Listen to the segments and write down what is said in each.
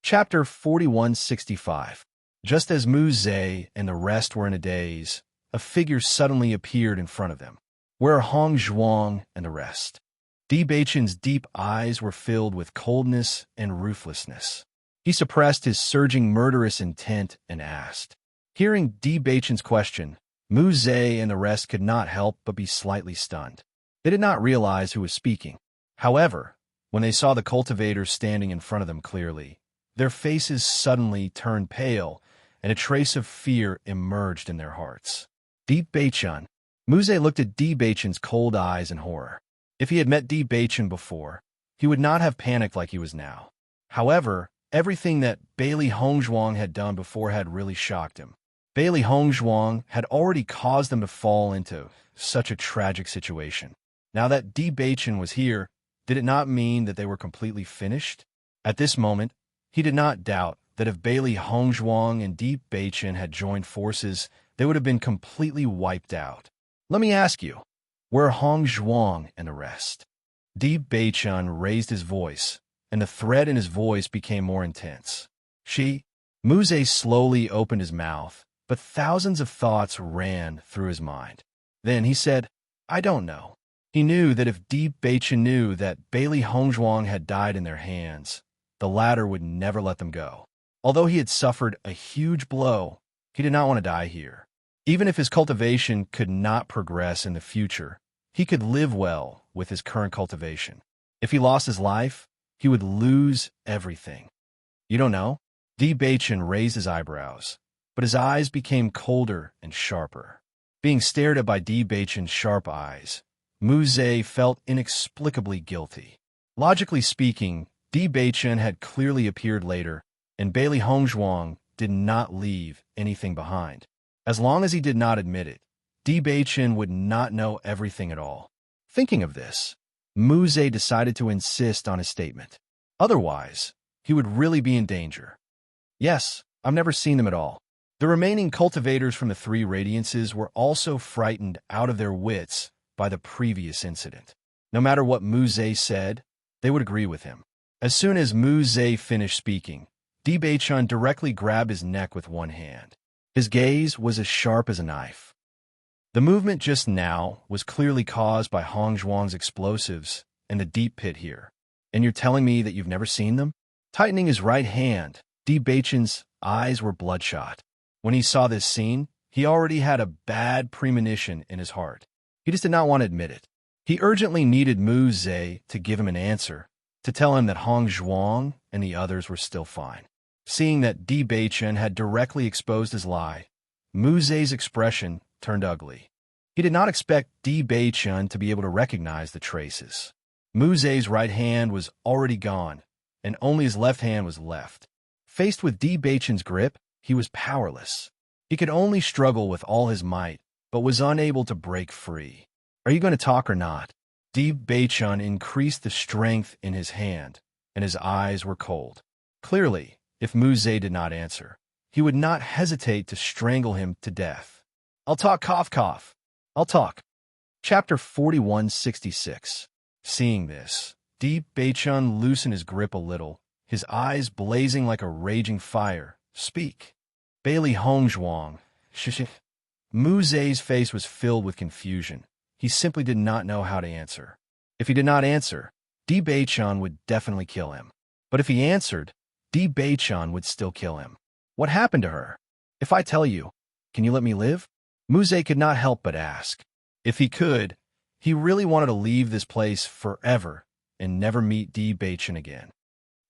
Chapter 4165. Just as Mu Zhe and the rest were in a daze, a figure suddenly appeared in front of them. Where are Hong Zhuang and the rest? Di Beichen's deep eyes were filled with coldness and ruthlessness. He suppressed his surging murderous intent and asked. Hearing Di Beichen's question, Mu Zhe and the rest could not help but be slightly stunned. They did not realize who was speaking. However, when they saw the cultivator standing in front of them clearly, their faces suddenly turned pale, and a trace of fear emerged in their hearts. Di Beichen. Mu Zhe looked at Di Beichen's cold eyes in horror. If he had met Di Beichen before, he would not have panicked like he was now. However, everything that Bailey Hongzhuang had done before had really shocked him. Bailey Hongzhuang had already caused them to fall into such a tragic situation. Now that Di Beichen was here, did it not mean that they were completely finished? At this moment, he did not doubt that if Bailey Hongzhuang and Di Beichen had joined forces, they would have been completely wiped out. Let me ask you, where are Hong Zhuang and the rest? Di Beichen raised his voice, and the threat in his voice became more intense. Mu Zhe slowly opened his mouth, but thousands of thoughts ran through his mind. Then he said, I don't know. He knew that if Di Beichen knew that Bailey Hongzhuang had died in their hands, the latter would never let them go. Although he had suffered a huge blow, he did not want to die here. Even if his cultivation could not progress in the future, he could live well with his current cultivation. If he lost his life, he would lose everything. You don't know? Di Beichen raised his eyebrows, but his eyes became colder and sharper. Being stared at by Di Beichen's sharp eyes, Mu Zhe felt inexplicably guilty. Logically speaking, Di Beichen had clearly appeared later, and Bailey Hongzhuang did not leave anything behind. As long as he did not admit it, Di Beichen would not know everything at all. Thinking of this, Mu Zhe decided to insist on his statement. Otherwise, he would really be in danger. Yes, I've never seen them at all. The remaining cultivators from the three radiances were also frightened out of their wits by the previous incident. No matter what Mu Zhe said, they would agree with him. As soon as Mu Zhe finished speaking, Di Beichen directly grabbed his neck with one hand. His gaze was as sharp as a knife. The movement just now was clearly caused by Hong Zhuang's explosives and the deep pit here. And you're telling me that you've never seen them? Tightening his right hand, Di Beichen's eyes were bloodshot. When he saw this scene, he already had a bad premonition in his heart. He just did not want to admit it. He urgently needed Mu Zhe to give him an answer, to tell him that Hong Zhuang and the others were still fine. Seeing that Di Beichen had directly exposed his lie, Mu Zhe's expression turned ugly. He did not expect Di Beichen to be able to recognize the traces. Mu Zhe's right hand was already gone, and only his left hand was left. Faced with Di Beichen's grip, he was powerless. He could only struggle with all his might, but was unable to break free. Are you going to talk or not? Di Beichen increased the strength in his hand, and his eyes were cold. Clearly, if Mu Zhe did not answer, he would not hesitate to strangle him to death. I'll talk, cough, cough. I'll talk. Chapter 4166. Seeing this, Di Beichen loosened his grip a little, his eyes blazing like a raging fire. Speak. Bailey Hongzhuang. Mu Zhe's face was filled with confusion. He simply did not know how to answer. If he did not answer, Di Beichen would definitely kill him. But if he answered, Di Beichen would still kill him. What happened to her? If I tell you, can you let me live? Mu Zhe could not help but ask. If he could, he really wanted to leave this place forever and never meet Di Beichen again.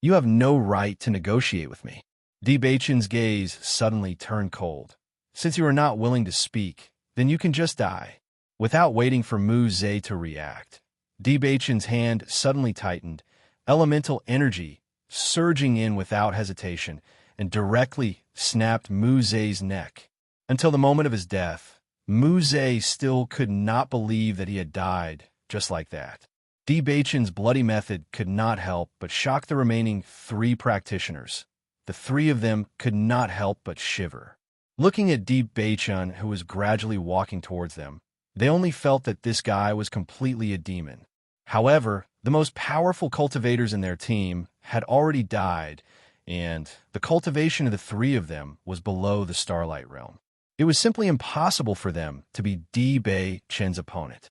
You have no right to negotiate with me. Di Beichen's gaze suddenly turned cold. Since you are not willing to speak, then you can just die. Without waiting for Mu Zhe to react, Di Beichen's hand suddenly tightened, elemental energy surging in without hesitation, and directly snapped Mu Zhe's neck. Until the moment of his death, Mu Zhe still could not believe that he had died just like that. Di Beichen's bloody method could not help but shock the remaining three practitioners. The three of them could not help but shiver. Looking at Di Beichen, who was gradually walking towards them, they only felt that this guy was completely a demon. However, the most powerful cultivators in their team had already died, and the cultivation of the three of them was below the Starlight Realm. It was simply impossible for them to be Di Bei Chen's opponent.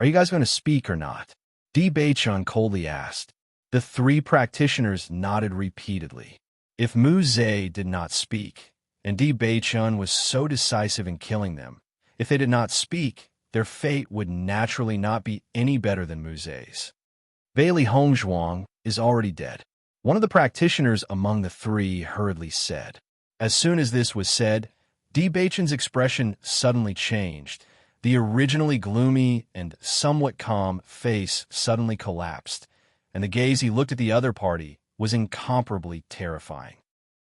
"Are you guys going to speak or not?" Di Bei Chen coldly asked. The three practitioners nodded repeatedly. If Mu Zhe did not speak, and Di Bei Chen was so decisive in killing them, if they did not speak, their fate would naturally not be any better than Mu Zhe's. Bailey Hongzhuang is already dead. One of the practitioners among the three hurriedly said. As soon as this was said, Di Beichen's expression suddenly changed. The originally gloomy and somewhat calm face suddenly collapsed, and the gaze he looked at the other party was incomparably terrifying.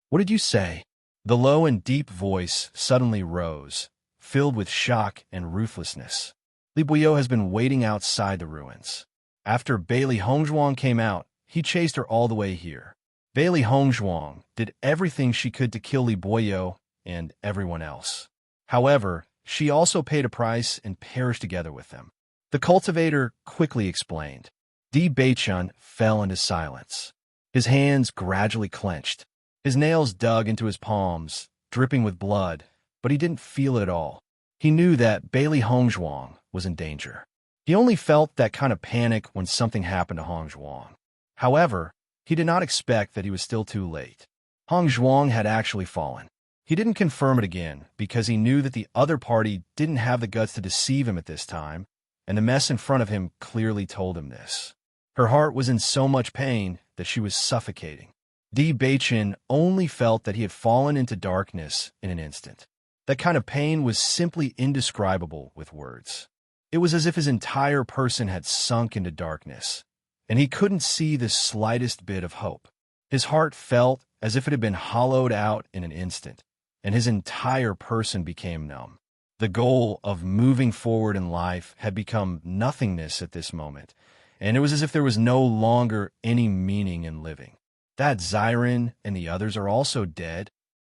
"What did you say?" The low and deep voice suddenly rose, filled with shock and ruthlessness. Li Buyo has been waiting outside the ruins. After Bailey Hongzhuang came out, he chased her all the way here. Bailey Hongzhuang did everything she could to kill Li Buyo and everyone else. However, she also paid a price and perished together with them. The cultivator quickly explained. Di Beichun fell into silence. His hands gradually clenched. His nails dug into his palms, dripping with blood, but he didn't feel it at all. He knew that Bailey Hongzhuang was in danger. He only felt that kind of panic when something happened to Hongzhuang. However, he did not expect that he was still too late. Hongzhuang had actually fallen. He didn't confirm it again because he knew that the other party didn't have the guts to deceive him at this time, and the mess in front of him clearly told him this. Her heart was in so much pain that she was suffocating. Di Beichen only felt that he had fallen into darkness in an instant. That kind of pain was simply indescribable with words. It was as if his entire person had sunk into darkness, and he couldn't see the slightest bit of hope. His heart felt as if it had been hollowed out in an instant, and his entire person became numb. The goal of moving forward in life had become nothingness at this moment, and it was as if there was no longer any meaning in living. "That Xiren and the others are also dead?"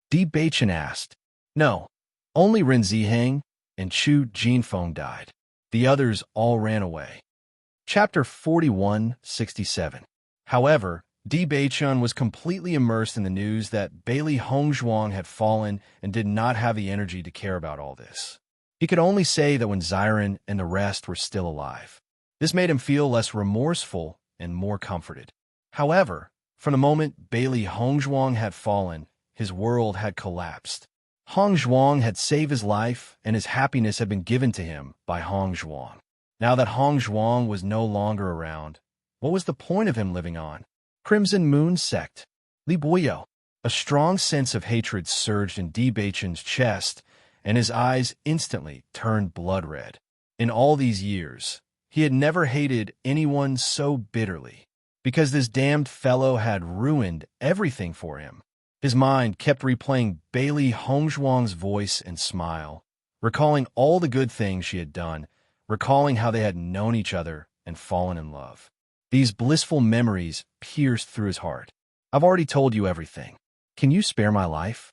Di Beichen asked. "No, only Ren Ziheng and Chu Jinfeng died. The others all ran away." Chapter 4167. However, Di Beichun was completely immersed in the news that Bailey Hongzhuang had fallen and did not have the energy to care about all this. He could only say that when Xiren and the rest were still alive. This made him feel less remorseful and more comforted. However, from the moment Bailey Hongzhuang had fallen, his world had collapsed. Hongzhuang had saved his life, and his happiness had been given to him by Hongzhuang. Now that Hongzhuang was no longer around, what was the point of him living on? Crimson Moon Sect. Li Buyo. A strong sense of hatred surged in Di Beichen's chest, and his eyes instantly turned blood red. In all these years, he had never hated anyone so bitterly, because this damned fellow had ruined everything for him. His mind kept replaying Bailey Hongzhuang's voice and smile, recalling all the good things she had done, recalling how they had known each other and fallen in love. These blissful memories pierced through his heart. "I've already told you everything. Can you spare my life?"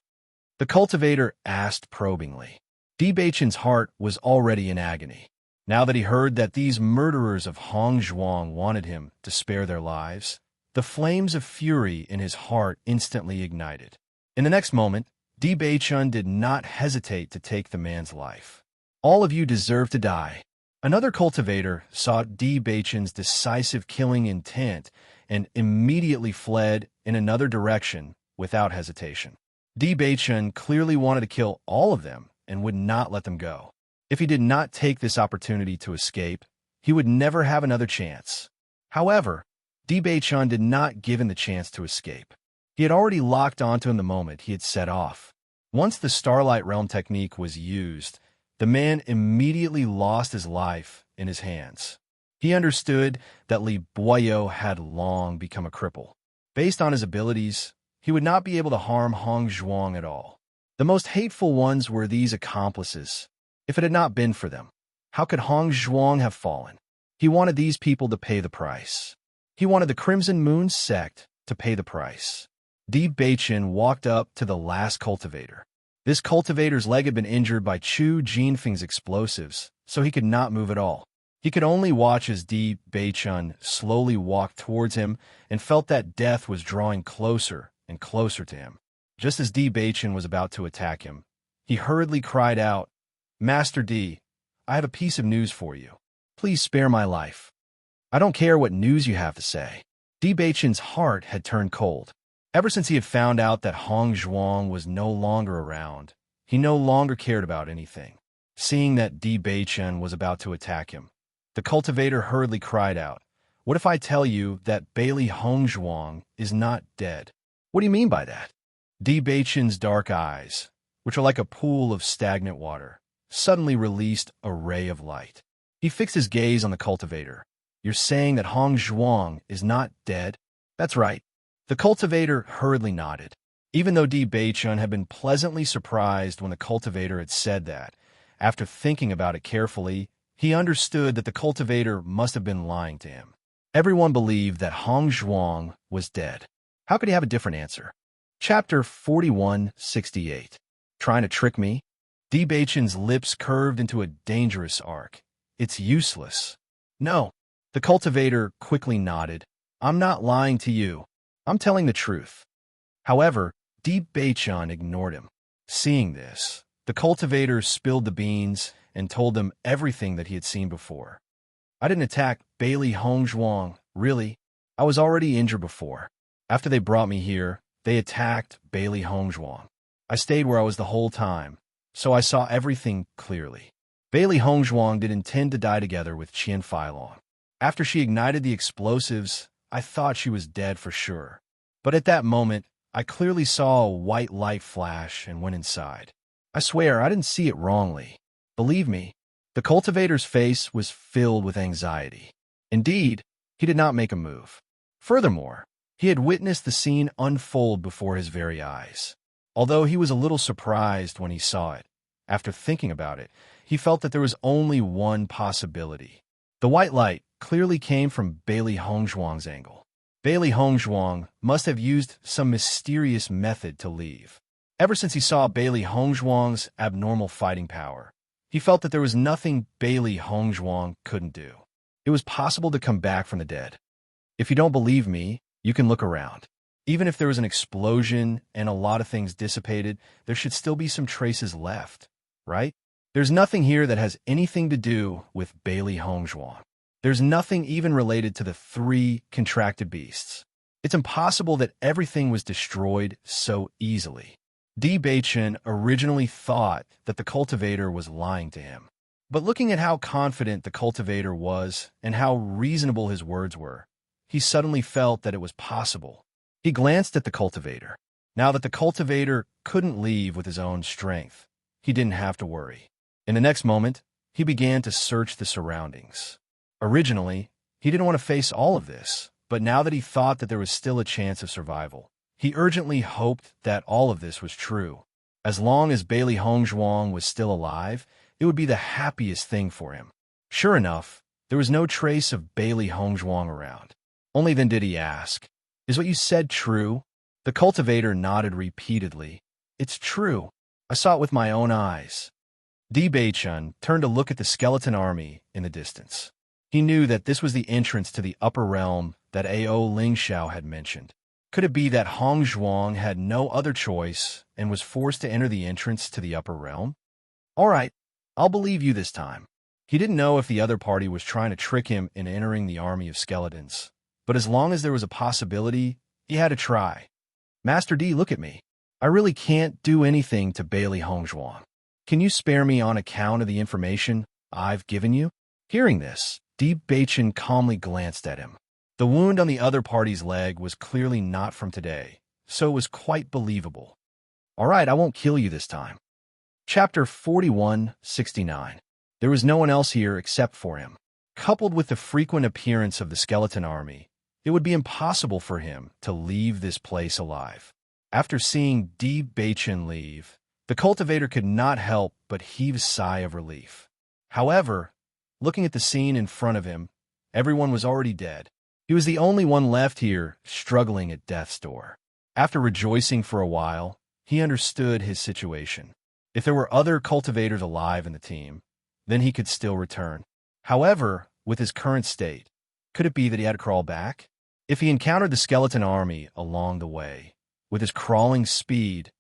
The cultivator asked probingly. Di Beichen's heart was already in agony. Now that he heard that these murderers of Hongzhuang wanted him to spare their lives, the flames of fury in his heart instantly ignited. In the next moment, Di Beichen did not hesitate to take the man's life. "All of you deserve to die." Another cultivator saw Di Beichen's decisive killing intent and immediately fled in another direction without hesitation. Di Beichen clearly wanted to kill all of them and would not let them go. If he did not take this opportunity to escape, he would never have another chance. However, Di Beichen did not give him the chance to escape. He had already locked onto him the moment he had set off. Once the Starlight Realm technique was used, the man immediately lost his life in his hands. He understood that Li Buyo had long become a cripple. Based on his abilities, he would not be able to harm Hongzhuang at all. The most hateful ones were these accomplices. If it had not been for them, how could Hongzhuang have fallen? He wanted these people to pay the price. He wanted the Crimson Moon Sect to pay the price. Di Beichen walked up to the last cultivator. This cultivator's leg had been injured by Chu Jinfeng's explosives, so he could not move at all. He could only watch as Di Beichen slowly walked towards him and felt that death was drawing closer and closer to him. Just as D. Bachin was about to attack him, he hurriedly cried out, "Master D, I have a piece of news for you. Please spare my life. I don't care what news you have to say." D. Bachin's heart had turned cold. Ever since he had found out that Hong Zhuang was no longer around, he no longer cared about anything. Seeing that D. Bachin was about to attack him, the cultivator hurriedly cried out, "What if I tell you that Bailey Hong Zhuang is not dead?" "What do you mean by that?" D. Bachin's dark eyes, which are like a pool of stagnant water, suddenly released a ray of light. He fixed his gaze on the cultivator. "You're saying that Hong Zhuang is not dead?" "That's right." The cultivator hurriedly nodded. Even though D. Bachin had been pleasantly surprised when the cultivator had said that, after thinking about it carefully, he understood that the cultivator must have been lying to him. Everyone believed that Hong Zhuang was dead. How could he have a different answer? Chapter 4168. Trying to trick me? D. Bachin's lips curved into a dangerous arc. "It's useless." "No." The cultivator quickly nodded. "I'm not lying to you. I'm telling the truth." However, D. Bachin ignored him. Seeing this, the cultivator spilled the beans and told them everything that he had seen before. "I didn't attack Bailey Hong Zhuang, really. I was already injured before. After they brought me here, they attacked Bailey Hong Zhuang. I stayed where I was the whole time, so I saw everything clearly. Bailey Hong Zhuang did intend to die together with Qian Feilong. After she ignited the explosives, I thought she was dead for sure. But at that moment, I clearly saw a white light flash and went inside. I swear I didn't see it wrongly. Believe me." The cultivator's face was filled with anxiety. Indeed, he did not make a move. Furthermore, he had witnessed the scene unfold before his very eyes. Although he was a little surprised when he saw it, after thinking about it, he felt that there was only one possibility. The white light clearly came from Bailey Hong Zhuang's angle. Bailey Hong Zhuang must have used some mysterious method to leave. Ever since he saw Bailey Hong Zhuang's abnormal fighting power, he felt that there was nothing Bailey Hong Zhuang couldn't do. It was possible to come back from the dead. If you don't believe me, you can look around. Even if there was an explosion and a lot of things dissipated, there should still be some traces left, right? There's nothing here that has anything to do with Bailey Hong Zhuang. There's nothing even related to the 3 contracted beasts. It's impossible that everything was destroyed so easily. D. Bachin originally thought that the cultivator was lying to him. But looking at how confident the cultivator was and how reasonable his words were, he suddenly felt that it was possible. He glanced at the cultivator. Now that the cultivator couldn't leave with his own strength, he didn't have to worry. In the next moment, he began to search the surroundings. Originally, he didn't want to face all of this, but now that he thought that there was still a chance of survival, he urgently hoped that all of this was true. As long as Bailey Hong Zhuang was still alive, it would be the happiest thing for him. Sure enough, there was no trace of Bailey Hong Zhuang around. Only then did he ask, "Is what you said true?" The cultivator nodded repeatedly. "It's true. I saw it with my own eyes." D. Bachin turned to look at the skeleton army in the distance. He knew that this was the entrance to the upper realm that Ao Lingxiao had mentioned. Could it be that Hong Zhuang had no other choice and was forced to enter the entrance to the upper realm? All right, I'll believe you this time. He didn't know if the other party was trying to trick him into entering the army of skeletons, but as long as there was a possibility, he had to try. "Master D, look at me. I really can't do anything to Bailey Hong Zhuang. Can you spare me on account of the information I've given you?" Hearing this, D. Bachin calmly glanced at him. The wound on the other party's leg was clearly not from today, so it was quite believable. "All right, I won't kill you this time." Chapter 4169. There was no one else here except for him. Coupled with the frequent appearance of the skeleton army, it would be impossible for him to leave this place alive. After seeing D. Bachin leave, the cultivator could not help but heave a sigh of relief. However, looking at the scene in front of him, everyone was already dead. He was the only one left here, struggling at death's door. After rejoicing for a while, he understood his situation. If there were other cultivators alive in the team, then he could still return. However, with his current state, could it be that he had to crawl back? If he encountered the skeleton army along the way, With his crawling speed,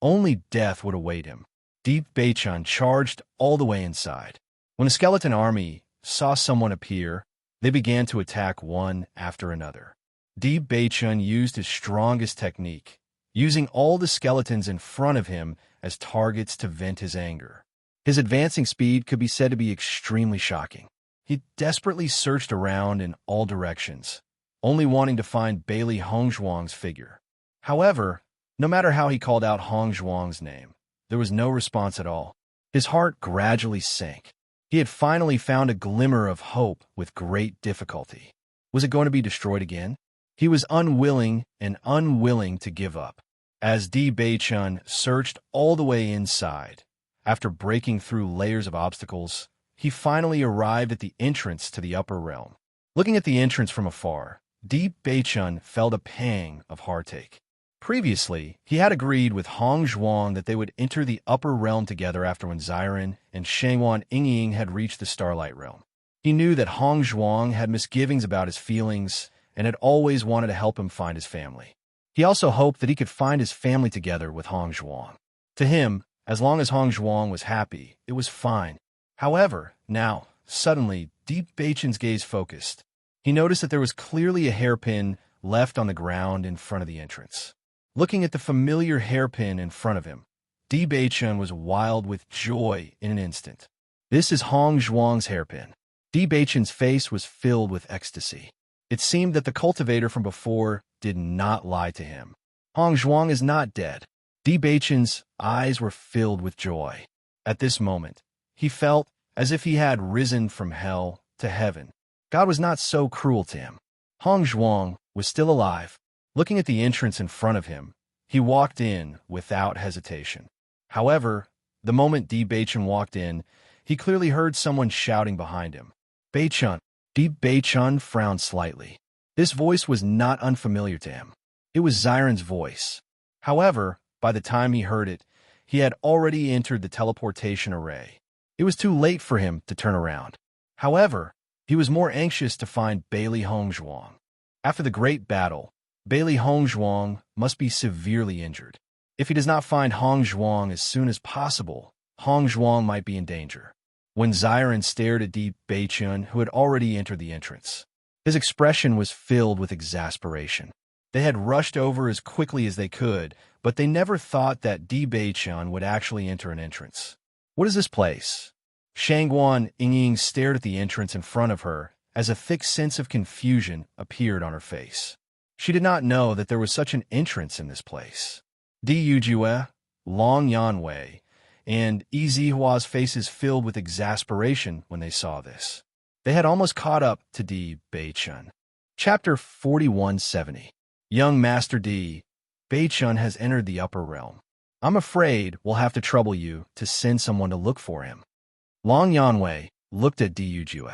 only death would await him. Deep Beichun charged all the way inside. When a skeleton army saw someone appear, they began to attack one after another. Deep Beichun used his strongest technique, using all the skeletons in front of him as targets to vent his anger. His advancing speed could be said to be extremely shocking. He desperately searched around in all directions, only wanting to find Bailey Hongzhuang's figure. However, no matter how he called out Hongzhuang's name, there was no response at all. His heart gradually sank. He had finally found a glimmer of hope with great difficulty. Was it going to be destroyed again? He was unwilling to give up. As Di Beichun searched all the way inside, after breaking through layers of obstacles, he finally arrived at the entrance to the upper realm. Looking at the entrance from afar, Di Beichun felt a pang of heartache. Previously, he had agreed with Hongzhuang that they would enter the upper realm together after when Ziren and Shangwan Yingying had reached the Starlight Realm. He knew that Hongzhuang had misgivings about his feelings and had always wanted to help him find his family. He also hoped that he could find his family together with Hongzhuang. To him, as long as Hongzhuang was happy, it was fine. However, now, suddenly, Deep Beichun's gaze focused. He noticed that there was clearly a hairpin left on the ground in front of the entrance. Looking at the familiar hairpin in front of him, Di Beichun was wild with joy in an instant. This is Hongzhuang's hairpin. Di Beichun's face was filled with ecstasy. It seemed that the cultivator from before did not lie to him. Hongzhuang is not dead. Di Beichun's eyes were filled with joy. At this moment, he felt as if he had risen from hell to heaven. God was not so cruel to him. Hongzhuang was still alive. Looking at the entrance in front of him, he walked in without hesitation. However, the moment Di Beichun walked in, he clearly heard someone shouting behind him. Beichun. Di Beichun frowned slightly. This voice was not unfamiliar to him. It was Ziren's voice. However, by the time he heard it, he had already entered the teleportation array. It was too late for him to turn around. However, he was more anxious to find Bailey Hongzhuang. After the great battle, Bailey Hongzhuang must be severely injured. If he does not find Hongzhuang as soon as possible, Hongzhuang might be in danger. When Ziren stared at Di Beichun, who had already entered the entrance, his expression was filled with exasperation. They had rushed over as quickly as they could, but they never thought that Di Beichun would actually enter an entrance. What is this place? Shangwan Yingying stared at the entrance in front of her as a thick sense of confusion appeared on her face. She did not know that there was such an entrance in this place. Di Yujue, Long Yanwei, and Yi Zihua's faces filled with exasperation when they saw this. They had almost caught up to Di Beichun. Chapter 4170. Young Master Di Beichun has entered the upper realm. I'm afraid we'll have to trouble you to send someone to look for him. Long Yanwei looked at Di Yujue.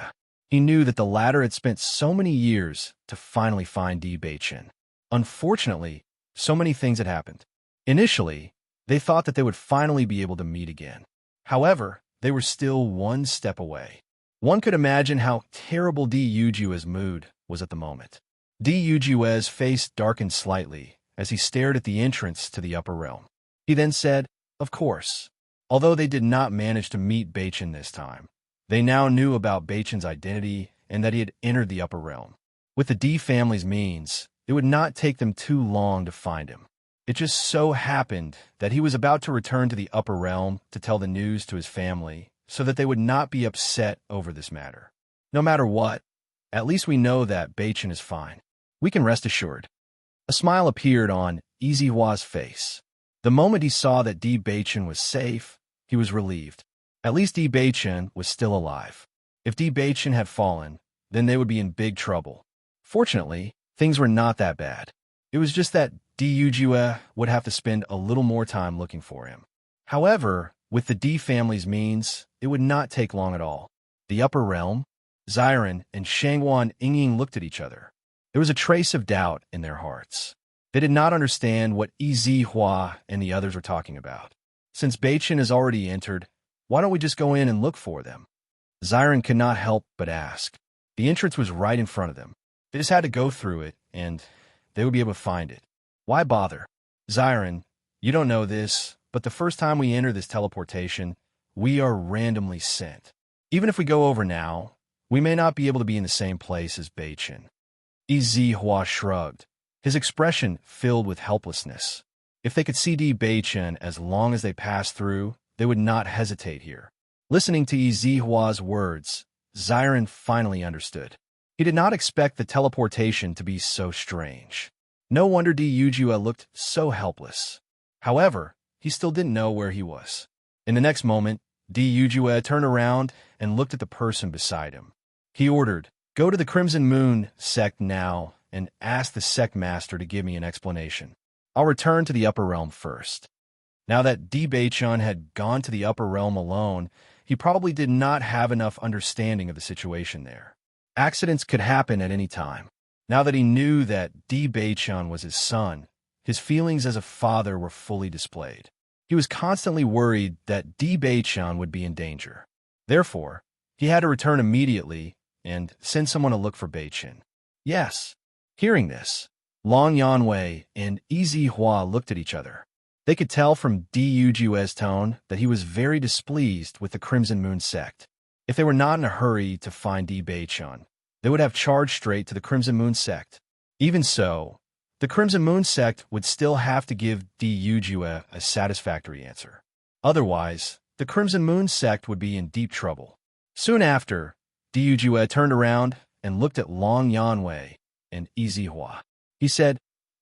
He knew that the latter had spent so many years to finally find Di Beichun. Unfortunately, so many things had happened. Initially, they thought that they would finally be able to meet again. However, they were still one step away. One could imagine how terrible Di Yujue's mood was at the moment. Di Yujue's face darkened slightly as he stared at the entrance to the upper realm. He then said, "Of course." Although they did not manage to meet Beichun this time, they now knew about Beichun's identity and that he had entered the upper realm. With the Di family's means, it would not take them too long to find him. It just so happened that he was about to return to the upper realm to tell the news to his family so that they would not be upset over this matter. No matter what, at least we know that Beichun is fine. We can rest assured. A smile appeared on Yi Zihua's face. The moment he saw that Di Beichun was safe, he was relieved. At least Di Beichun was still alive. If Di Beichun had fallen, then they would be in big trouble. Fortunately, things were not that bad. It was just that Di Yujue would have to spend a little more time looking for him. However, with the Di family's means, it would not take long at all. The upper realm, Ziren and Shangwan Yingying looked at each other. There was a trace of doubt in their hearts. They did not understand what Yi Zihua and the others were talking about. Since Beichun has already entered, why don't we just go in and look for them? Ziren could not help but ask. The entrance was right in front of them. They just had to go through it, and they would be able to find it. Why bother? Zyron, you don't know this, but the first time we enter this teleportation, we are randomly sent. Even if we go over now, we may not be able to be in the same place as Beichin. Hua shrugged, his expression filled with helplessness. If they could see Beichin as long as they passed through, they would not hesitate here. Listening to Hua's words, Zyron finally understood. He did not expect the teleportation to be so strange. No wonder Hua looked so helpless. However, he still didn't know where he was. In the next moment, Hua turned around and looked at the person beside him. He ordered, "Go to the Crimson Moon sect now and ask the sect master to give me an explanation. I'll return to the upper realm first." Now that Beichin had gone to the upper realm alone, he probably did not have enough understanding of the situation there. Accidents could happen at any time. Now that he knew that Beichin was his son, his feelings as a father were fully displayed. He was constantly worried that Beichin would be in danger. Therefore, he had to return immediately and send someone to look for Beichin. Yes. Hearing this, Long Yanwei and Hua looked at each other. They could tell from Hua's tone that he was very displeased with the Crimson Moon sect. If they were not in a hurry to find Beichin, they would have charged straight to the Crimson Moon sect. Even so, the Crimson Moon sect would still have to give Hua a satisfactory answer. Otherwise, the Crimson Moon sect would be in deep trouble. Soon after, Hua turned around and looked at Long Yanwei and Hua. He said,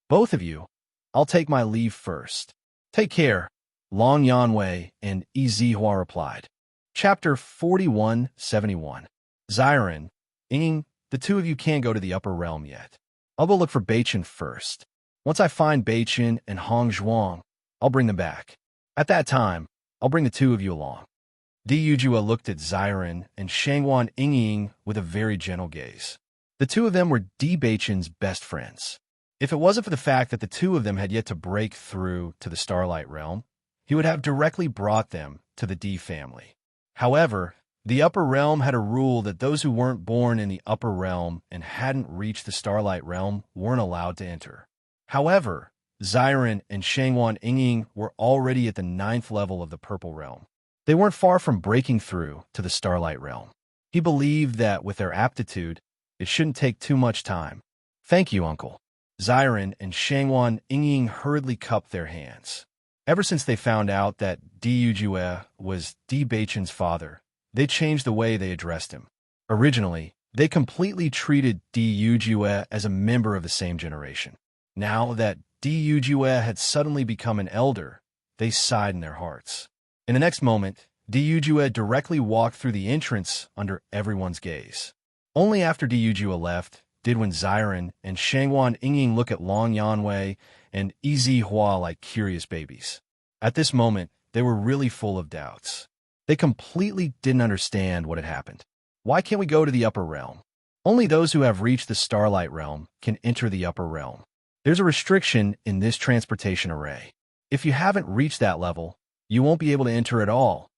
"Both of you, I'll take my leave first." "Take care," Long Yanwei and Hua replied. Chapter 4171. Zyron, Ying, the two of you can't go to the upper realm yet. I'll go look for Beichin first. Once I find Beichin and Hong Zhuang, I'll bring them back. At that time, I'll bring the two of you along. Hua looked at Zyron and Shangwan Ying with a very gentle gaze. The two of them were Beichin's best friends. If it wasn't for the fact that the two of them had yet to break through to the Starlight Realm, he would have directly brought them to the D family. However, the Upper Realm had a rule that those who weren't born in the Upper Realm and hadn't reached the Starlight Realm weren't allowed to enter. However, Zyron and Shangwan Ying were already at the 9th level of the Purple Realm. They weren't far from breaking through to the Starlight Realm. He believed that with their aptitude, it shouldn't take too much time. "Thank you, Uncle." Zyron and Shangwan Ying hurriedly cupped their hands. Ever since they found out that Hua was Beichin's father, they changed the way they addressed him. Originally, they completely treated Hua as a member of the same generation. Now that Hua had suddenly become an elder, they sighed in their hearts. In the next moment, Hua directly walked through the entrance under everyone's gaze. Only after Hua left did when Zyron and Shangwan Ying look at Long Yanwei and Hua like curious babies. At this moment, they were really full of doubts. They completely didn't understand what had happened. Why can't we go to the upper realm? Only those who have reached the Starlight Realm can enter the upper realm. There's a restriction in this transportation array. If you haven't reached that level, you won't be able to enter at all,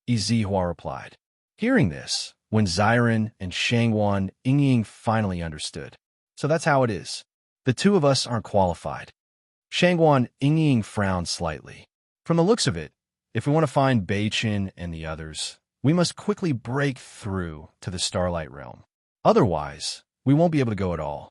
Hua replied. Hearing this, when Zyron and Shangwan Ying finally understood. So that's how it is. The two of us aren't qualified. Shangwan Ying frowned slightly. From the looks of it, if we want to find Beichin and the others, we must quickly break through to the Starlight Realm. Otherwise, we won't be able to go at all.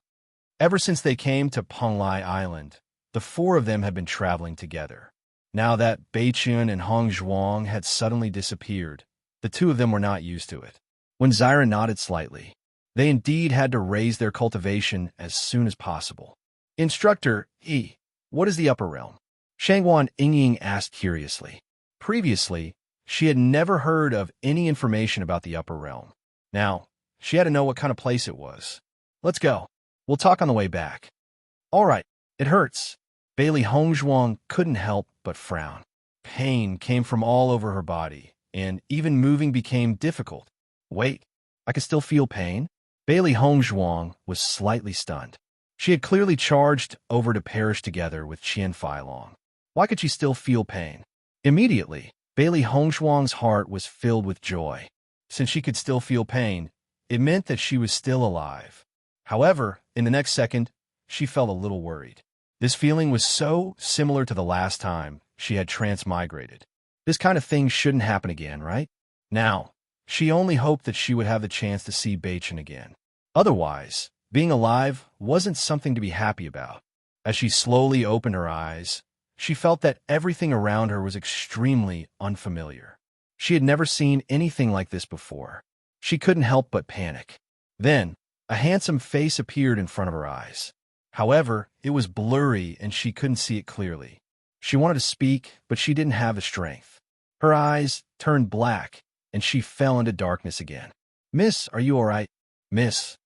Ever since they came to Penglai Island, the four of them had been traveling together. Now that Beichin and Hong Zhuang had suddenly disappeared, the two of them were not used to it. When Zyra nodded slightly, they indeed had to raise their cultivation as soon as possible. Instructor, what is the upper realm? Shangwan Ying asked curiously. Previously, she had never heard of any information about the upper realm. Now, she had to know what kind of place it was. Let's go. We'll talk on the way back. All right, it hurts. Bailey Hongzhuang couldn't help but frown. Pain came from all over her body, and even moving became difficult. Wait, I can still feel pain? Bailey Hongzhuang was slightly stunned. She had clearly charged over to perish together with Qian Feilong. Why could she still feel pain? Immediately, Bailey Hongzhuang's heart was filled with joy. Since she could still feel pain, it meant that she was still alive. However, in the next second, she felt a little worried. This feeling was so similar to the last time she had transmigrated. This kind of thing shouldn't happen again, right? Now, she only hoped that she would have the chance to see Bachin again. Otherwise, being alive wasn't something to be happy about. As she slowly opened her eyes, she felt that everything around her was extremely unfamiliar. She had never seen anything like this before. She couldn't help but panic. Then, a handsome face appeared in front of her eyes. However, it was blurry and she couldn't see it clearly. She wanted to speak, but she didn't have the strength. Her eyes turned black, and she fell into darkness again. "Miss, are you all right? Miss?"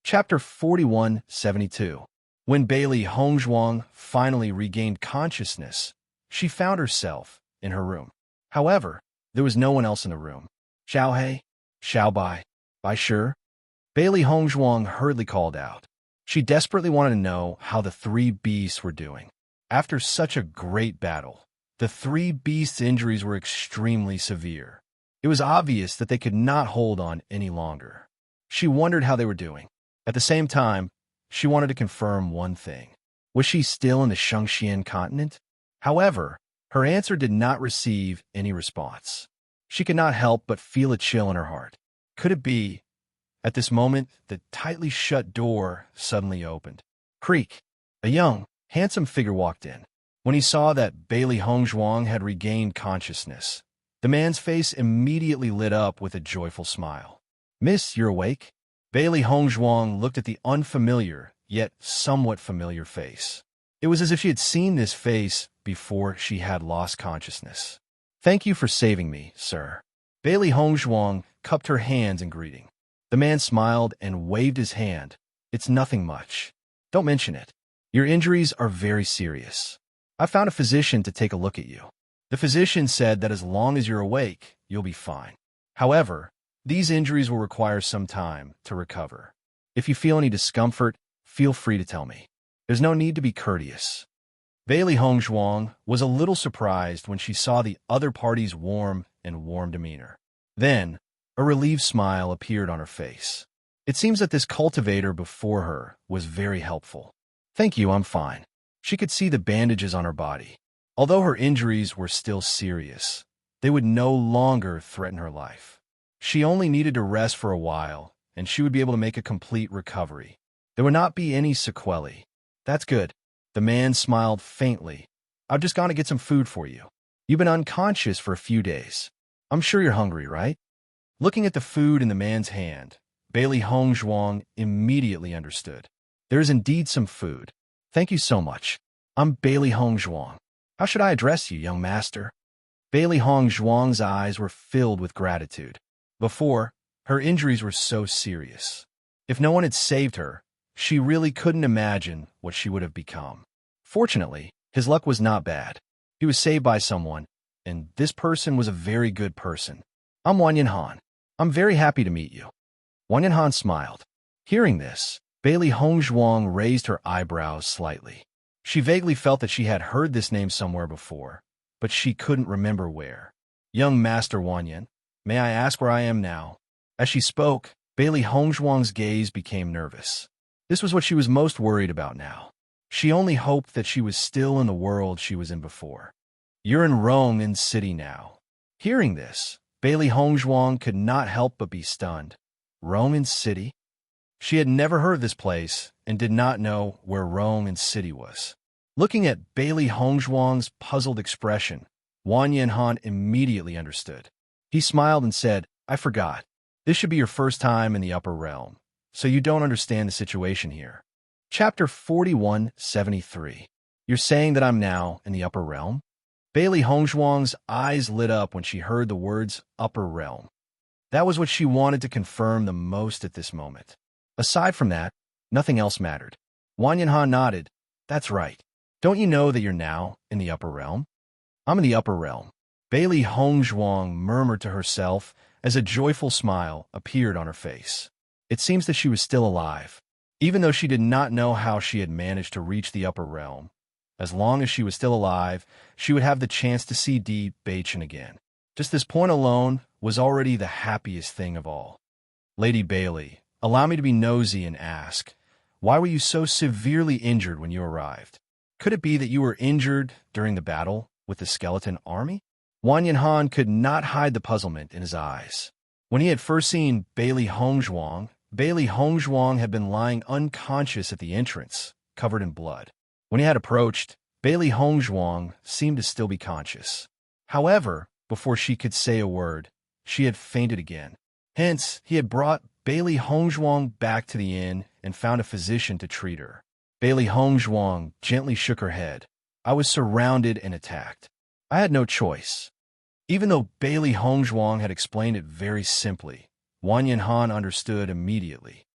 Chapter 4172. When Bailey Hongzhuang finally regained consciousness, she found herself in her room. However, there was no one else in the room. "Xiao Hei? Xiao Bai? Bai Shi?" Bailey Hongzhuang hurriedly called out. She desperately wanted to know how the three beasts were doing. After such a great battle, the three beasts' injuries were extremely severe. It was obvious that they could not hold on any longer. She wondered how they were doing. At the same time, she wanted to confirm one thing. Was she still in the Shangxian continent? However, her answer did not receive any response. She could not help but feel a chill in her heart. Could it be? At this moment, the tightly shut door suddenly opened. Creak! A young, handsome figure walked in. When he saw that Bailey Hongzhuang had regained consciousness, the man's face immediately lit up with a joyful smile. "Miss, you're awake?" Bailey Hongzhuang looked at the unfamiliar, yet somewhat familiar face. It was as if she had seen this face before she had lost consciousness. "Thank you for saving me, sir." Bailey Hongzhuang cupped her hands in greeting. The man smiled and waved his hand. "It's nothing much. Don't mention it. Your injuries are very serious. I found a physician to take a look at you. The physician said that as long as you're awake, you'll be fine. However, these injuries will require some time to recover. If you feel any discomfort, feel free to tell me. There's no need to be courteous." Bailey Hongzhuang was a little surprised when she saw the other party's warm demeanor. Then, a relieved smile appeared on her face. It seems that this cultivator before her was very helpful. "Thank you, I'm fine." She could see the bandages on her body. Although her injuries were still serious, they would no longer threaten her life. She only needed to rest for a while, and she would be able to make a complete recovery. There would not be any sequelae. "That's good." The man smiled faintly. "I've just gone to get some food for you. You've been unconscious for a few days. I'm sure you're hungry, right?" Looking at the food in the man's hand, Bailey Hongzhuang immediately understood. "There is indeed some food. Thank you so much. I'm Bailey Hongzhuang. How should I address you, young master?" Bailey Hongzhuang's eyes were filled with gratitude. Before, her injuries were so serious. If no one had saved her, she really couldn't imagine what she would have become. Fortunately, his luck was not bad. He was saved by someone, and this person was a very good person. "I'm Wanyan Han. I'm very happy to meet you." Wanyan Han smiled. Hearing this, Bailey Hongzhuang raised her eyebrows slightly. She vaguely felt that she had heard this name somewhere before, but she couldn't remember where. "Young Master Wanyan, may I ask where I am now?" As she spoke, Bailey Hongzhuang's gaze became nervous. This was what she was most worried about now. She only hoped that she was still in the world she was in before. "You're in Rong'an City now." Hearing this, Bailey Hongzhuang could not help but be stunned. Rong'an City? She had never heard of this place and did not know where Rong'an City was. Looking at Bailey Hongzhuang's puzzled expression, Wanyan Han immediately understood. He smiled and said, "I forgot. This should be your first time in the upper realm, so you don't understand the situation here." Chapter 4173. You're saying that I'm now in the upper realm? Bailey Hongzhuang's eyes lit up when she heard the words upper realm. That was what she wanted to confirm the most at this moment. Aside from that, nothing else mattered. Wanyan Han nodded. "That's right. Don't you know that you're now in the upper realm?" "I'm in the upper realm." Bailey Hongzhuang murmured to herself as a joyful smile appeared on her face. It seems that she was still alive. Even though she did not know how she had managed to reach the upper realm, as long as she was still alive, she would have the chance to see Di Bachin again. Just this point alone was already the happiest thing of all. "Lady Bailey, allow me to be nosy and ask, why were you so severely injured when you arrived?" Could it be that you were injured during the battle with the skeleton army? Wang Yanhan could not hide the puzzlement in his eyes. When he had first seen Bailey Hongzhuang had been lying unconscious at the entrance, covered in blood. When he had approached, Bailey Hongzhuang seemed to still be conscious. However, before she could say a word, she had fainted again. Hence, he had brought Bailey Hongzhuang back to the inn and found a physician to treat her. Bailey Hongzhuang gently shook her head. I was surrounded and attacked. I had no choice. Even though Bailey Hongzhuang had explained it very simply, Wang Yanhan understood immediately.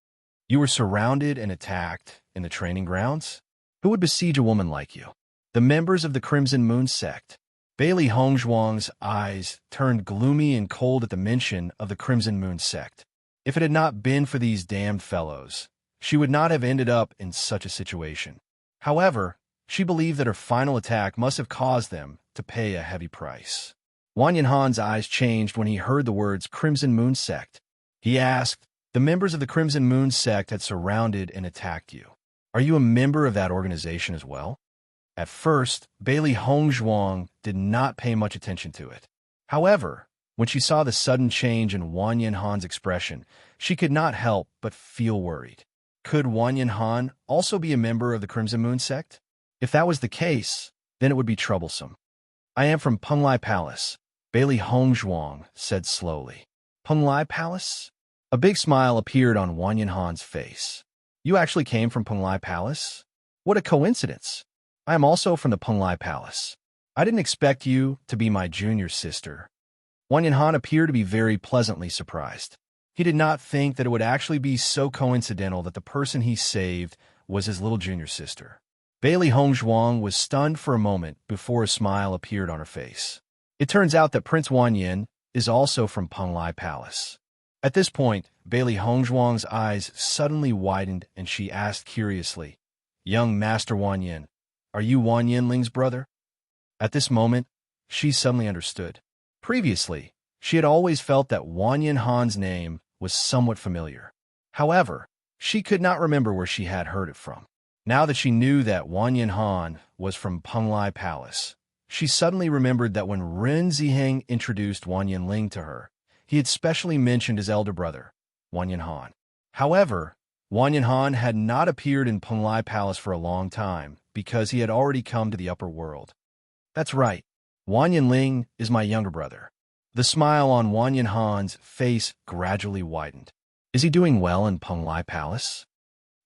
You were surrounded and attacked in the training grounds? Who would besiege a woman like you? The members of the Crimson Moon sect. Bailey Hongzhuang's eyes turned gloomy and cold at the mention of the Crimson Moon sect. If it had not been for these damned fellows, she would not have ended up in such a situation. However, she believed that her final attack must have caused them to pay a heavy price. Wang Yanhan's eyes changed when he heard the words Crimson Moon sect. He asked, the members of the Crimson Moon sect had surrounded and attacked you. Are you a member of that organization as well? At first, Bailey Hongzhuang did not pay much attention to it. However, when she saw the sudden change in Wang Yanhan's expression, she could not help but feel worried. Could Wang Yanhan also be a member of the Crimson Moon sect? If that was the case, then it would be troublesome. I am from Penglai Palace, Bailey Hongzhuang said slowly. Penglai Palace? A big smile appeared on Wang Yanhan's face. You actually came from Penglai Palace? What a coincidence! I am also from the Penglai Palace. I didn't expect you to be my junior sister. Wang Yanhan appeared to be very pleasantly surprised. He did not think that it would actually be so coincidental that the person he saved was his little junior sister. Bailey Hongzhuang was stunned for a moment before a smile appeared on her face. It turns out that Prince Wanyan is also from Penglai Palace. At this point, Bailey Hongzhuang's eyes suddenly widened and she asked curiously, Young Master Wanyan, are you Wan Yinling's brother? At this moment, she suddenly understood. Previously, she had always felt that Wang Yanhan's name was somewhat familiar. However, she could not remember where she had heard it from. Now that she knew that Wang Yanhan was from Penglai Palace, she suddenly remembered that when Ren Ziheng introduced Wang Yinling to her, he had specially mentioned his elder brother, Wang Yanhan. However, Wang Yanhan had not appeared in Penglai Palace for a long time because he had already come to the upper world. That's right, Wang Yinling is my younger brother. The smile on Wang Yanhan's face gradually widened. Is he doing well in Penglai Palace?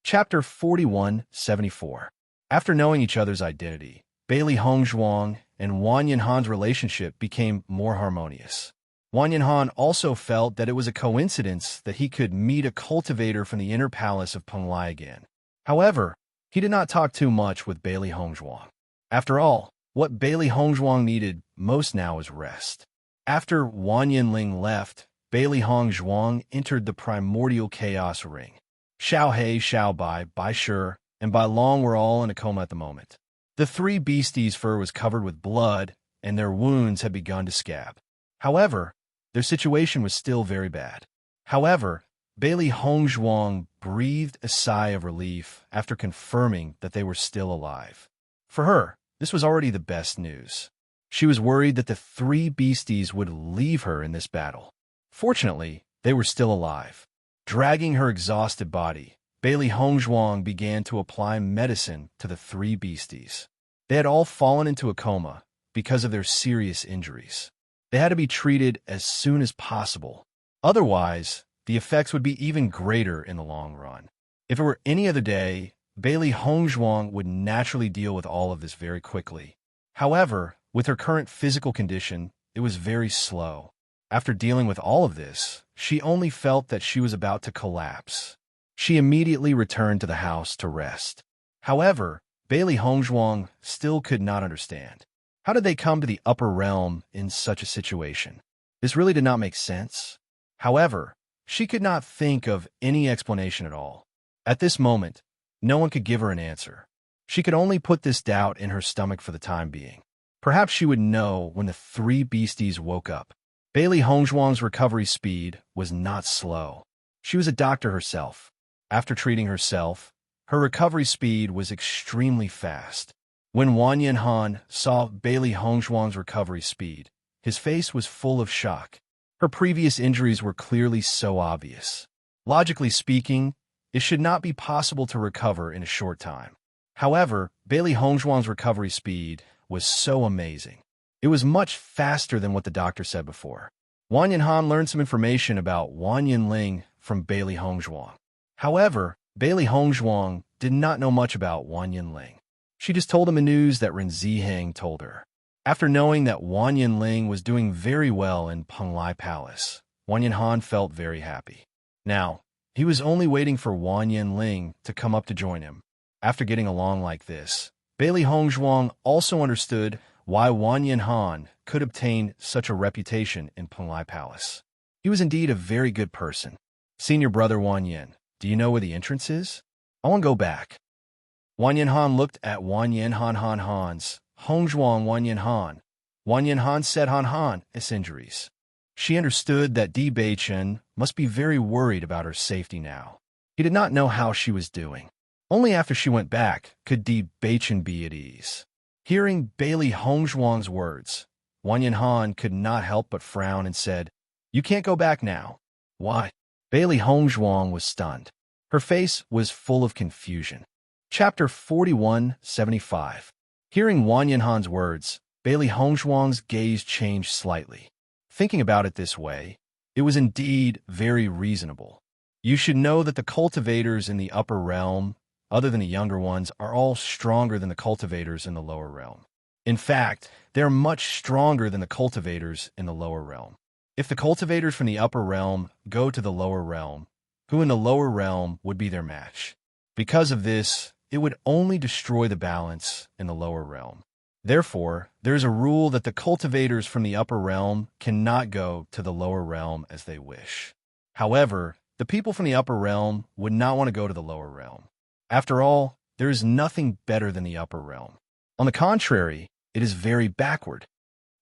Chapter 4174. After knowing each other's identity, Bailey Hongzhuang and Wang Yanhan's relationship became more harmonious. Wang Yanhan also felt that it was a coincidence that he could meet a cultivator from the inner palace of Penglai again. However, he did not talk too much with Bailey Hongzhuang. After all, what Bailey Hongzhuang needed most now was rest. After Wang Yinling left, Bailey Hongzhuang entered the primordial chaos ring. Xiao He, Xiao Bai Shi, and Bai Long were all in a coma at the moment. The three beasties' fur was covered with blood, and their wounds had begun to scab. However, their situation was still very bad. However, Bailey Hongzhuang breathed a sigh of relief after confirming that they were still alive. For her, this was already the best news. She was worried that the three beasties would leave her in this battle. Fortunately, they were still alive. Dragging her exhausted body, Bailey Hongzhuang began to apply medicine to the three beasties. They had all fallen into a coma because of their serious injuries. They had to be treated as soon as possible. Otherwise, the effects would be even greater in the long run. If it were any other day, Bailey Hongzhuang would naturally deal with all of this very quickly. However, with her current physical condition, it was very slow. After dealing with all of this, she only felt that she was about to collapse. She immediately returned to the house to rest. However, Bailey Hongzhuang still could not understand. How did they come to the upper realm in such a situation? This really did not make sense. However, she could not think of any explanation at all. At this moment, no one could give her an answer. She could only put this doubt in her stomach for the time being. Perhaps she would know when the three beasties woke up. Bailey Hongzhuang's recovery speed was not slow. She was a doctor herself. After treating herself, her recovery speed was extremely fast. When Wan Yinhan saw Bailey Hongzhuang's recovery speed, his face was full of shock. Her previous injuries were clearly so obvious. Logically speaking, it should not be possible to recover in a short time. However, Bailey Hongzhuang's recovery speed was so amazing. It was much faster than what the doctor said before. Wan Yinhan learned some information about Wan Yinling from Bailey Hongzhuang. However, Bailey Hongzhuang did not know much about Wan Yinling. She just told him the news that Ren Ziheng told her. After knowing that Wan Yinling was doing very well in Penglai Palace, Wan Yinhan felt very happy. Now, he was only waiting for Wan Yinling to come up to join him. After getting along like this, Bailey Hongzhuang also understood why Wan Yinhan could obtain such a reputation in Penglai Palace. He was indeed a very good person. Senior brother Wan Yin, do you know where the entrance is? I want to go back. Wan Yinhan looked at Wan Yinhan's Hongzhuang Wan Yinhan. Wan Yinhan said Han its injuries. She understood that Di Beichen must be very worried about her safety now. He did not know how she was doing. Only after she went back could Di Beichen be at ease. Hearing Bailey Hongzhuang's words, Wan Yinhan could not help but frown and said, "You can't go back now." Why? Bailey Hongzhuang was stunned. Her face was full of confusion. Chapter 41-75. Hearing Wan Yinhan's words, Bailey Hongzhuang's gaze changed slightly. Thinking about it this way, it was indeed very reasonable. You should know that the cultivators in the upper realm, other than the younger ones, are all stronger than the cultivators in the lower realm. In fact, they're much stronger than the cultivators in the lower realm. If the cultivators from the upper realm go to the lower realm, who in the lower realm would be their match? Because of this, it would only destroy the balance in the lower realm. Therefore, there is a rule that the cultivators from the upper realm cannot go to the lower realm as they wish. However, the people from the upper realm would not want to go to the lower realm. After all, there is nothing better than the upper realm. On the contrary, it is very backward.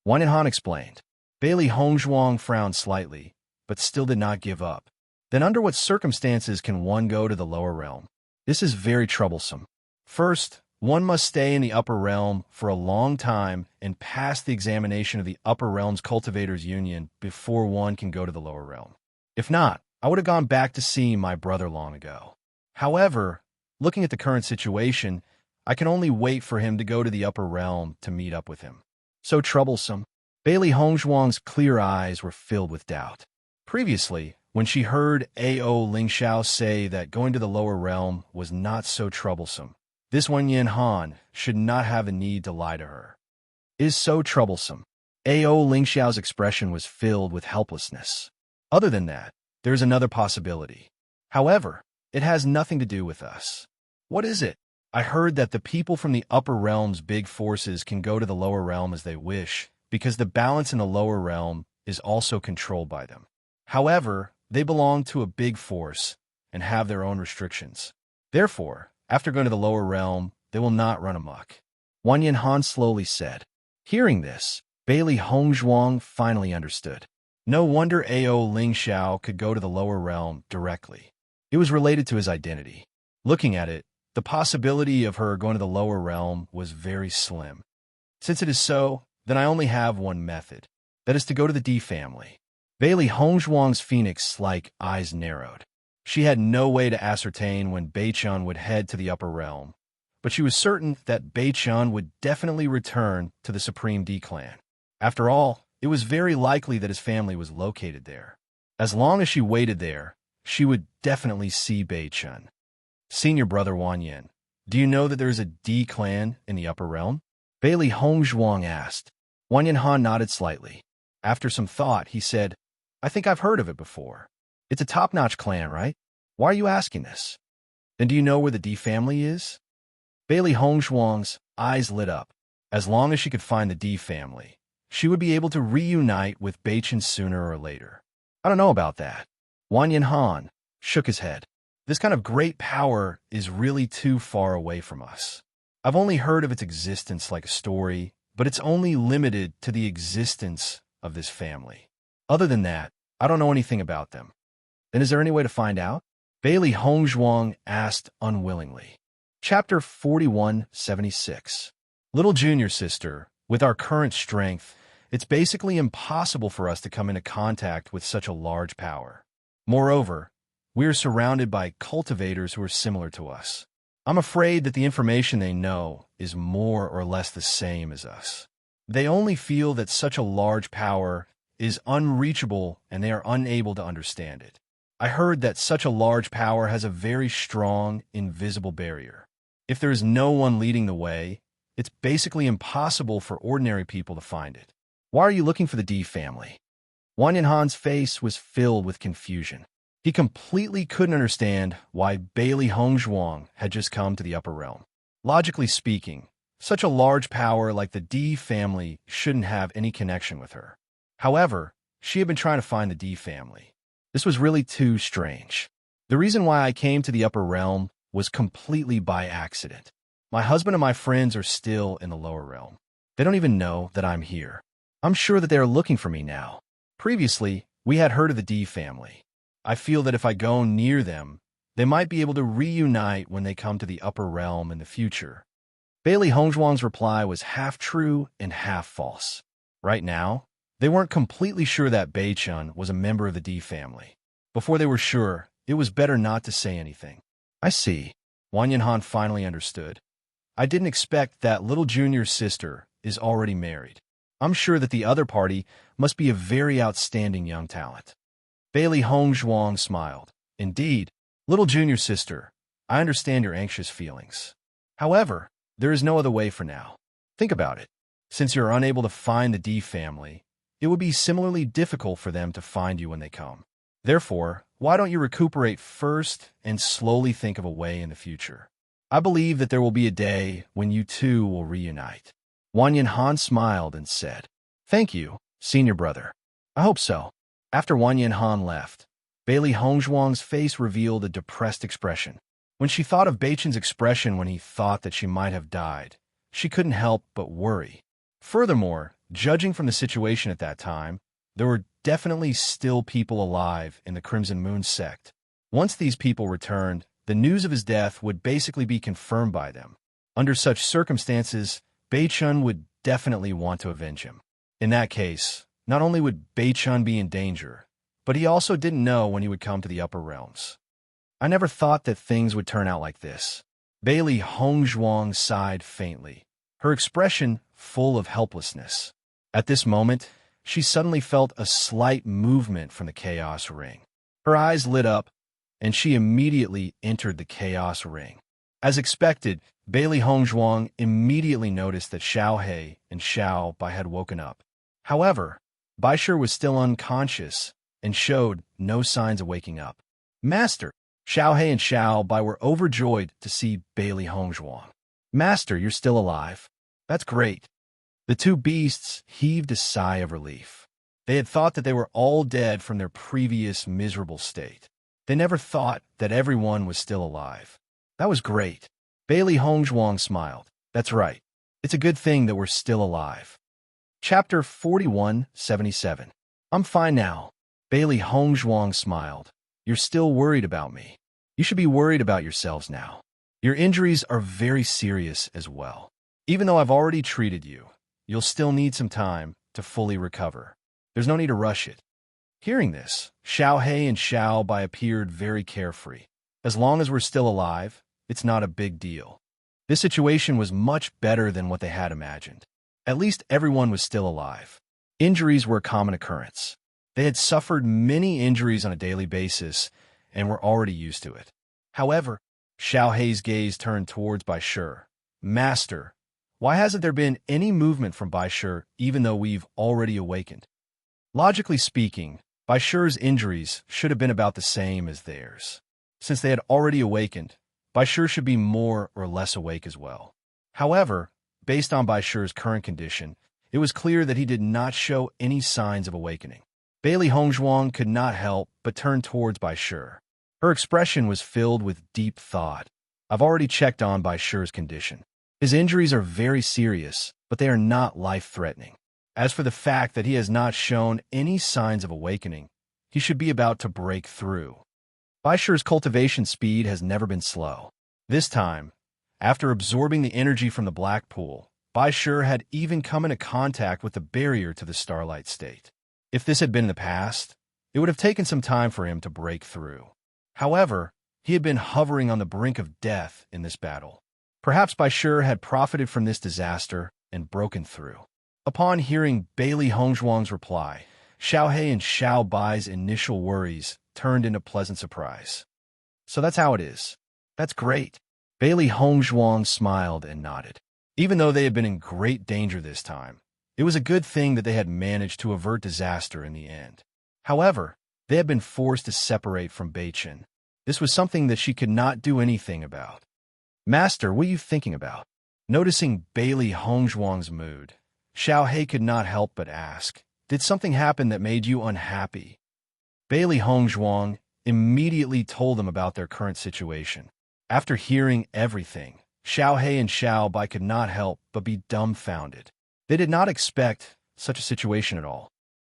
Wan Yinhan explained. Bailey Hongzhuang frowned slightly, but still did not give up. Then under what circumstances can one go to the lower realm? This is very troublesome. First, one must stay in the upper realm for a long time and pass the examination of the upper realm's cultivators union before one can go to the lower realm. If not, I would have gone back to see my brother long ago. However, looking at the current situation, I can only wait for him to go to the upper realm to meet up with him. So troublesome. Bailey Hongzhuang's clear eyes were filled with doubt. Previously, when she heard A.O. Lingxiao say that going to the lower realm was not so troublesome, this Wan Yinhan should not have a need to lie to her. It is so troublesome. A.O. Lingxiao's expression was filled with helplessness. Other than that, there is another possibility. However, it has nothing to do with us. What is it? I heard that the people from the upper realm's big forces can go to the lower realm as they wish, because the balance in the lower realm is also controlled by them. However, they belong to a big force and have their own restrictions. Therefore, after going to the lower realm, they will not run amok. Wan Yinhan slowly said. Hearing this, Bailey Hongzhuang finally understood. No wonder A.O. Lingxiao could go to the lower realm directly. It was related to his identity. Looking at it, the possibility of her going to the lower realm was very slim. Since it is so, then I only have one method. That is to go to the D family. Bailey Hongzhuang's phoenix-like eyes narrowed. She had no way to ascertain when Beichun would head to the upper realm, but she was certain that Beichun would definitely return to the Supreme D clan. After all, it was very likely that his family was located there. As long as she waited there, she would definitely see Beichun. Senior brother Wan Yin, do you know that there is a D clan in the upper realm? Bailey Hongzhuang asked. Wan Yinhan nodded slightly. After some thought, he said, I think I've heard of it before. It's a top-notch clan, right? Why are you asking this? Then do you know where the D family is? Bailey Hongzhuang's eyes lit up. As long as she could find the D family, she would be able to reunite with Beichun sooner or later. I don't know about that. Wan Yinhan shook his head. This kind of great power is really too far away from us. I've only heard of its existence like a story, but it's only limited to the existence of this family. Other than that, I don't know anything about them. Then is there any way to find out? Bailey Hongzhuang asked unwillingly. Chapter 41-76. Little junior sister, with our current strength, it's basically impossible for us to come into contact with such a large power. Moreover, we are surrounded by cultivators who are similar to us. I'm afraid that the information they know is more or less the same as us. They only feel that such a large power is unreachable and they are unable to understand it. I heard that such a large power has a very strong, invisible barrier. If there is no one leading the way, it's basically impossible for ordinary people to find it. Why are you looking for the D family? Wan Yanhan's face was filled with confusion. He completely couldn't understand why Bailey Hongzhuang had just come to the upper realm. Logically speaking, such a large power like the D family shouldn't have any connection with her. However, she had been trying to find the D family. This was really too strange. The reason why I came to the upper realm was completely by accident. My husband and my friends are still in the lower realm. They don't even know that I'm here. I'm sure that they are looking for me now. Previously, we had heard of the D family. I feel that if I go near them, they might be able to reunite when they come to the upper realm in the future. Bailey Hongzhuang's reply was half true and half false. Right now, they weren't completely sure that Beichun was a member of the D family. Before they were sure, it was better not to say anything. I see. Wan Yanhan finally understood. I didn't expect that little junior sister is already married. I'm sure that the other party must be a very outstanding young talent. Bailey Hongzhuang smiled. Indeed, little junior sister, I understand your anxious feelings. However, there is no other way for now. Think about it. Since you're unable to find the D family, it would be similarly difficult for them to find you when they come. Therefore, why don't you recuperate first and slowly think of a way in the future? I believe that there will be a day when you two will reunite. Wan Yanhan smiled and said, Thank you, senior brother. I hope so. After Wan Yanhan left, Bailey Hongzhuang's face revealed a depressed expression. When she thought of Beichun's expression when he thought that she might have died, she couldn't help but worry. Furthermore, judging from the situation at that time, there were definitely still people alive in the Crimson Moon sect. Once these people returned, the news of his death would basically be confirmed by them. Under such circumstances, Beichun would definitely want to avenge him. In that case, not only would Beichun be in danger, but he also didn't know when he would come to the upper realms. I never thought that things would turn out like this. Bailey Hongzhuang sighed faintly, her expression full of helplessness. At this moment, she suddenly felt a slight movement from the chaos ring. Her eyes lit up, and she immediately entered the chaos ring. As expected, Bailey Hongzhuang immediately noticed that Xiaohe and Xiao Bai had woken up. However, Baisher was still unconscious and showed no signs of waking up. Master, Xiaohe and Xiao Bai were overjoyed to see Bailey Hongzhuang. Master, you're still alive. That's great. The two beasts heaved a sigh of relief. They had thought that they were all dead from their previous miserable state. They never thought that everyone was still alive. That was great. Bailey Hongzhuang smiled. That's right. It's a good thing that we're still alive. Chapter 4177. I'm fine now. Bailey Hongzhuang smiled. You're still worried about me. You should be worried about yourselves now. Your injuries are very serious as well. Even though I've already treated you, you'll still need some time to fully recover. There's no need to rush it. Hearing this, Xiaohe and Xiao Bai appeared very carefree. As long as we're still alive, it's not a big deal. This situation was much better than what they had imagined. At least everyone was still alive. Injuries were a common occurrence. They had suffered many injuries on a daily basis and were already used to it. However, Xiaohe's gaze turned towards Baisher. Master, why hasn't there been any movement from Baisher even though we've already awakened? Logically speaking, Baisher's injuries should have been about the same as theirs. Since they had already awakened, Baisher should be more or less awake as well. However, based on Baisher's current condition, it was clear that he did not show any signs of awakening. Bailey Hongzhuang could not help but turn towards Baisher. Her expression was filled with deep thought. I've already checked on Baisher's condition. His injuries are very serious, but they are not life-threatening. As for the fact that he has not shown any signs of awakening, he should be about to break through. Baisher's cultivation speed has never been slow. This time, after absorbing the energy from the black pool, Bai Shi had even come into contact with the barrier to the starlight state. If this had been in the past, it would have taken some time for him to break through. However, he had been hovering on the brink of death in this battle. Perhaps Bai Shi had profited from this disaster and broken through. Upon hearing Bailey Hongzhuang's reply, Xiao He and Xiao Bai's initial worries turned into pleasant surprise. So that's how it is. That's great. Bailey Hongzhuang smiled and nodded. Even though they had been in great danger this time, it was a good thing that they had managed to avert disaster in the end. However, they had been forced to separate from Beichen. This was something that she could not do anything about. Master, what are you thinking about? Noticing Bailey Hongzhuang's mood, Xiao He could not help but ask, did something happen that made you unhappy? Bailey Hongzhuang immediately told them about their current situation. After hearing everything, Xiao He and Xiao Bai could not help but be dumbfounded. They did not expect such a situation at all.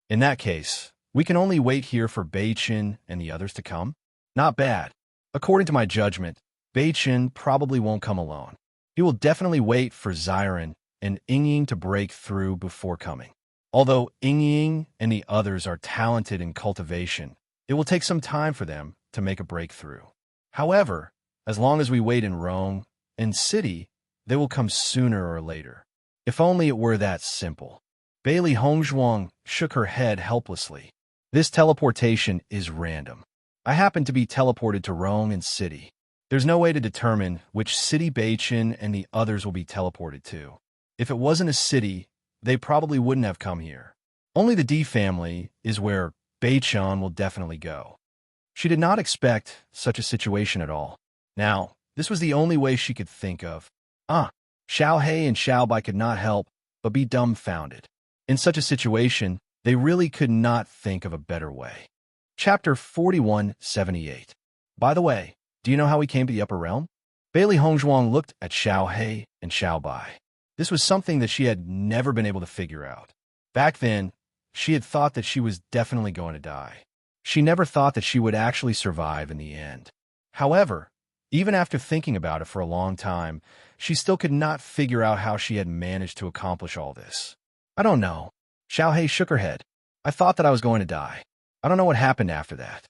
In that case, we can only wait here for Beichen and the others to come? Not bad. According to my judgment, Beichen probably won't come alone. He will definitely wait for Ziren and Yingying to break through before coming. Although Yingying and the others are talented in cultivation, it will take some time for them to make a breakthrough. However, as long as we wait in Rome and City, they will come sooner or later. If only it were that simple. Bailey Hongzhuang shook her head helplessly. This teleportation is random. I happen to be teleported to Rome and City. There's no way to determine which city Beichen and the others will be teleported to. If it wasn't a city, they probably wouldn't have come here. Only the D family is where Beichen will definitely go. She did not expect such a situation at all. Now, this was the only way she could think of. Xiao He and Xiao Bai could not help but be dumbfounded. In such a situation, they really could not think of a better way. Chapter 4178. By the way, do you know how we came to the upper realm? Bailey Hongzhuang looked at Xiao He and Xiao Bai. This was something that she had never been able to figure out. Back then, she had thought that she was definitely going to die. She never thought that she would actually survive in the end. However, even after thinking about it for a long time, she still could not figure out how she had managed to accomplish all this. I don't know. Xiao He shook her head. I thought that I was going to die. I don't know what happened after that.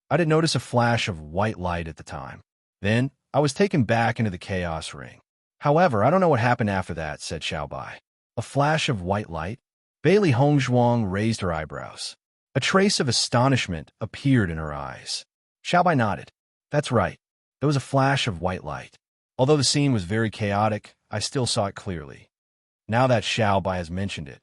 I did notice a flash of white light at the time. Then, I was taken back into the chaos ring. However, I don't know what happened after that, said Xiao Bai. A flash of white light? Bailey Hongzhuang raised her eyebrows. A trace of astonishment appeared in her eyes. Xiao Bai nodded. That's right. There was a flash of white light. Although the scene was very chaotic, I still saw it clearly. Now that Xiao Bai has mentioned it,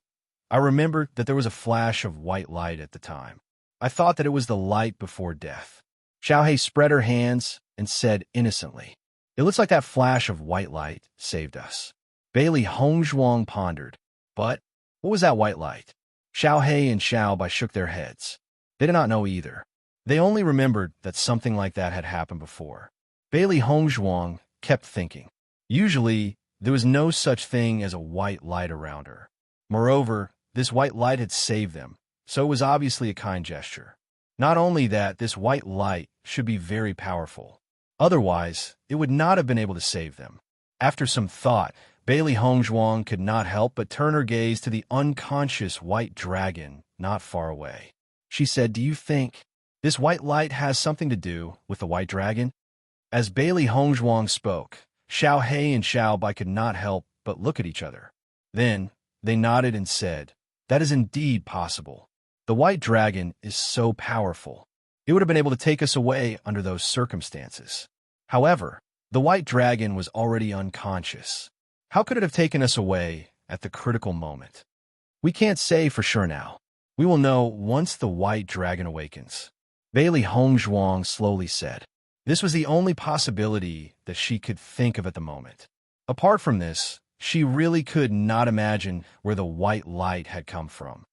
I remembered that there was a flash of white light at the time. I thought that it was the light before death. Xiao He spread her hands and said innocently, it looks like that flash of white light saved us. Bailey Hongzhuang pondered. But what was that white light? Xiao He and Xiao Bai shook their heads. They did not know either. They only remembered that something like that had happened before. Bailey Hongzhuang kept thinking. Usually, there was no such thing as a white light around her. Moreover, this white light had saved them, so it was obviously a kind gesture. Not only that, this white light should be very powerful. Otherwise, it would not have been able to save them. After some thought, Bailey Hongzhuang could not help but turn her gaze to the unconscious white dragon not far away. She said, do you think this white light has something to do with the white dragon? As Bailey Hongzhuang spoke, Xiao He and Xiao Bai could not help but look at each other. Then, they nodded and said, that is indeed possible. The white dragon is so powerful. It would have been able to take us away under those circumstances. However, the white dragon was already unconscious. How could it have taken us away at the critical moment? We can't say for sure now. We will know once the white dragon awakens. Bailey Hongzhuang slowly said. This was the only possibility that she could think of at the moment. Apart from this, she really could not imagine where the white light had come from.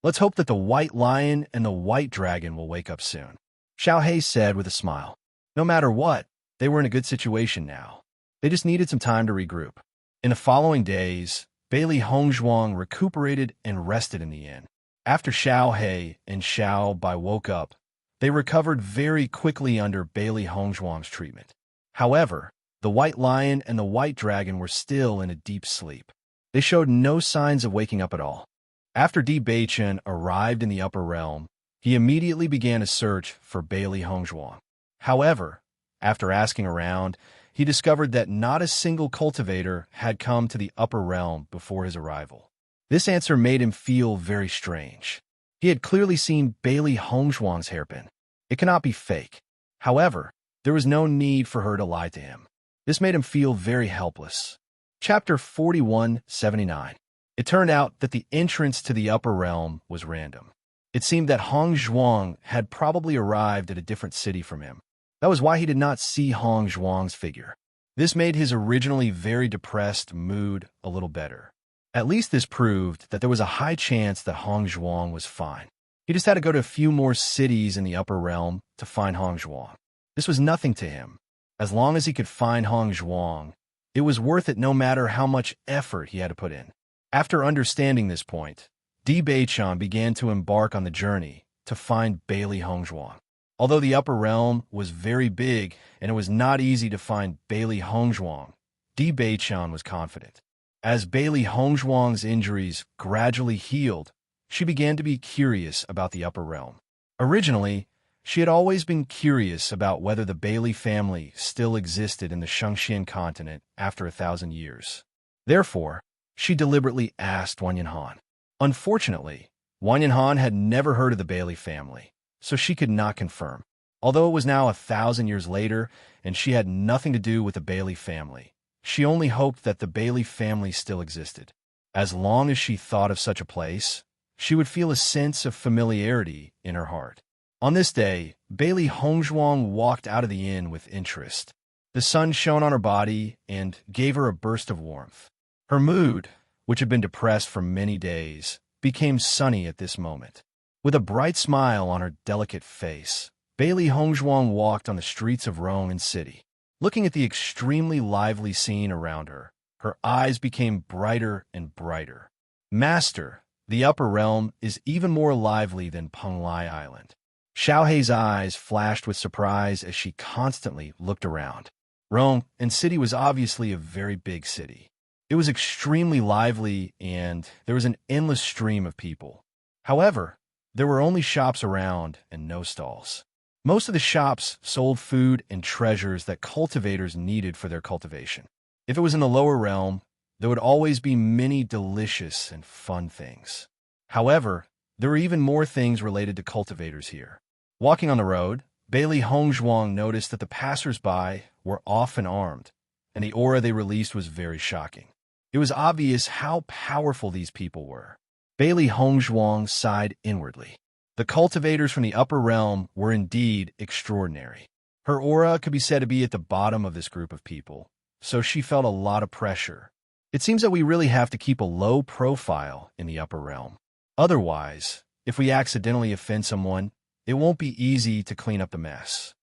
Let's hope that the white lion and the white dragon will wake up soon, Xiao He said with a smile. No matter what, they were in a good situation now. They just needed some time to regroup. In the following days, Bailey Hongzhuang recuperated and rested in the inn. After Xiao He and Xiao Bai woke up, they recovered very quickly under Bailey Hongzhuang's treatment. However, the white lion and the white dragon were still in a deep sleep. They showed no signs of waking up at all. After Di Beichen arrived in the upper realm, he immediately began a search for Bailey Hongzhuang. However, after asking around, he discovered that not a single cultivator had come to the upper realm before his arrival. This answer made him feel very strange. He had clearly seen Bailey Hongzhuang's hairpin. It cannot be fake. However, there was no need for her to lie to him. This made him feel very helpless. Chapter 4179. It turned out that the entrance to the upper realm was random. It seemed that Hongzhuang had probably arrived at a different city from him. That was why he did not see Hongzhuang's figure. This made his originally very depressed mood a little better. At least this proved that there was a high chance that Hongzhuang was fine. He just had to go to a few more cities in the upper realm to find Hongzhuang. This was nothing to him. As long as he could find Hongzhuang, it was worth it no matter how much effort he had to put in. After understanding this point, Di Beichen began to embark on the journey to find Bailey Hongzhuang. Although the upper realm was very big and it was not easy to find Bailey Hongzhuang, Di Beichen was confident. As Bailey Hongzhuang's injuries gradually healed, she began to be curious about the upper realm. Originally, she had always been curious about whether the Bailey family still existed in the Shengxian continent after 1,000 years. Therefore, she deliberately asked Wang Yanhan. Unfortunately, Wang Yanhan had never heard of the Bailey family, so she could not confirm. Although it was now 1,000 years later and she had nothing to do with the Bailey family, she only hoped that the Bailey family still existed. As long as she thought of such a place, she would feel a sense of familiarity in her heart. On this day, Bailey Hongzhuang walked out of the inn with interest. The sun shone on her body and gave her a burst of warmth. Her mood, which had been depressed for many days, became sunny at this moment. With a bright smile on her delicate face, Bailey Hongzhuang walked on the streets of Rong'an City. Looking at the extremely lively scene around her, her eyes became brighter and brighter. Master, the upper realm is even more lively than Penglai Island. Xiaohei's eyes flashed with surprise as she constantly looked around. Rong'an City was obviously a very big city. It was extremely lively and there was an endless stream of people. However, there were only shops around and no stalls. Most of the shops sold food and treasures that cultivators needed for their cultivation. If it was in the lower realm, there would always be many delicious and fun things. However, there were even more things related to cultivators here. Walking on the road, Bailey Hongzhuang noticed that the passers-by were often armed, and the aura they released was very shocking. It was obvious how powerful these people were. Bailey Hongzhuang sighed inwardly. The cultivators from the upper realm were indeed extraordinary. Her aura could be said to be at the bottom of this group of people, so she felt a lot of pressure. It seems that we really have to keep a low profile in the upper realm. Otherwise, if we accidentally offend someone, it won't be easy to clean up the mess.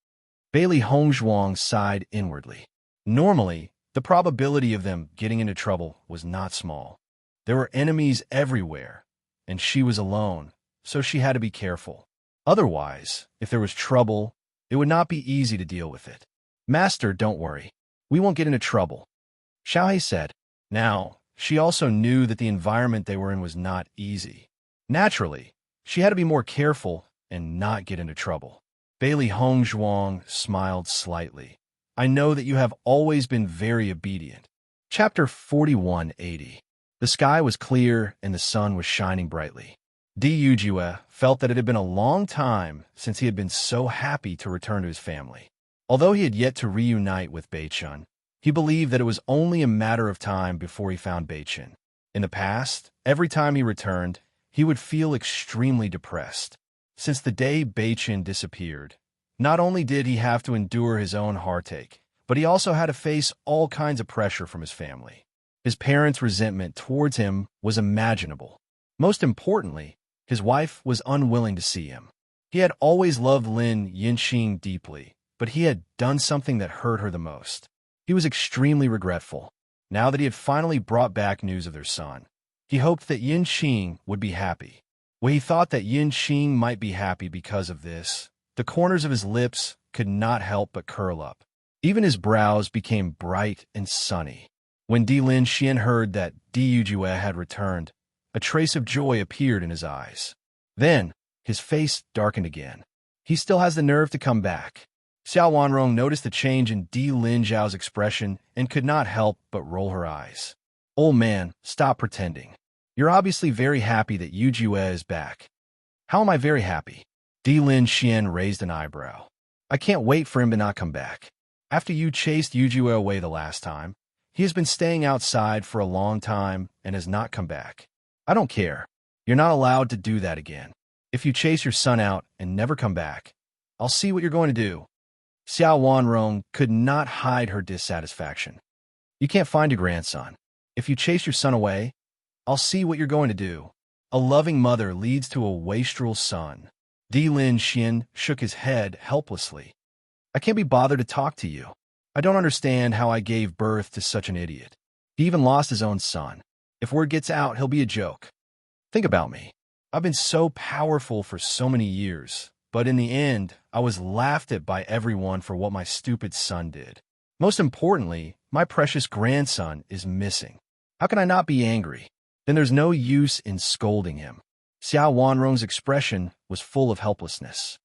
Bailey Hongzhuang sighed inwardly. Normally, the probability of them getting into trouble was not small. There were enemies everywhere, and she was alone, so she had to be careful. Otherwise, if there was trouble, it would not be easy to deal with it. Master, don't worry. We won't get into trouble, Xiaohei said. Now, she also knew that the environment they were in was not easy. Naturally, she had to be more careful and not get into trouble. Bailey Hongzhuang smiled slightly. I know that you have always been very obedient. Chapter 4180. The sky was clear and the sun was shining brightly. Di Yujue felt that it had been a long time since he had been so happy to return to his family. Although he had yet to reunite with Beichen, he believed that it was only a matter of time before he found Beichen. In the past, every time he returned, he would feel extremely depressed. Since the day Beichen disappeared, not only did he have to endure his own heartache, but he also had to face all kinds of pressure from his family. His parents' resentment towards him was imaginable. Most importantly, his wife was unwilling to see him. He had always loved Lin Yinxing deeply, but he had done something that hurt her the most. He was extremely regretful. Now that he had finally brought back news of their son, he hoped that Yinxing would be happy. When he thought that Yinxing might be happy because of this, the corners of his lips could not help but curl up. Even his brows became bright and sunny. When Di Lin Xian heard that Di Yujue had returned, a trace of joy appeared in his eyes. Then, his face darkened again. He still has the nerve to come back. Xiao Wanrong noticed the change in Di Lin Zhao's expression and could not help but roll her eyes. Old man, stop pretending. You're obviously very happy that Yujue is back. How am I very happy? Di Lin Xian raised an eyebrow. I can't wait for him to not come back. After you chased Yujue away the last time, he has been staying outside for a long time and has not come back. I don't care. You're not allowed to do that again. If you chase your son out and never come back, I'll see what you're going to do. Xiao Wanrong could not hide her dissatisfaction. You can't find your grandson. If you chase your son away, I'll see what you're going to do. A loving mother leads to a wastrel son. Di Lin Xian shook his head helplessly. I can't be bothered to talk to you. I don't understand how I gave birth to such an idiot. He even lost his own son. If word gets out, he'll be a joke. Think about me. I've been so powerful for so many years, but in the end, I was laughed at by everyone for what my stupid son did. Most importantly, my precious grandson is missing. How can I not be angry? Then there's no use in scolding him. Xiao Wanrong's expression was full of helplessness.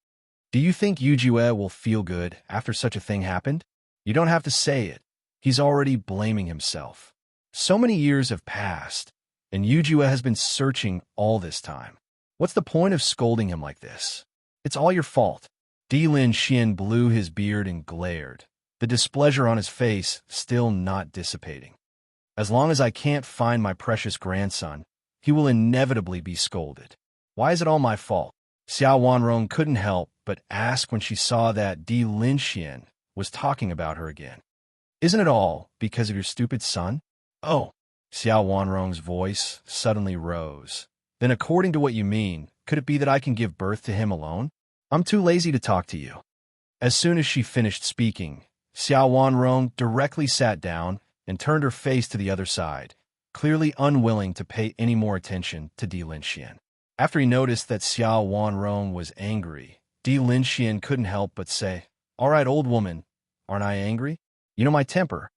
Do you think Yujue will feel good after such a thing happened? You don't have to say it. He's already blaming himself. So many years have passed, and Yujue has been searching all this time. What's the point of scolding him like this? It's all your fault. Di Lin Xian blew his beard and glared, the displeasure on his face still not dissipating. As long as I can't find my precious grandson, he will inevitably be scolded. Why is it all my fault? Xiao Wanrong couldn't help but ask when she saw that Di Lin Xian was talking about her again. Isn't it all because of your stupid son? Oh, Xiao Wanrong's voice suddenly rose. Then according to what you mean, could it be that I can give birth to him alone? I'm too lazy to talk to you. As soon as she finished speaking, Xiao Wanrong directly sat down and turned her face to the other side, clearly unwilling to pay any more attention to Di Lin Xian. After he noticed that Xiao Wanrong was angry, Di Lin Xian couldn't help but say, All right, old woman, aren't I angry? You know my temper.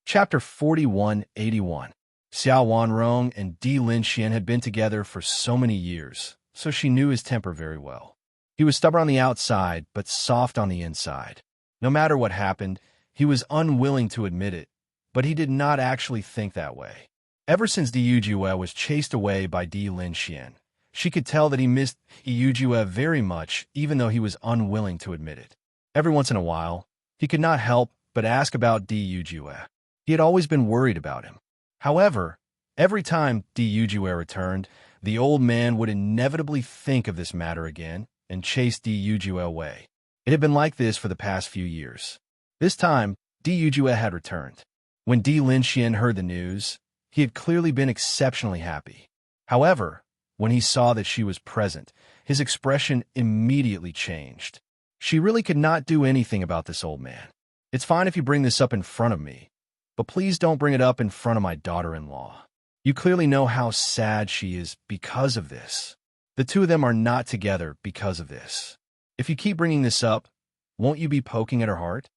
Chapter 4181. Xiao Wanrong and Di Lin Xian had been together for so many years, so she knew his temper very well. He was stubborn on the outside, but soft on the inside. No matter what happened, he was unwilling to admit it, but he did not actually think that way. Ever since Di Yujue was chased away by Di Lin Xian, she could tell that he missed Di Yujue very much, even though he was unwilling to admit it. Every once in a while, he could not help but ask about Di Yujue. He had always been worried about him. However, every time Di Yujue returned, the old man would inevitably think of this matter again and chase Di Yujue away. It had been like this for the past few years. This time, Di Yujue had returned. When Di Lin Xian heard the news, he had clearly been exceptionally happy. However, when he saw that she was present, his expression immediately changed. She really could not do anything about this old man. It's fine if you bring this up in front of me, but please don't bring it up in front of my daughter-in-law. You clearly know how sad she is because of this. The two of them are not together because of this. If you keep bringing this up, won't you be poking at her heart?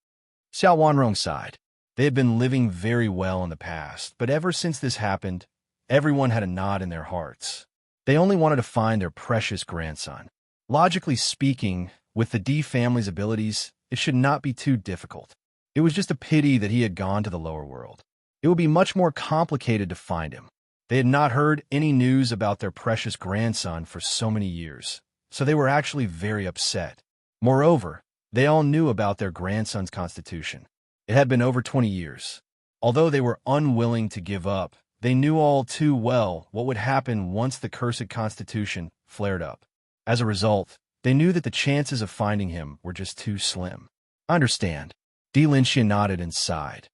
Xiao Wanrong sighed. They had been living very well in the past, but ever since this happened, everyone had a knot in their hearts. They only wanted to find their precious grandson. Logically speaking, with the Di family's abilities, it should not be too difficult. It was just a pity that he had gone to the lower world. It would be much more complicated to find him. They had not heard any news about their precious grandson for so many years, so they were actually very upset. Moreover, they all knew about their grandson's constitution. It had been over 20 years. Although they were unwilling to give up, they knew all too well what would happen once the cursed constitution flared up. As a result, they knew that the chances of finding him were just too slim. I understand. Di Lin Xian nodded and sighed.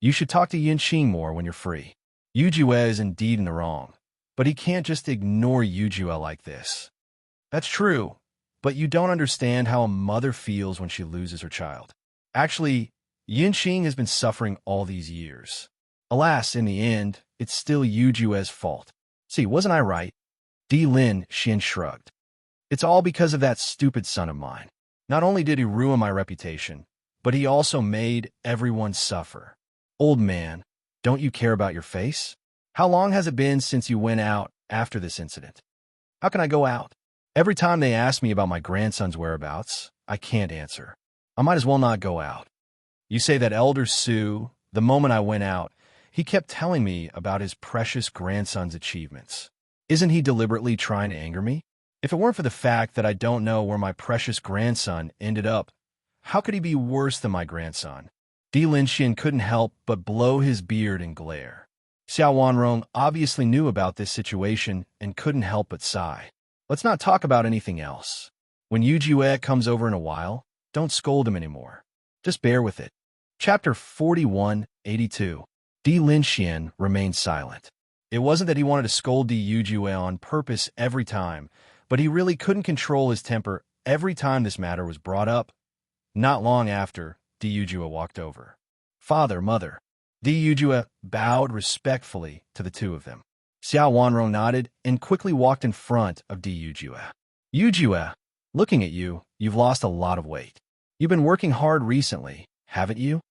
You should talk to Yinxing more when you're free. Yujue is indeed in the wrong, but he can't just ignore Yujue like this. That's true, but you don't understand how a mother feels when she loses her child. Actually, Yinxing has been suffering all these years. Alas, in the end, it's still Yujue's fault. See, wasn't I right? Di Lin Xian shrugged. It's all because of that stupid son of mine. Not only did he ruin my reputation, but he also made everyone suffer. Old man, Don't you care about your face? How long has it been since you went out after this incident? How can I go out? Every time they ask me about my grandson's whereabouts, I can't answer. I might as well not go out. You say that Elder Sue, the moment I went out, he kept telling me about his precious grandson's achievements. Isn't he deliberately trying to anger me? If it weren't for the fact that I don't know where my precious grandson ended up, how could he be worse than my grandson? Di Linxian couldn't help but blow his beard and glare. Xiao Wanrong obviously knew about this situation and couldn't help but sigh. Let's not talk about anything else. When Yu Jue comes over in a while, don't scold him anymore. Just bear with it. Chapter 4182. Di Linxian remained silent. It wasn't that he wanted to scold Di Yujue on purpose every time, but he really couldn't control his temper every time this matter was brought up. Not long after, Di Yujue walked over. Father, mother. Di Yujue bowed respectfully to the two of them. Xiao Wanrong nodded and quickly walked in front of Di Yujue. Yujue, looking at you, you've lost a lot of weight. You've been working hard recently, haven't you?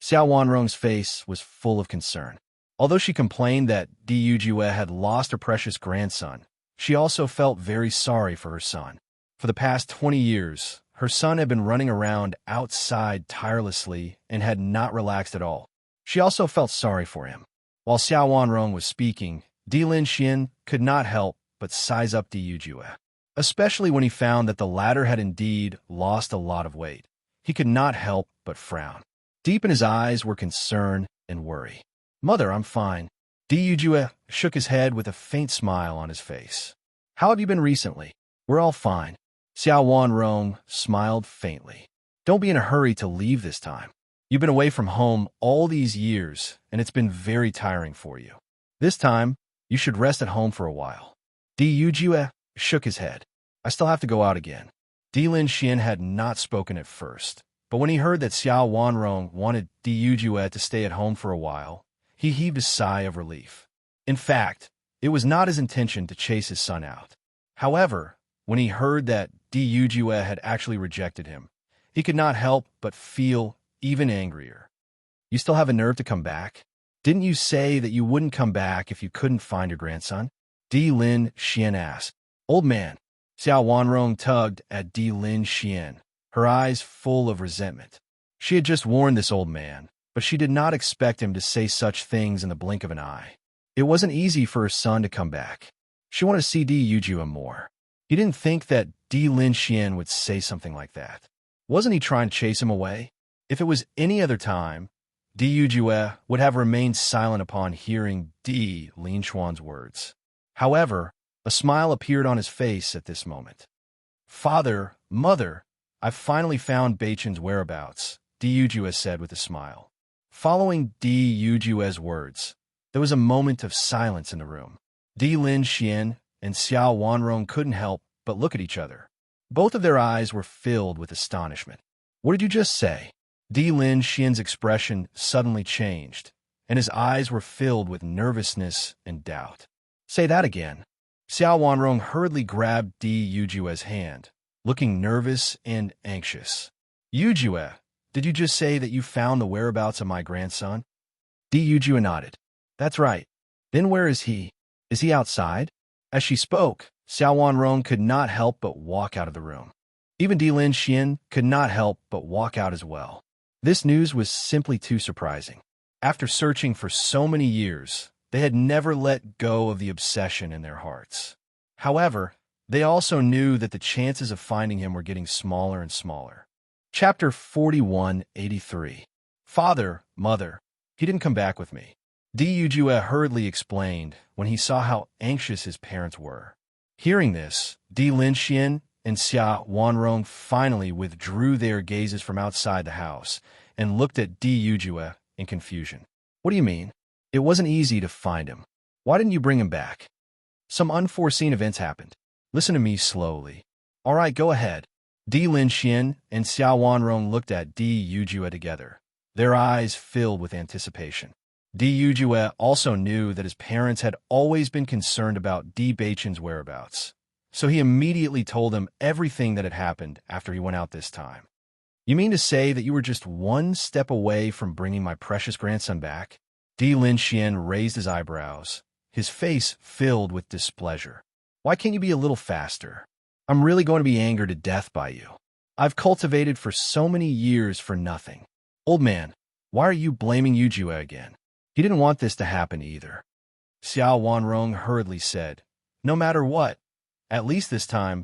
Xiao Wanrong's face was full of concern. Although she complained that Di Yujue had lost her precious grandson, she also felt very sorry for her son. For the past 20 years, her son had been running around outside tirelessly and had not relaxed at all. She also felt sorry for him. While Xiao Wanrong was speaking, Di Linxian could not help but size up Di Yujue, especially when he found that the latter had indeed lost a lot of weight. He could not help but frown. Deep in his eyes were concern and worry. Mother, I'm fine. Di Yujue shook his head with a faint smile on his face. How have you been recently? We're all fine. Xiao Wanrong smiled faintly. Don't be in a hurry to leave this time. You've been away from home all these years, and it's been very tiring for you. This time, you should rest at home for a while. Di Yujue shook his head. I still have to go out again. Di Linxian had not spoken at first, but when he heard that Xiao Wanrong wanted Di Yujue to stay at home for a while, he heaved a sigh of relief. In fact, it was not his intention to chase his son out. However, when he heard that Di Yujue had actually rejected him, he could not help but feel even angrier. You still have a nerve to come back? Didn't you say that you wouldn't come back if you couldn't find your grandson? Di Linxian asked. Old man. Xiao Wanrong tugged at Di Linxian, her eyes full of resentment. She had just warned this old man, but she did not expect him to say such things in the blink of an eye. It wasn't easy for her son to come back. She wanted to see Di Yujue more. He didn't think that Di Linxian would say something like that. Wasn't he trying to chase him away? If it was any other time, Di Yujue would have remained silent upon hearing Di Linxuan's words. However, a smile appeared on his face at this moment. Father, mother, I've finally found Beichen's whereabouts, Di Yujue said with a smile. Following Di Yujue's words, there was a moment of silence in the room. Di Linxian and Xiao Wanrong couldn't help but look at each other. Both of their eyes were filled with astonishment. What did you just say? Di Linxian's expression suddenly changed, and his eyes were filled with nervousness and doubt. Say that again. Xiao Wanrong hurriedly grabbed Di Yujue's hand, looking nervous and anxious. Yujue, did you just say that you found the whereabouts of my grandson? Di Yujue nodded. That's right. Then where is he? Is he outside? As she spoke, Xiao Wanrong could not help but walk out of the room. Even Di Linxian could not help but walk out as well. This news was simply too surprising. After searching for so many years, they had never let go of the obsession in their hearts. However, they also knew that the chances of finding him were getting smaller and smaller. Chapter 4183. Father, mother, he didn't come back with me. Di Yujue hurriedly explained when he saw how anxious his parents were. Hearing this, Di Linxian and Xia Wanrong finally withdrew their gazes from outside the house and looked at Di Yujue in confusion. What do you mean? It wasn't easy to find him. Why didn't you bring him back? Some unforeseen events happened. Listen to me slowly. All right, go ahead. Di Linxian and Xiao Wanrong looked at Di Yujue together, their eyes filled with anticipation. Di Yujue also knew that his parents had always been concerned about Di Beichen's whereabouts, so he immediately told them everything that had happened after he went out this time. You mean to say that you were just one step away from bringing my precious grandson back? Di Linxian raised his eyebrows, his face filled with displeasure. Why can't you be a little faster? I'm really going to be angered to death by you. I've cultivated for so many years for nothing. Old man, why are you blaming Yujue again? He didn't want this to happen either. Xiao Wanrong hurriedly said, no matter what, at least this time,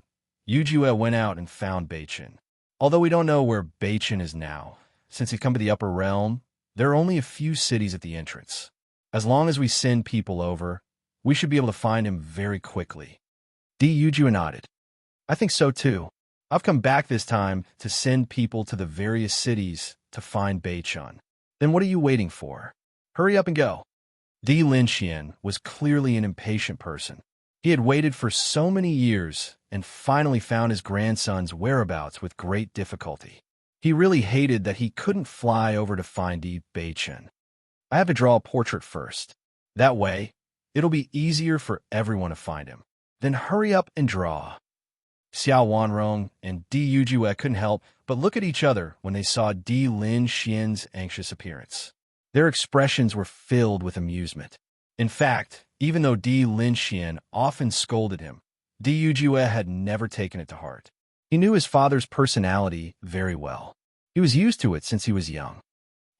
Yujue went out and found Beichen. Although we don't know where Beichen is now, since he'd come to the upper realm, there are only a few cities at the entrance. As long as we send people over, we should be able to find him very quickly. Yujue nodded. I think so too. I've come back this time to send people to the various cities to find Beichen. Then what are you waiting for? Hurry up and go. Di Linxian was clearly an impatient person. He had waited for so many years and finally found his grandson's whereabouts with great difficulty. He really hated that he couldn't fly over to find Beichen. I have to draw a portrait first. That way, it'll be easier for everyone to find him. Then hurry up and draw. Xiao Wanrong and Di Yujue couldn't help but look at each other when they saw Di Linxian's anxious appearance. Their expressions were filled with amusement. In fact, even though Di Linxian often scolded him, Di Yujue had never taken it to heart. He knew his father's personality very well. He was used to it since he was young.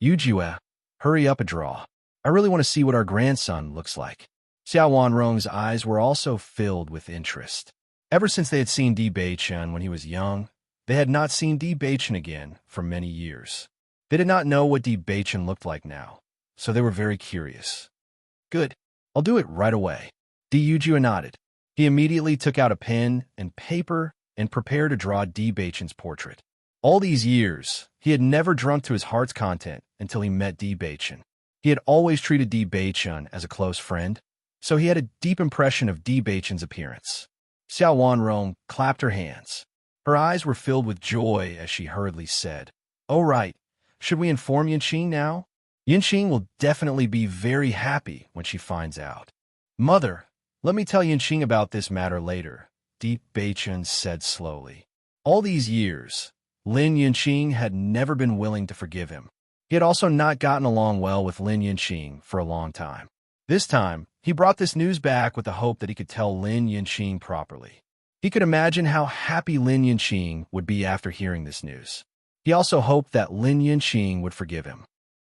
Yujue, hurry up and draw. I really want to see what our grandson looks like. Xiao Wanrong's eyes were also filled with interest. Ever since they had seen Di Beichen when he was young, they had not seen Di Beichen again for many years. They did not know what Di Beichen looked like now, so they were very curious. Good. I'll do it right away. Di Yujue nodded. He immediately took out a pen and paper and prepared to draw Di Beichen's portrait. All these years, he had never drunk to his heart's content until he met Di Beichen. He had always treated Di Beichen as a close friend, so he had a deep impression of Di Beichen's appearance. Xiao Wanrong clapped her hands. Her eyes were filled with joy as she hurriedly said, "Oh right, should we inform Yanqing now? Yanqing will definitely be very happy when she finds out." "Mother, let me tell Yanqing about this matter later," Di Beichen said slowly. All these years, Lin Yanqing had never been willing to forgive him. He had also not gotten along well with Lin Yanqing for a long time. This time, he brought this news back with the hope that he could tell Lin Yanqing properly. He could imagine how happy Lin Yanqing would be after hearing this news. He also hoped that Lin Yanqing would forgive him.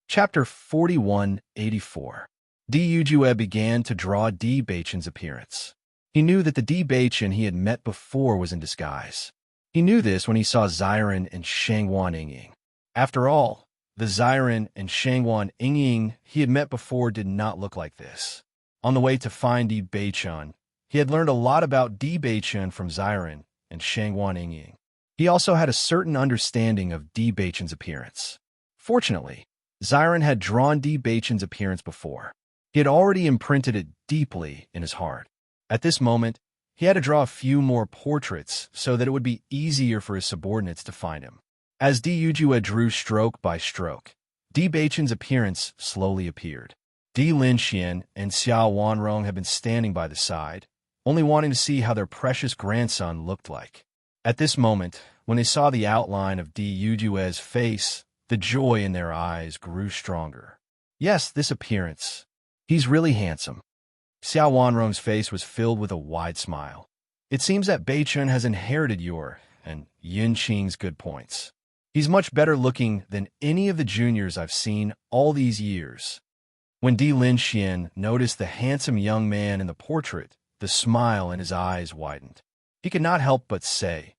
Chapter 4184. Di Yujue began to draw Di Beichen's appearance. He knew that the Di Beichen he had met before was in disguise. He knew this when he saw Ziren and Shangwan Yingying. After all, the Ziren and Shangwan Yingying he had met before did not look like this. On the way to find Di Beichen, he had learned a lot about Di Beichen from Ziren and Shangwan Yingying. He also had a certain understanding of Di Beichen's appearance. Fortunately, Ziren had drawn Di Beichen's appearance before. He had already imprinted it deeply in his heart. At this moment, he had to draw a few more portraits so that it would be easier for his subordinates to find him. As Di Yujue drew stroke by stroke, Di Beichen's appearance slowly appeared. Di Linxian and Xiao Wanrong had been standing by the side, only wanting to see how their precious grandson looked like. At this moment, when they saw the outline of Di Yujue's face, the joy in their eyes grew stronger. Yes, this appearance. He's really handsome. Xiao Wanrong's face was filled with a wide smile. It seems that Beichen has inherited your and Yanqing's good points. He's much better looking than any of the juniors I've seen all these years. When Di Linxian noticed the handsome young man in the portrait, the smile in his eyes widened. He could not help but say,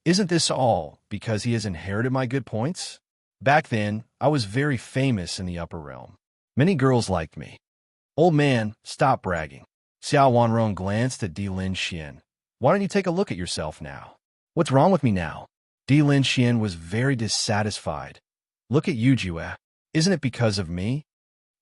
"Isn't this all because he has inherited my good points? Back then, I was very famous in the upper realm. Many girls liked me." "Old man, stop bragging." Xiao Wanrong glanced at Di Linxian. "Why don't you take a look at yourself now? What's wrong with me now?" Di Linxian was very dissatisfied. "Look at Yujue. Isn't it because of me?"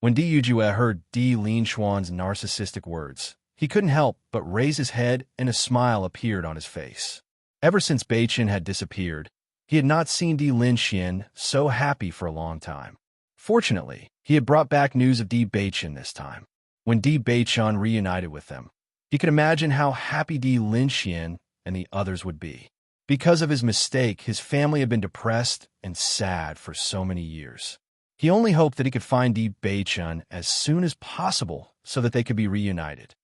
When Di Yujue heard Di Linxuan's narcissistic words, he couldn't help but raise his head and a smile appeared on his face. Ever since Beichen had disappeared, he had not seen Di Linxian so happy for a long time. Fortunately, he had brought back news of Di Beichen this time. When Di Beichen reunited with them, he could imagine how happy Di Linxian and the others would be. Because of his mistake, his family had been depressed and sad for so many years. He only hoped that he could find Di Bei-chun as soon as possible so that they could be reunited.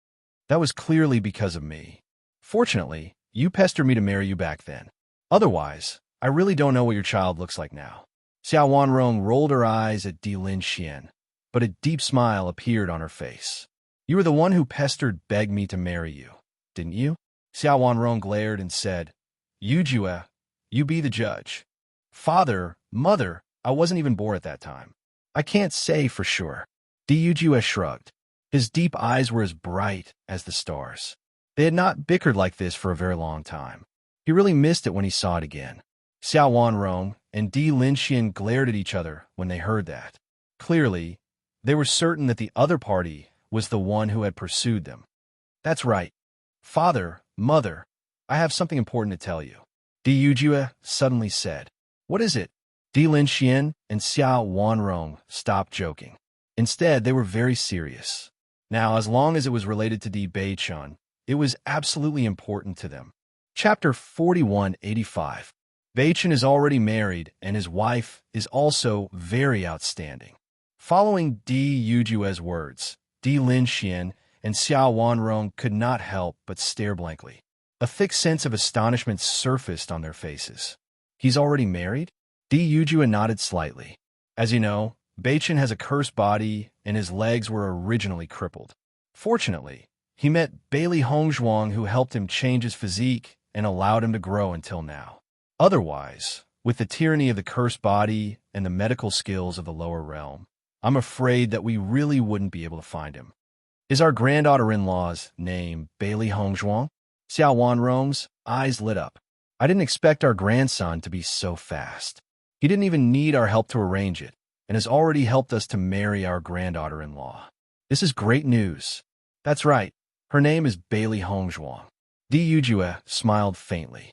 That was clearly because of me. Fortunately, you pestered me to marry you back then. Otherwise, I really don't know what your child looks like now. Xiao Wanrong rolled her eyes at Di Lin Xian, but a deep smile appeared on her face. You were the one who begged me to marry you, didn't you? Xiao Wanrong glared and said, Yu Jue, you be the judge. Father, mother, I wasn't even born at that time. I can't say for sure. Di Yujue shrugged. His deep eyes were as bright as the stars. They had not bickered like this for a very long time. He really missed it when he saw it again. Xiao Wanrong and Di Linxian glared at each other when they heard that. Clearly, they were certain that the other party was the one who had pursued them. That's right. Father, mother, I have something important to tell you. Di Yujue suddenly said. What is it? Di Linxian and Xiao Wanrong stopped joking. Instead, they were very serious. Now, as long as it was related to Di Bei-chun, it was absolutely important to them. Chapter 4185. Bei-chun is already married, and his wife is also very outstanding. Following Di Yujue's words, Di Linxian and Xiao Wanrong could not help but stare blankly. A thick sense of astonishment surfaced on their faces. He's already married? Di Yujue nodded slightly. As you know, Bei-chun has a cursed body, and his legs were originally crippled. Fortunately, he met Bailey Hongzhuang, who helped him change his physique and allowed him to grow until now. Otherwise, with the tyranny of the cursed body and the medical skills of the lower realm, I'm afraid that we really wouldn't be able to find him. Is our granddaughter-in-law's name Bailey Hongzhuang? Xiao Wanrong's eyes lit up. I didn't expect our grandson to be so fast. He didn't even need our help to arrange it, and has already helped us to marry our granddaughter-in-law. This is great news. That's right. Her name is Bailey Hongzhuang. Di Yujue smiled faintly.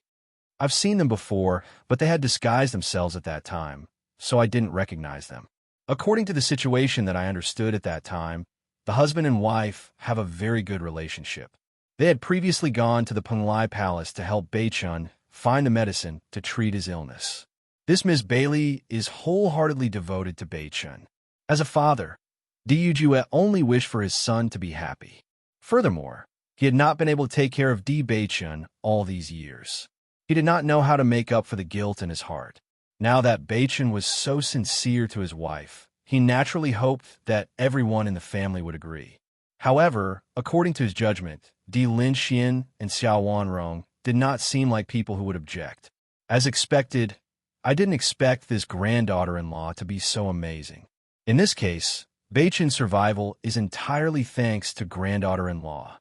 I've seen them before, but they had disguised themselves at that time, so I didn't recognize them. According to the situation that I understood at that time, the husband and wife have a very good relationship. They had previously gone to the Penglai Palace to help Bei-chun find the medicine to treat his illness. This Miss Bailey is wholeheartedly devoted to Bei-chun. As a father, Di Yujue only wished for his son to be happy. Furthermore, he had not been able to take care of Di Bei-chun all these years. He did not know how to make up for the guilt in his heart. Now that Bei-chun was so sincere to his wife, he naturally hoped that everyone in the family would agree. However, according to his judgment, Di Linxian and Xiao Wanrong did not seem like people who would object. As expected, I didn't expect this granddaughter-in-law to be so amazing. In this case, Bei-chun's survival is entirely thanks to granddaughter-in-law.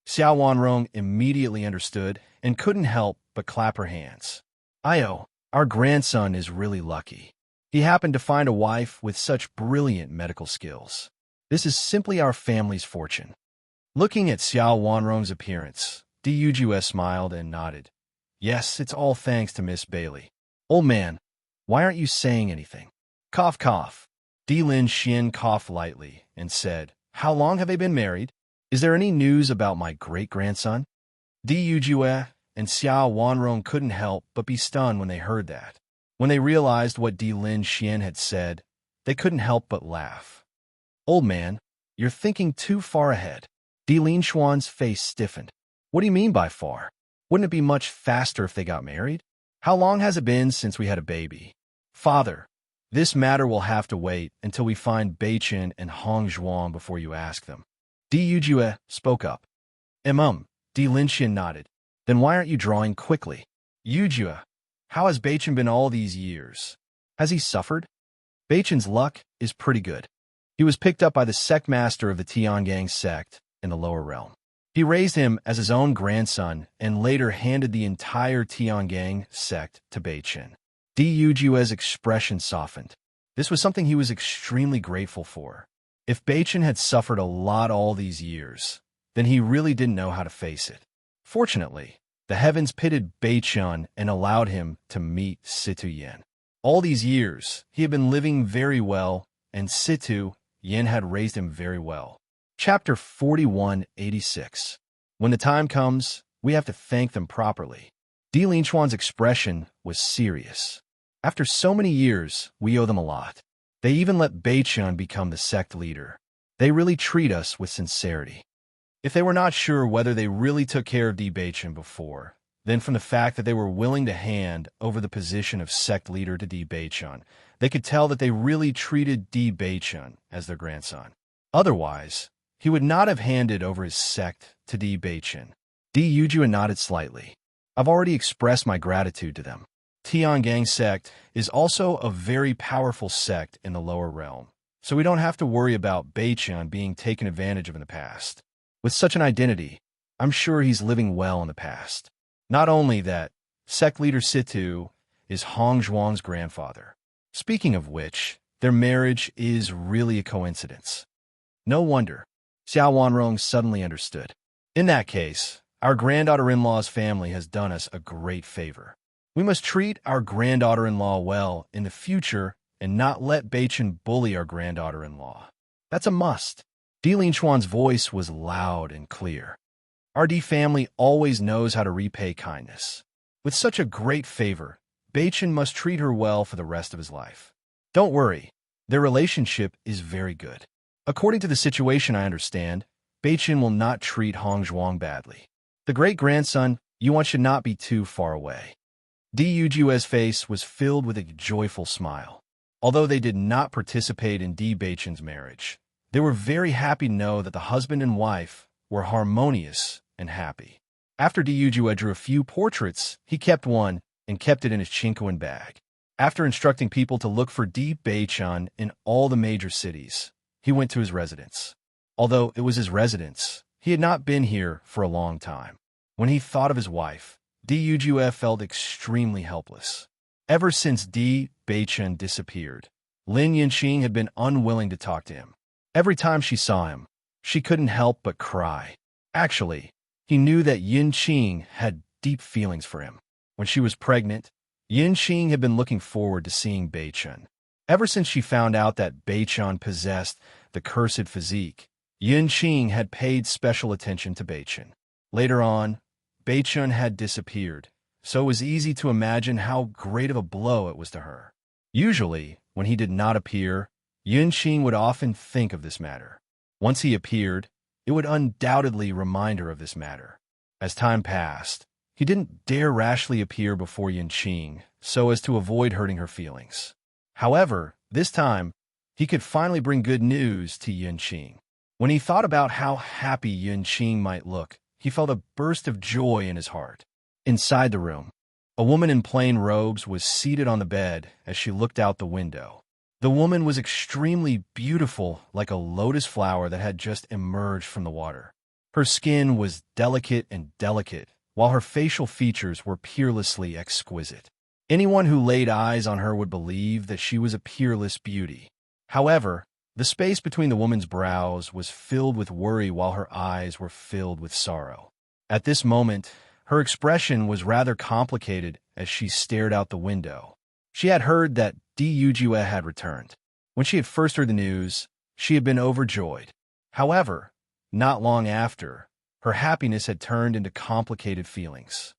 Xiao Wanrong immediately understood and couldn't help but clap her hands. Io, our grandson is really lucky. He happened to find a wife with such brilliant medical skills. This is simply our family's fortune. Looking at Xiao Wanrong's appearance, Di Yujue smiled and nodded. Yes, it's all thanks to Miss Bailey. Old man, why aren't you saying anything? Cough, cough. Di Lin Xian coughed lightly and said, How long have they been married? Is there any news about my great-grandson? Di Yujue and Xiao Wanrong couldn't help but be stunned when they heard that. When they realized what Di Lin Xian had said, they couldn't help but laugh. Old man, you're thinking too far ahead. Di Lin Xuan's face stiffened. What do you mean by far? Wouldn't it be much faster if they got married? How long has it been since we had a baby? Father, this matter will have to wait until we find Bei-chun and Hongzhuang before you ask them. Di Yujue spoke up. Di Linxian nodded. Then why aren't you drawing quickly? Yujue, how has Bei-chun been all these years? Has he suffered? Bei-chun's luck is pretty good. He was picked up by the sect master of the Tiangang sect in the lower realm. He raised him as his own grandson and later handed the entire Tiangang sect to Bei-chun. Di Yujue's expression softened. This was something he was extremely grateful for. If Bei-chun had suffered a lot all these years, then he really didn't know how to face it. Fortunately, the heavens pitted Bei-chun and allowed him to meet Situ Yen. All these years, he had been living very well, and Situ Yen had raised him very well. Chapter 4186. When the time comes, we have to thank them properly. Di Linchuan's expression was serious. After so many years, we owe them a lot. They even let Beichun become the sect leader. They really treat us with sincerity. If they were not sure whether they really took care of Di Beichun before, then from the fact that they were willing to hand over the position of sect leader to Di Beichun, they could tell that they really treated Di Beichun as their grandson. Otherwise, he would not have handed over his sect to Di Beichun. Di Yujua nodded slightly. I've already expressed my gratitude to them. Tiangang sect is also a very powerful sect in the lower realm, so we don't have to worry about Beichun being taken advantage of in the past. With such an identity, I'm sure he's living well in the past. Not only that, sect leader Situ is Hong Zhuang's grandfather. Speaking of which, their marriage is really a coincidence. No wonder. Xiao Wanrong suddenly understood. In that case, our granddaughter-in-law's family has done us a great favor. We must treat our granddaughter-in-law well in the future and not let Beichun bully our granddaughter-in-law. That's a must. Di Linchuan's voice was loud and clear. Our Di family always knows how to repay kindness. With such a great favor, Beichun must treat her well for the rest of his life. Don't worry, their relationship is very good. According to the situation I understand, Beichun will not treat Hong Zhuang badly. The great-grandson, Yuan, should not be too far away. Di Yujue's face was filled with a joyful smile. Although they did not participate in Di Beichun's marriage, they were very happy to know that the husband and wife were harmonious and happy. After Di Yujue drew a few portraits, he kept one and kept it in his chinquin bag. After instructing people to look for Di Beichun in all the major cities, he went to his residence. Although it was his residence, he had not been here for a long time. When he thought of his wife, Di Yujue felt extremely helpless. Ever since Di Beichun disappeared, Lin Yinqing had been unwilling to talk to him. Every time she saw him, she couldn't help but cry. Actually, he knew that Yinqing had deep feelings for him. When she was pregnant, Yinqing had been looking forward to seeing Beichun. Ever since she found out that Beichun possessed the cursed physique, Yinqing had paid special attention to Beichun. Later on, Beichun had disappeared, so it was easy to imagine how great of a blow it was to her. Usually, when he did not appear, Yinqing would often think of this matter. Once he appeared, it would undoubtedly remind her of this matter. As time passed, he didn't dare rashly appear before Yinqing so as to avoid hurting her feelings. However, this time, he could finally bring good news to Yinqing. When he thought about how happy Yinqing might look, he felt a burst of joy in his heart. Inside the room, a woman in plain robes was seated on the bed as she looked out the window. The woman was extremely beautiful, like a lotus flower that had just emerged from the water. Her skin was delicate, while her facial features were peerlessly exquisite. Anyone who laid eyes on her would believe that she was a peerless beauty. However, the space between the woman's brows was filled with worry while her eyes were filled with sorrow. At this moment, her expression was rather complicated as she stared out the window. She had heard that Di Yujue had returned. When she had first heard the news, she had been overjoyed. However, not long after, her happiness had turned into complicated feelings.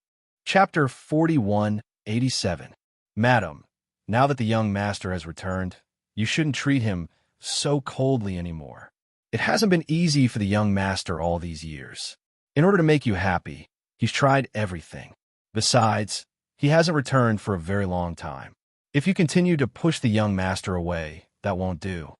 Chapter 4187. Madam, now that the young master has returned, you shouldn't treat him so coldly anymore. It hasn't been easy for the young master all these years. In order to make you happy, he's tried everything. Besides, he hasn't returned for a very long time. If you continue to push the young master away, that won't do.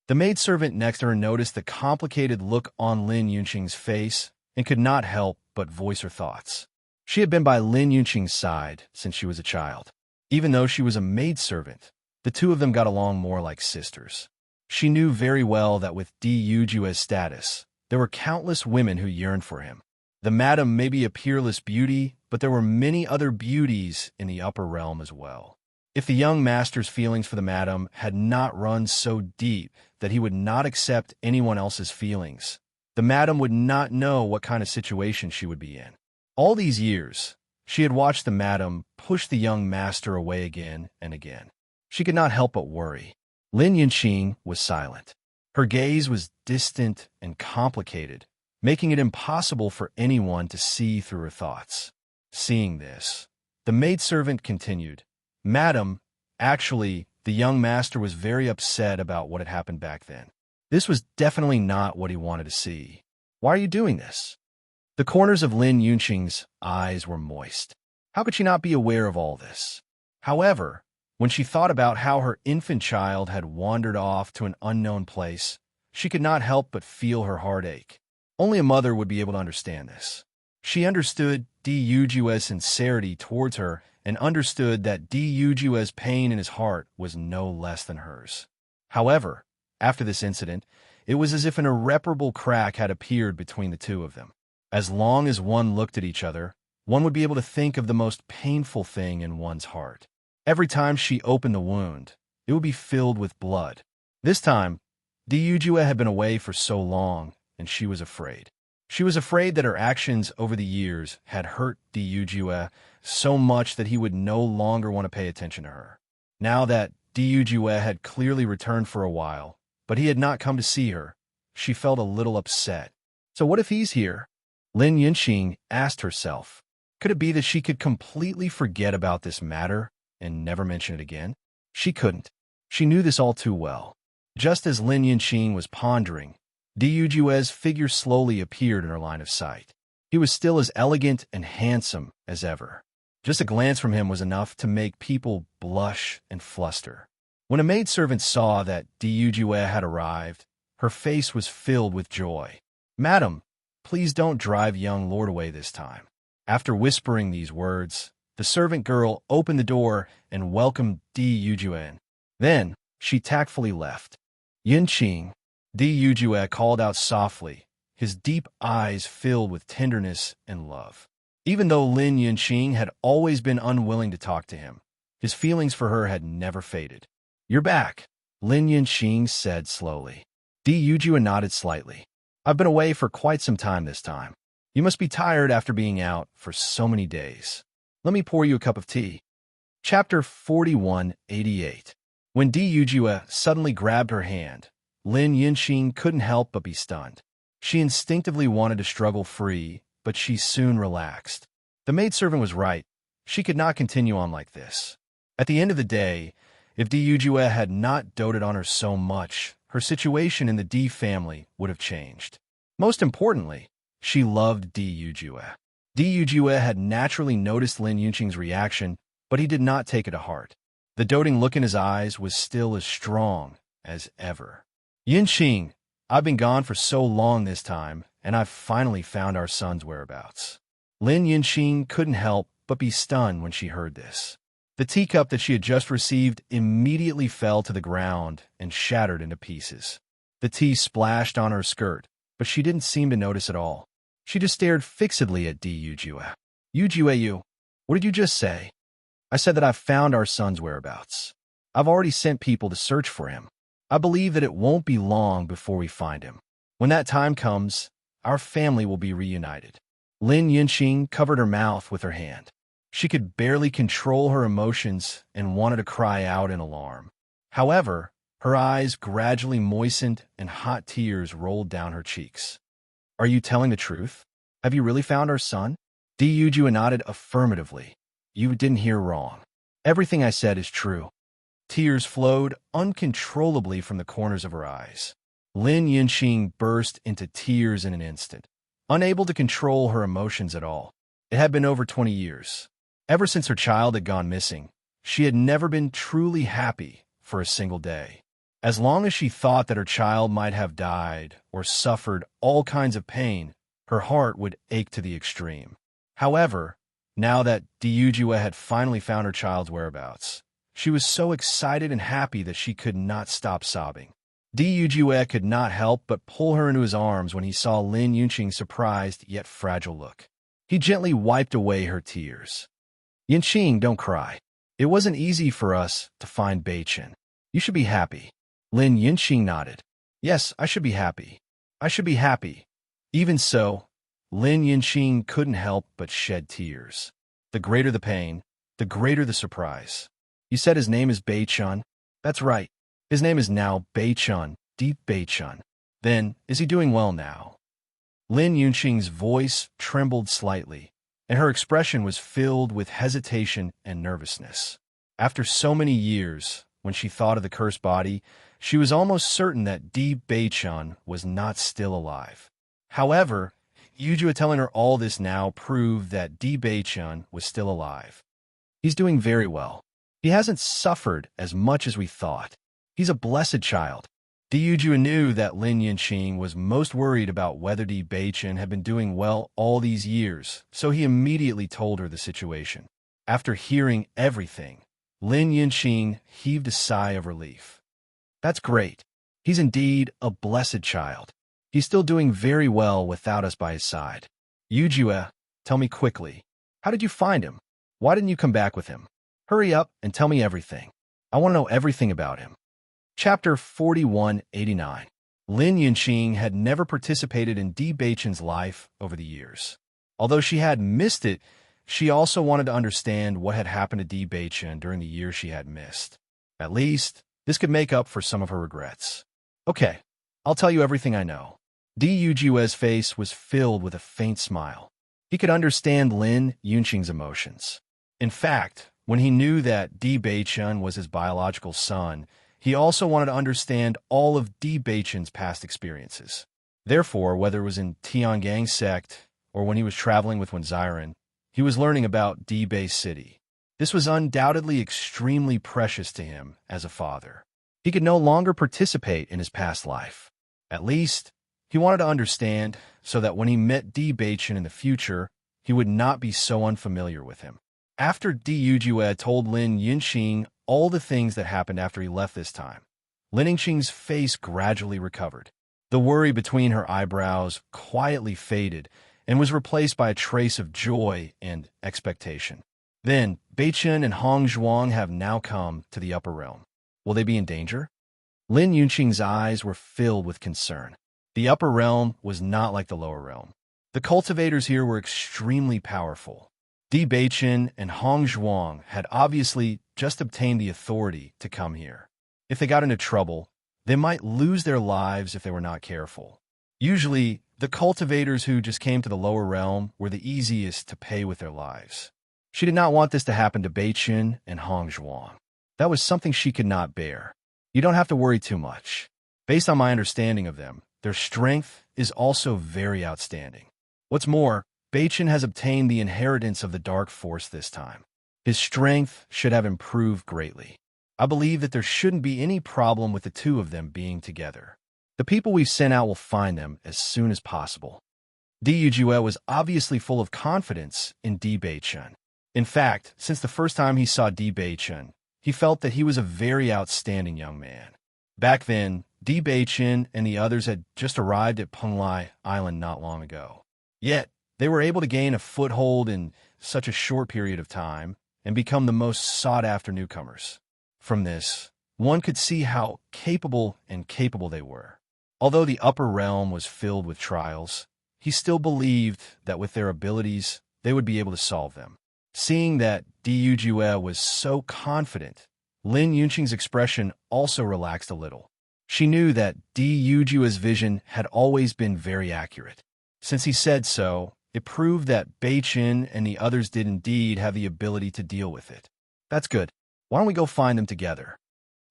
The maidservant next to her noticed the complicated look on Lin Yunqing's face and could not help but voice her thoughts. She had been by Lin Yunqing's side since she was a child. Even though she was a maidservant, the two of them got along more like sisters. She knew very well that with Di Yujue's status, there were countless women who yearned for him. The madam may be a peerless beauty, but there were many other beauties in the upper realm as well. If the young master's feelings for the madam had not run so deep that he would not accept anyone else's feelings, the madam would not know what kind of situation she would be in. All these years, she had watched the madam push the young master away again and again. She could not help but worry. Lin Yinqing was silent. Her gaze was distant and complicated, making it impossible for anyone to see through her thoughts. Seeing this, the maidservant continued, Madam, actually, The young master was very upset about what had happened back then. This was definitely not what he wanted to see. Why are you doing this? The corners of Lin Yunqing's eyes were moist. How could she not be aware of all this? However, when she thought about how her infant child had wandered off to an unknown place, she could not help but feel her heart ache. Only a mother would be able to understand this. She understood Di Yujue's sincerity towards her and understood that Di Yujue's pain in his heart was no less than hers. However, after this incident, it was as if an irreparable crack had appeared between the two of them. As long as one looked at each other, one would be able to think of the most painful thing in one's heart. Every time she opened the wound, it would be filled with blood. This time, Di Yujue had been away for so long, and she was afraid. She was afraid that her actions over the years had hurt Di Yujue so much that he would no longer want to pay attention to her. Now that Di Yujue had clearly returned for a while, but he had not come to see her, she felt a little upset. So what if he's here? Lin Yunqing asked herself. Could it be that she could completely forget about this matter and never mention it again? She couldn't. She knew this all too well. Just as Lin Yunqing was pondering, Di Yujue's figure slowly appeared in her line of sight. He was still as elegant and handsome as ever. Just a glance from him was enough to make people blush and fluster. When a maidservant saw that Di Yujue had arrived, her face was filled with joy. "Madam, please don't drive young lord away this time." After whispering these words, the servant girl opened the door and welcomed Di Yujue in. Then she tactfully left. "Yunqing," Di Yujue called out softly, his deep eyes filled with tenderness and love. Even though Lin Yunqing had always been unwilling to talk to him, his feelings for her had never faded. "You're back," Lin Yunqing said slowly. Di Yujue nodded slightly. "I've been away for quite some time this time. You must be tired after being out for so many days. Let me pour you a cup of tea." Chapter 4188. When Di Yujue suddenly grabbed her hand, Lin Yunqing couldn't help but be stunned. She instinctively wanted to struggle free, but she soon relaxed. The maidservant was right. She could not continue on like this. At the end of the day, if Di Yujue had not doted on her so much, her situation in the Di family would have changed. Most importantly, she loved Di Yujue. Di Yujue had naturally noticed Lin Yunqing's reaction, but he did not take it to heart. The doting look in his eyes was still as strong as ever. "Yunqing, I've been gone for so long this time, and I've finally found our son's whereabouts." Lin Yunqing couldn't help but be stunned when she heard this. The teacup that she had just received immediately fell to the ground and shattered into pieces. The tea splashed on her skirt, but she didn't seem to notice at all. She just stared fixedly at Di Yujue. "Yujue, what did you just say?" "I said that I've found our son's whereabouts. I've already sent people to search for him. I believe that it won't be long before we find him. When that time comes, our family will be reunited." Lin Yunqing covered her mouth with her hand. She could barely control her emotions and wanted to cry out in alarm. However, her eyes gradually moistened and hot tears rolled down her cheeks. "Are you telling the truth? Have you really found our son?" Di Yujue nodded affirmatively. "You didn't hear wrong. Everything I said is true." Tears flowed uncontrollably from the corners of her eyes. Lin Yunqing burst into tears in an instant, unable to control her emotions at all. It had been over 20 years. Ever since her child had gone missing, she had never been truly happy for a single day. As long as she thought that her child might have died or suffered all kinds of pain, her heart would ache to the extreme. However, now that Di Yujue had finally found her child's whereabouts, she was so excited and happy that she could not stop sobbing. Di Yujue could not help but pull her into his arms when he saw Lin Yunqing's surprised yet fragile look. He gently wiped away her tears. "Yunqing, don't cry. It wasn't easy for us to find Beichen. You should be happy." Lin Yunqing nodded. "Yes, I should be happy. I should be happy." Even so, Lin Yunqing couldn't help but shed tears. The greater the pain, the greater the surprise. "You said his name is Beichun?" "That's right. His name is now Beichun, Deep Beichun." "Then, is he doing well now?" Lin Yunqing's voice trembled slightly, and her expression was filled with hesitation and nervousness. After so many years, when she thought of the cursed body, she was almost certain that Di Beichun was not still alive. However, Yujua telling her all this now proved that Di Beichun was still alive. He's doing very well. He hasn't suffered as much as we thought. He's a blessed child. Di Yujua knew that Lin Yinqing was most worried about whether Di Beichun had been doing well all these years, so he immediately told her the situation. After hearing everything, Lin Yinqing heaved a sigh of relief. That's great. He's indeed a blessed child. He's still doing very well without us by his side. Yujua, tell me quickly, how did you find him? Why didn't you come back with him? Hurry up and tell me everything. I want to know everything about him. Chapter 4189. Lin Yinqing had never participated in Di Beichun's life over the years. Although she had missed it, she also wanted to understand what had happened to Di Beichun during the years she had missed. At least, this could make up for some of her regrets. Okay, I'll tell you everything I know. Di Yujua's face was filled with a faint smile. He could understand Lin Yinqing's emotions. In fact, when he knew that Di Beichun was his biological son, he also wanted to understand all of Di Beichun's past experiences. Therefore, whether it was in Tiangang sect or when he was traveling with Wenziren, he was learning about Di Bei City. This was undoubtedly extremely precious to him as a father. He could no longer participate in his past life. At least, he wanted to understand so that when he met Di Beichun in the future, he would not be so unfamiliar with him. After Di Yujua told Lin Yinqing all the things that happened after he left this time, Lin Yinqing's face gradually recovered. The worry between her eyebrows quietly faded and was replaced by a trace of joy and expectation. Then, Beichun and Hong Zhuang have now come to the upper realm. Will they be in danger? Lin Yinqing's eyes were filled with concern. The upper realm was not like the lower realm. The cultivators here were extremely powerful. Di Beichun and Hong Zhuang had obviously just obtained the authority to come here. If they got into trouble, they might lose their lives if they were not careful. Usually, the cultivators who just came to the lower realm were the easiest to pay with their lives. She did not want this to happen to Beichun and Hong Zhuang. That was something she could not bear. You don't have to worry too much. Based on my understanding of them, their strength is also very outstanding. What's more, Beichun has obtained the inheritance of the dark force this time. His strength should have improved greatly. I believe that there shouldn't be any problem with the two of them being together. The people we've sent out will find them as soon as possible. Di Yujue was obviously full of confidence in Di Beichun. In fact, since the first time he saw Di Beichun, he felt that he was a very outstanding young man. Back then, Di Beichun and the others had just arrived at Penglai Island not long ago. Yet, they were able to gain a foothold in such a short period of time and become the most sought-after newcomers. From this, one could see how capable they were. Although the upper realm was filled with trials, he still believed that with their abilities, they would be able to solve them. Seeing that Di Yujue was so confident, Lin Yunqing's expression also relaxed a little. She knew that Di Yujue's vision had always been very accurate. Since he said so, it proved that Beichun and the others did indeed have the ability to deal with it. That's good. Why don't we go find them together?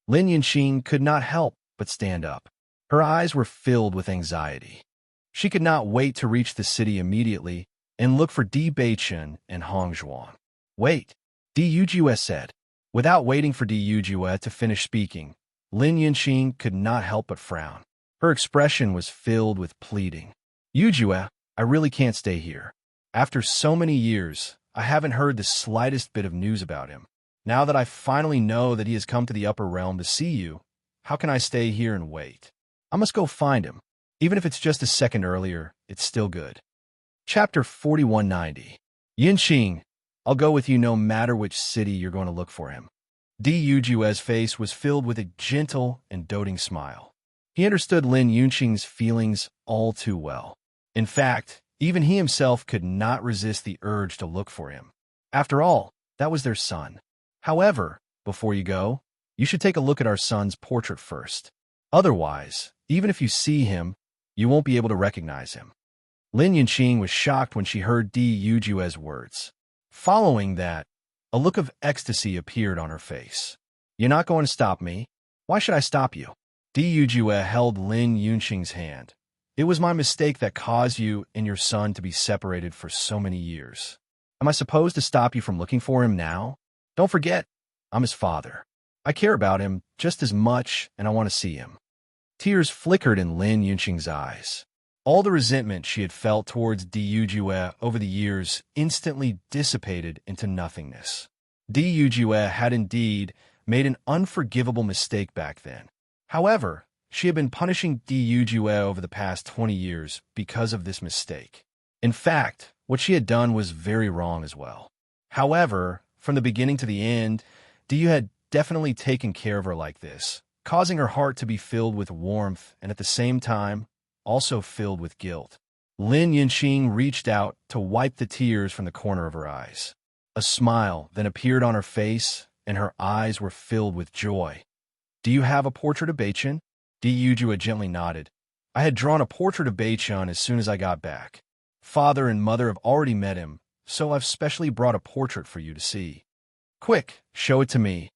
Lin Yinqing could not help but stand up. Her eyes were filled with anxiety. She could not wait to reach the city immediately and look for Di Beichun and Hong Zhuang. Wait, Di Yujue said. Without waiting for Di Yujue to finish speaking, Lin Yinqing could not help but frown. Her expression was filled with pleading. Yujue, I really can't stay here. After so many years, I haven't heard the slightest bit of news about him. Now that I finally know that he has come to the upper realm to see you, how can I stay here and wait? I must go find him. Even if it's just a second earlier, it's still good. Chapter 4190. Yinqing, I'll go with you no matter which city you're going to look for him. Di Yujue's face was filled with a gentle and doting smile. He understood Lin Yunqing's feelings all too well. In fact, even he himself could not resist the urge to look for him. After all, that was their son. However, before you go, you should take a look at our son's portrait first. Otherwise, even if you see him, you won't be able to recognize him. Lin Yinqing was shocked when she heard Di Yujue's words. Following that, a look of ecstasy appeared on her face. You're not going to stop me. Why should I stop you? Di Yujue held Lin Yunqing's hand. It was my mistake that caused you and your son to be separated for so many years. Am I supposed to stop you from looking for him now? Don't forget, I'm his father. I care about him just as much, and I want to see him. Tears flickered in Lin Yunqing's eyes. All the resentment she had felt towards Di Yujue over the years instantly dissipated into nothingness. Di Yujue had indeed made an unforgivable mistake back then. However, she had been punishing Di Yujue over the past 20 years because of this mistake. In fact, what she had done was very wrong as well. However, from the beginning to the end, Di had definitely taken care of her like this, causing her heart to be filled with warmth and at the same time, also filled with guilt. Lin Yunqing reached out to wipe the tears from the corner of her eyes. A smile then appeared on her face, and her eyes were filled with joy. Do you have a portrait of Beichen? Di Yujue gently nodded. I had drawn a portrait of Beichen as soon as I got back. Father and mother have already met him, so I've specially brought a portrait for you to see. Quick, show it to me,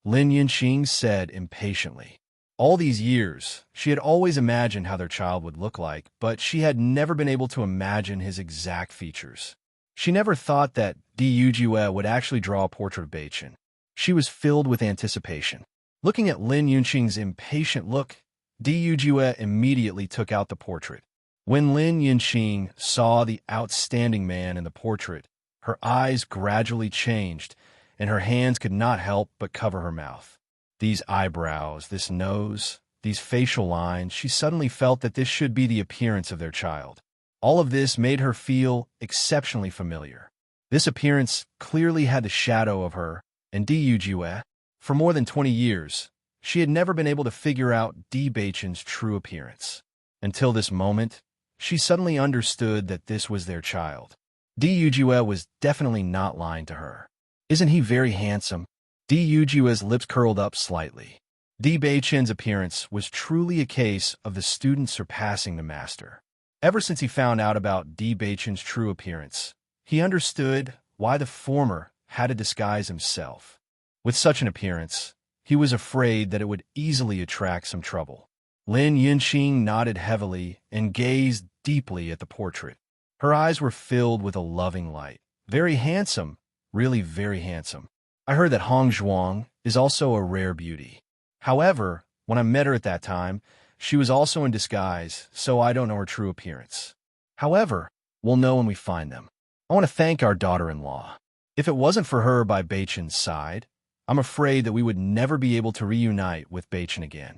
Lin Yunqing said impatiently. All these years, she had always imagined how their child would look like, but she had never been able to imagine his exact features. She never thought that Di Yujue would actually draw a portrait of Beichen. She was filled with anticipation. Looking at Lin Yunqing's impatient look, Di Yujue immediately took out the portrait. When Lin Yunqing saw the outstanding man in the portrait, her eyes gradually changed, and her hands could not help but cover her mouth. These eyebrows, this nose, these facial lines, she suddenly felt that this should be the appearance of their child. All of this made her feel exceptionally familiar. This appearance clearly had the shadow of her, and Di Yujue. For more than 20 years, she had never been able to figure out Di Beichen's true appearance. Until this moment, she suddenly understood that this was their child. Di Yujue was definitely not lying to her. Isn't he very handsome? Di Yujue's lips curled up slightly. Di Beichen's appearance was truly a case of the student surpassing the master. Ever since he found out about Di Beichen's true appearance, he understood why the former had to disguise himself. With such an appearance, he was afraid that it would easily attract some trouble. Lin Yunqing nodded heavily and gazed deeply at the portrait. Her eyes were filled with a loving light. Very handsome, really very handsome. I heard that Hong Zhuang is also a rare beauty. However, when I met her at that time, she was also in disguise, so I don't know her true appearance. However, we'll know when we find them. I want to thank our daughter-in-law. If it wasn't for her by Beichen's side, I'm afraid that we would never be able to reunite with Beichen again.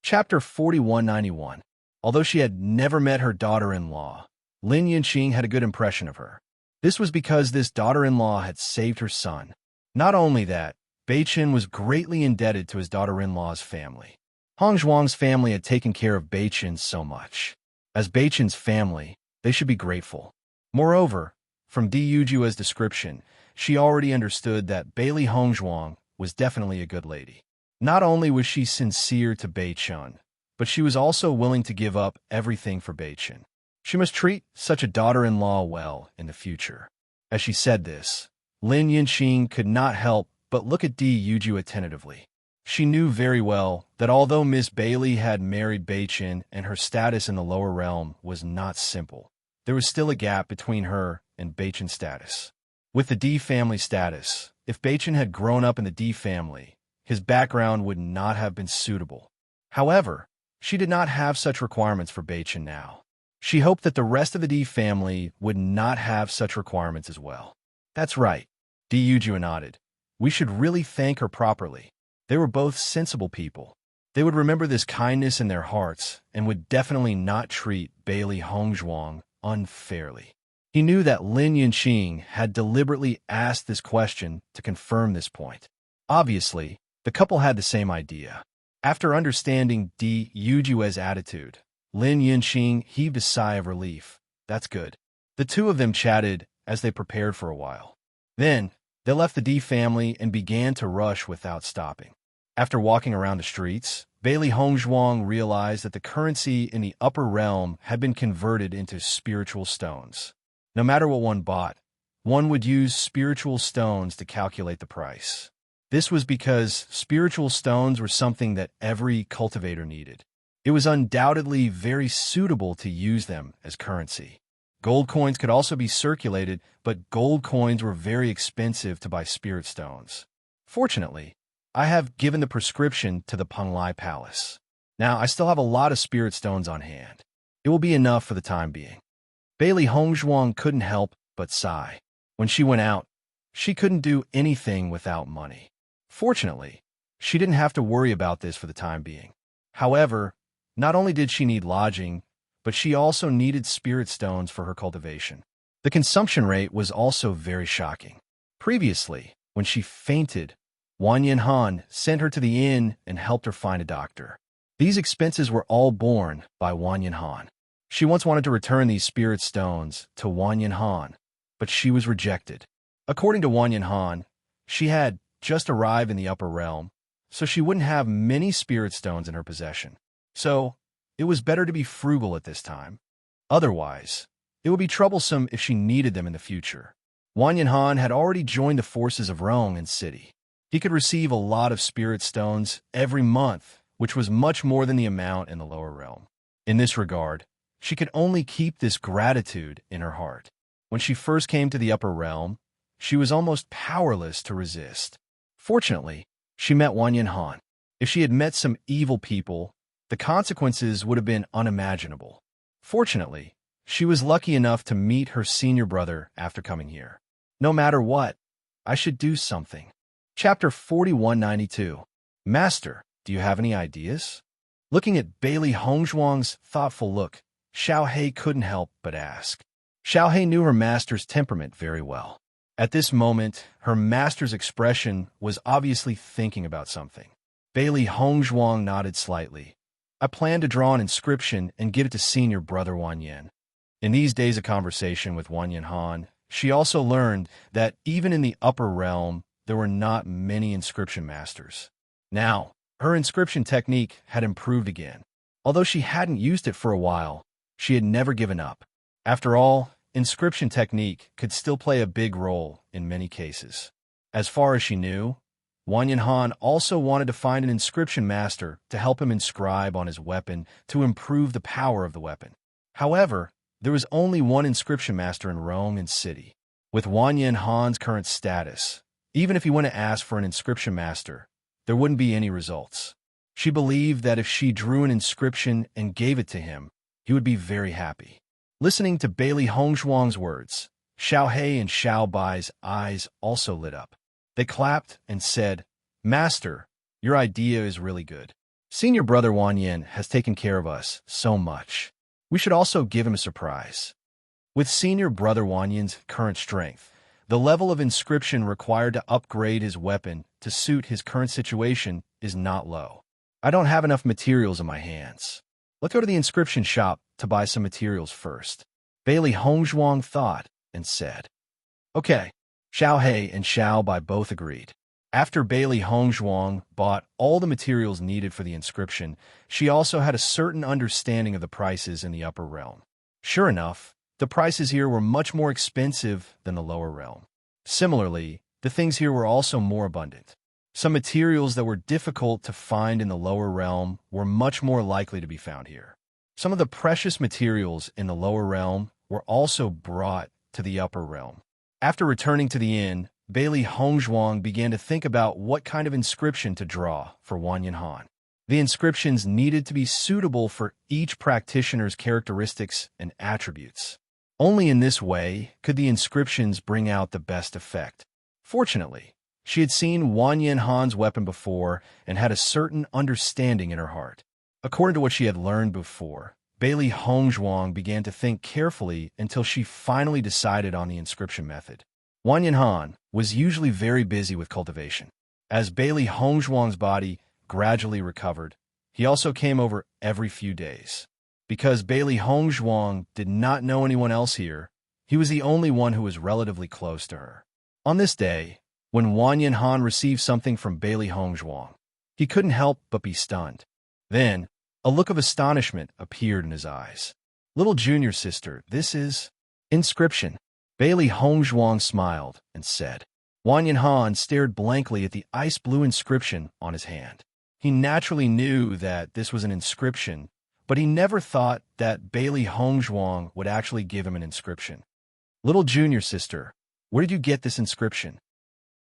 Chapter 4191. Although she had never met her daughter-in-law, Lin Yunqing had a good impression of her. This was because this daughter-in-law had saved her son. Not only that, Beichen was greatly indebted to his daughter-in-law's family. Hong Zhuang's family had taken care of Beichen so much. As Beichen's family, they should be grateful. Moreover, from Di Yujue's description, she already understood that Bailey Hong Zhuang was definitely a good lady. Not only was she sincere to Beichen, but she was also willing to give up everything for Beichen. She must treat such a daughter-in-law well in the future. As she said this, Lin Yunqing could not help but look at Di Yujue tentatively. She knew very well that although Miss Bailey had married Beichen and her status in the lower realm was not simple, there was still a gap between her and Beichen's status. With the Di family status, if Beichen had grown up in the Di family, his background would not have been suitable. However, she did not have such requirements for Beichen now. She hoped that the rest of the Di family would not have such requirements as well. That's right, Di Yujue nodded. We should really thank her properly. They were both sensible people. They would remember this kindness in their hearts and would definitely not treat Bailey Hong Zhuang unfairly. He knew that Lin Yunqing had deliberately asked this question to confirm this point. Obviously, the couple had the same idea. After understanding Di Yujue's attitude, Lin Yunqing heaved a sigh of relief. That's good. The two of them chatted as they prepared for a while. Then, they left the Di family and began to rush without stopping. After walking around the streets, Bailey Hong Zhuang realized that the currency in the upper realm had been converted into spiritual stones. No matter what one bought, one would use spiritual stones to calculate the price. This was because spiritual stones were something that every cultivator needed. It was undoubtedly very suitable to use them as currency. Gold coins could also be circulated, but gold coins were very expensive to buy spirit stones. Fortunately, I have given the prescription to the Penglai Palace. Now, I still have a lot of spirit stones on hand. It will be enough for the time being. Bailey Hongzhuang couldn't help but sigh. When she went out, she couldn't do anything without money. Fortunately, she didn't have to worry about this for the time being. However, not only did she need lodging, but she also needed spirit stones for her cultivation. The consumption rate was also very shocking. Previously, when she fainted, Wang Yanhan sent her to the inn and helped her find a doctor. These expenses were all borne by Wang Yanhan. She once wanted to return these spirit stones to Wang Yanhan, but she was rejected. According to Wang Yanhan, she had just arrived in the upper realm, so she wouldn't have many spirit stones in her possession. So, it was better to be frugal at this time. Otherwise, it would be troublesome if she needed them in the future. Wang Yanhan had already joined the forces of Rong and City. He could receive a lot of spirit stones every month, which was much more than the amount in the lower realm. In this regard, she could only keep this gratitude in her heart. When she first came to the upper realm, she was almost powerless to resist. Fortunately, she met Wang Yanhan. If she had met some evil people, the consequences would have been unimaginable. Fortunately, she was lucky enough to meet her senior brother after coming here. No matter what, I should do something. Chapter 4192. Master, do you have any ideas? Looking at Bailey Hongzhuang's thoughtful look, Xiao He couldn't help but ask. Xiao He knew her master's temperament very well. At this moment, her master's expression was obviously thinking about something. Bailey Hongzhuang nodded slightly. I plan to draw an inscription and give it to senior brother Wang Yan. In these days of conversation with Wang Yanhan, she also learned that even in the upper realm, there were not many inscription masters. Now, her inscription technique had improved again. Although she hadn't used it for a while, she had never given up. After all, inscription technique could still play a big role in many cases. As far as she knew, Wang Yanhan also wanted to find an inscription master to help him inscribe on his weapon to improve the power of the weapon. However, there was only one inscription master in Rome and City. With Wang Yanhan's current status, even if he went to ask for an inscription master, there wouldn't be any results. She believed that if she drew an inscription and gave it to him, he would be very happy. Listening to Bailey Hongzhuang's words, Xiao He and Xiao Bai's eyes also lit up. They clapped and said, Master, your idea is really good. Senior brother Wang Yan has taken care of us so much. We should also give him a surprise. With senior brother Wang Yan's current strength, the level of inscription required to upgrade his weapon to suit his current situation is not low. I don't have enough materials in my hands. Let's go to the inscription shop to buy some materials first. Bailey Hongzhuang thought and said, Okay. Xiao He and Xiao Bai both agreed. After Bailey Hongzhuang bought all the materials needed for the inscription, she also had a certain understanding of the prices in the upper realm. Sure enough, the prices here were much more expensive than the lower realm. Similarly, the things here were also more abundant. Some materials that were difficult to find in the lower realm were much more likely to be found here. Some of the precious materials in the lower realm were also brought to the upper realm. After returning to the inn, Bailey Hongzhuang began to think about what kind of inscription to draw for Wang Yanhan. The inscriptions needed to be suitable for each practitioner's characteristics and attributes. Only in this way could the inscriptions bring out the best effect. Fortunately, she had seen Wang Yanhan's weapon before and had a certain understanding in her heart. According to what she had learned before, Bailey Hongzhuang began to think carefully until she finally decided on the inscription method. Wang Yanhan was usually very busy with cultivation. As Bailey Hongzhuang's body gradually recovered, he also came over every few days. Because Bailey Hongzhuang did not know anyone else here, he was the only one who was relatively close to her. On this day, when Wang Yanhan received something from Bailey Hongzhuang, he couldn't help but be stunned. Then, a look of astonishment appeared in his eyes. Little junior sister, this is inscription. Bailey Hongzhuang smiled and said, Wang Yanhan stared blankly at the ice-blue inscription on his hand. He naturally knew that this was an inscription, but he never thought that Bailey Hongzhuang would actually give him an inscription. Little junior sister, where did you get this inscription?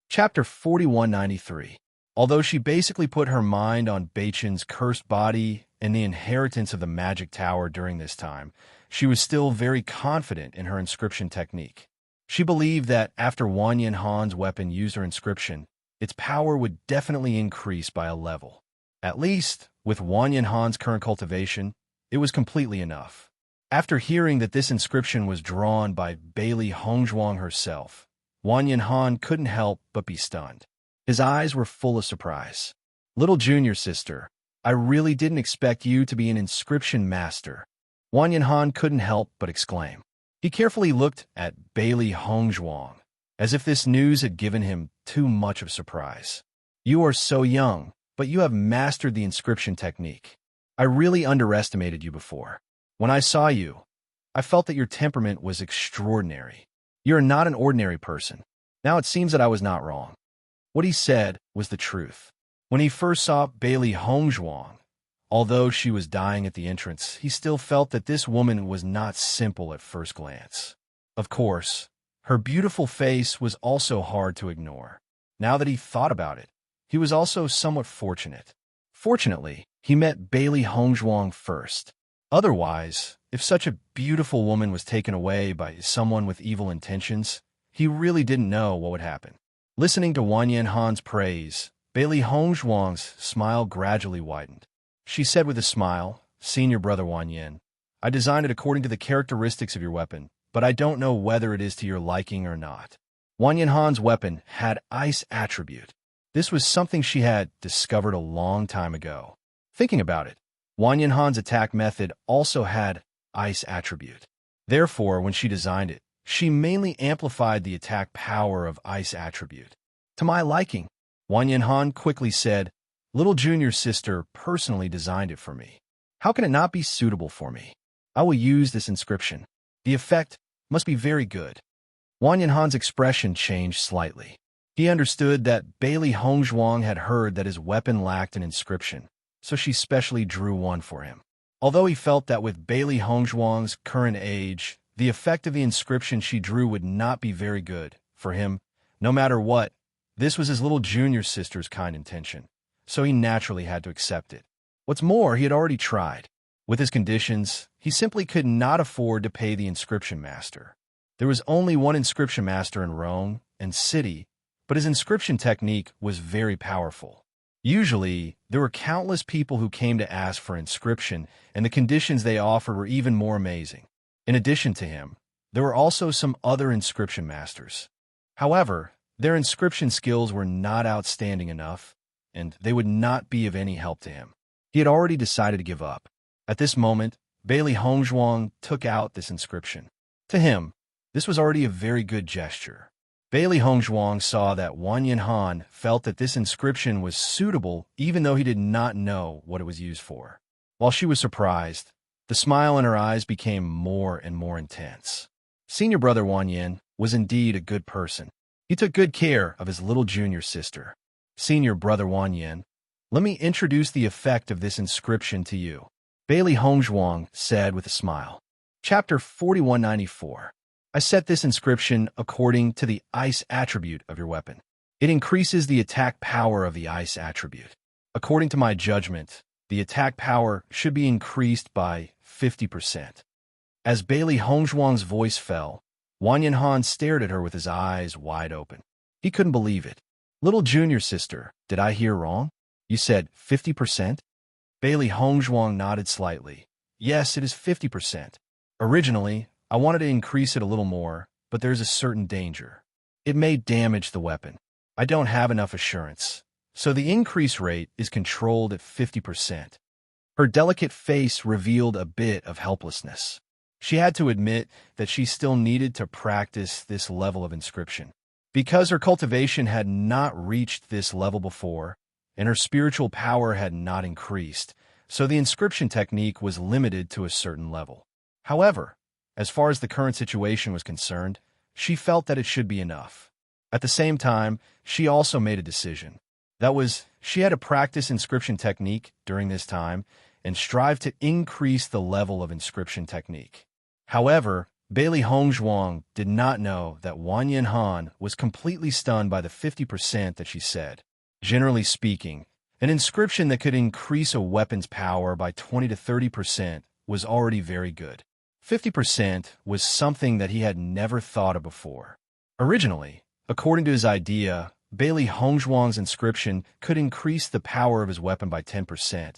Chapter 4193. Although she basically put her mind on Beichen's cursed body and the inheritance of the magic tower during this time, she was still very confident in her inscription technique. She believed that after Wang Yanhan's weapon used her inscription, its power would definitely increase by a level. At least, with Wang Yanhan's current cultivation, it was completely enough. After hearing that this inscription was drawn by Bailey Hongzhuang herself, Wang Yanhan couldn't help but be stunned. His eyes were full of surprise. Little junior sister, I really didn't expect you to be an inscription master. Wang Yanhan couldn't help but exclaim. He carefully looked at Bailey Hongzhuang, as if this news had given him too much of surprise. You are so young, but you have mastered the inscription technique. I really underestimated you before. When I saw you, I felt that your temperament was extraordinary. You are not an ordinary person. Now it seems that I was not wrong. What he said was the truth. When he first saw Bailey Hongzhuang, although she was dying at the entrance, he still felt that this woman was not simple at first glance. Of course, her beautiful face was also hard to ignore. Now that he thought about it, he was also somewhat fortunate. Fortunately, he met Bailey Hongzhuang first. Otherwise, if such a beautiful woman was taken away by someone with evil intentions, he really didn't know what would happen. Listening to Wang Yanhan's praise, Bailey Hongzhuang's smile gradually widened. She said with a smile, Senior Brother Wang Yan, I designed it according to the characteristics of your weapon, but I don't know whether it is to your liking or not. Wang Yanhan's weapon had ice attribute. This was something she had discovered a long time ago. Thinking about it, Wang Yanhan's attack method also had ice attribute. Therefore, when she designed it, she mainly amplified the attack power of ice attribute. To my liking, Wang Yanhan quickly said, Little junior sister personally designed it for me. How can it not be suitable for me? I will use this inscription. The effect must be very good. Wang Yanhan's expression changed slightly. He understood that Bailey Hongzhuang had heard that his weapon lacked an inscription, so she specially drew one for him. Although he felt that with Bailey Hongzhuang's current age, the effect of the inscription she drew would not be very good for him, no matter what, this was his little junior sister's kind intention, so he naturally had to accept it. What's more, he had already tried. With his conditions, he simply could not afford to pay the inscription master. There was only one inscription master in Rome and city, but his inscription technique was very powerful. Usually, there were countless people who came to ask for inscription, and the conditions they offered were even more amazing. In addition to him, there were also some other inscription masters. However, their inscription skills were not outstanding enough, and they would not be of any help to him. He had already decided to give up. At this moment, Bailey Hongzhuang took out this inscription. To him, this was already a very good gesture. Bailey Hongzhuang saw that Wang Yanhan felt that this inscription was suitable even though he did not know what it was used for. While she was surprised, the smile in her eyes became more and more intense. Senior Brother Wang Yan was indeed a good person. He took good care of his little junior sister. Senior Brother Wang Yan, let me introduce the effect of this inscription to you, Bailey Hongzhuang said with a smile. Chapter 4194. I set this inscription according to the ice attribute of your weapon. It increases the attack power of the ice attribute. According to my judgment, the attack power should be increased by 50%. As Bailey Hongzhuang's voice fell, Wang Yanhan stared at her with his eyes wide open. He couldn't believe it. Little junior sister, did I hear wrong? You said 50%? Bailey Hongzhuang nodded slightly. Yes, it is 50%. Originally, I wanted to increase it a little more, but there's a certain danger. It may damage the weapon. I don't have enough assurance, so the increase rate is controlled at 50%. Her delicate face revealed a bit of helplessness. She had to admit that she still needed to practice this level of inscription. Because her cultivation had not reached this level before, and her spiritual power had not increased, so the inscription technique was limited to a certain level. However, as far as the current situation was concerned, she felt that it should be enough. At the same time, she also made a decision. That was, she had to practice inscription technique during this time and strive to increase the level of inscription technique. However, Bailey Hongzhuang did not know that Wang Yanhan was completely stunned by the 50% that she said. Generally speaking, an inscription that could increase a weapon's power by 20 to 30% was already very good. 50% was something that he had never thought of before. Originally, according to his idea, Bailey Hongzhuang's inscription could increase the power of his weapon by 10%,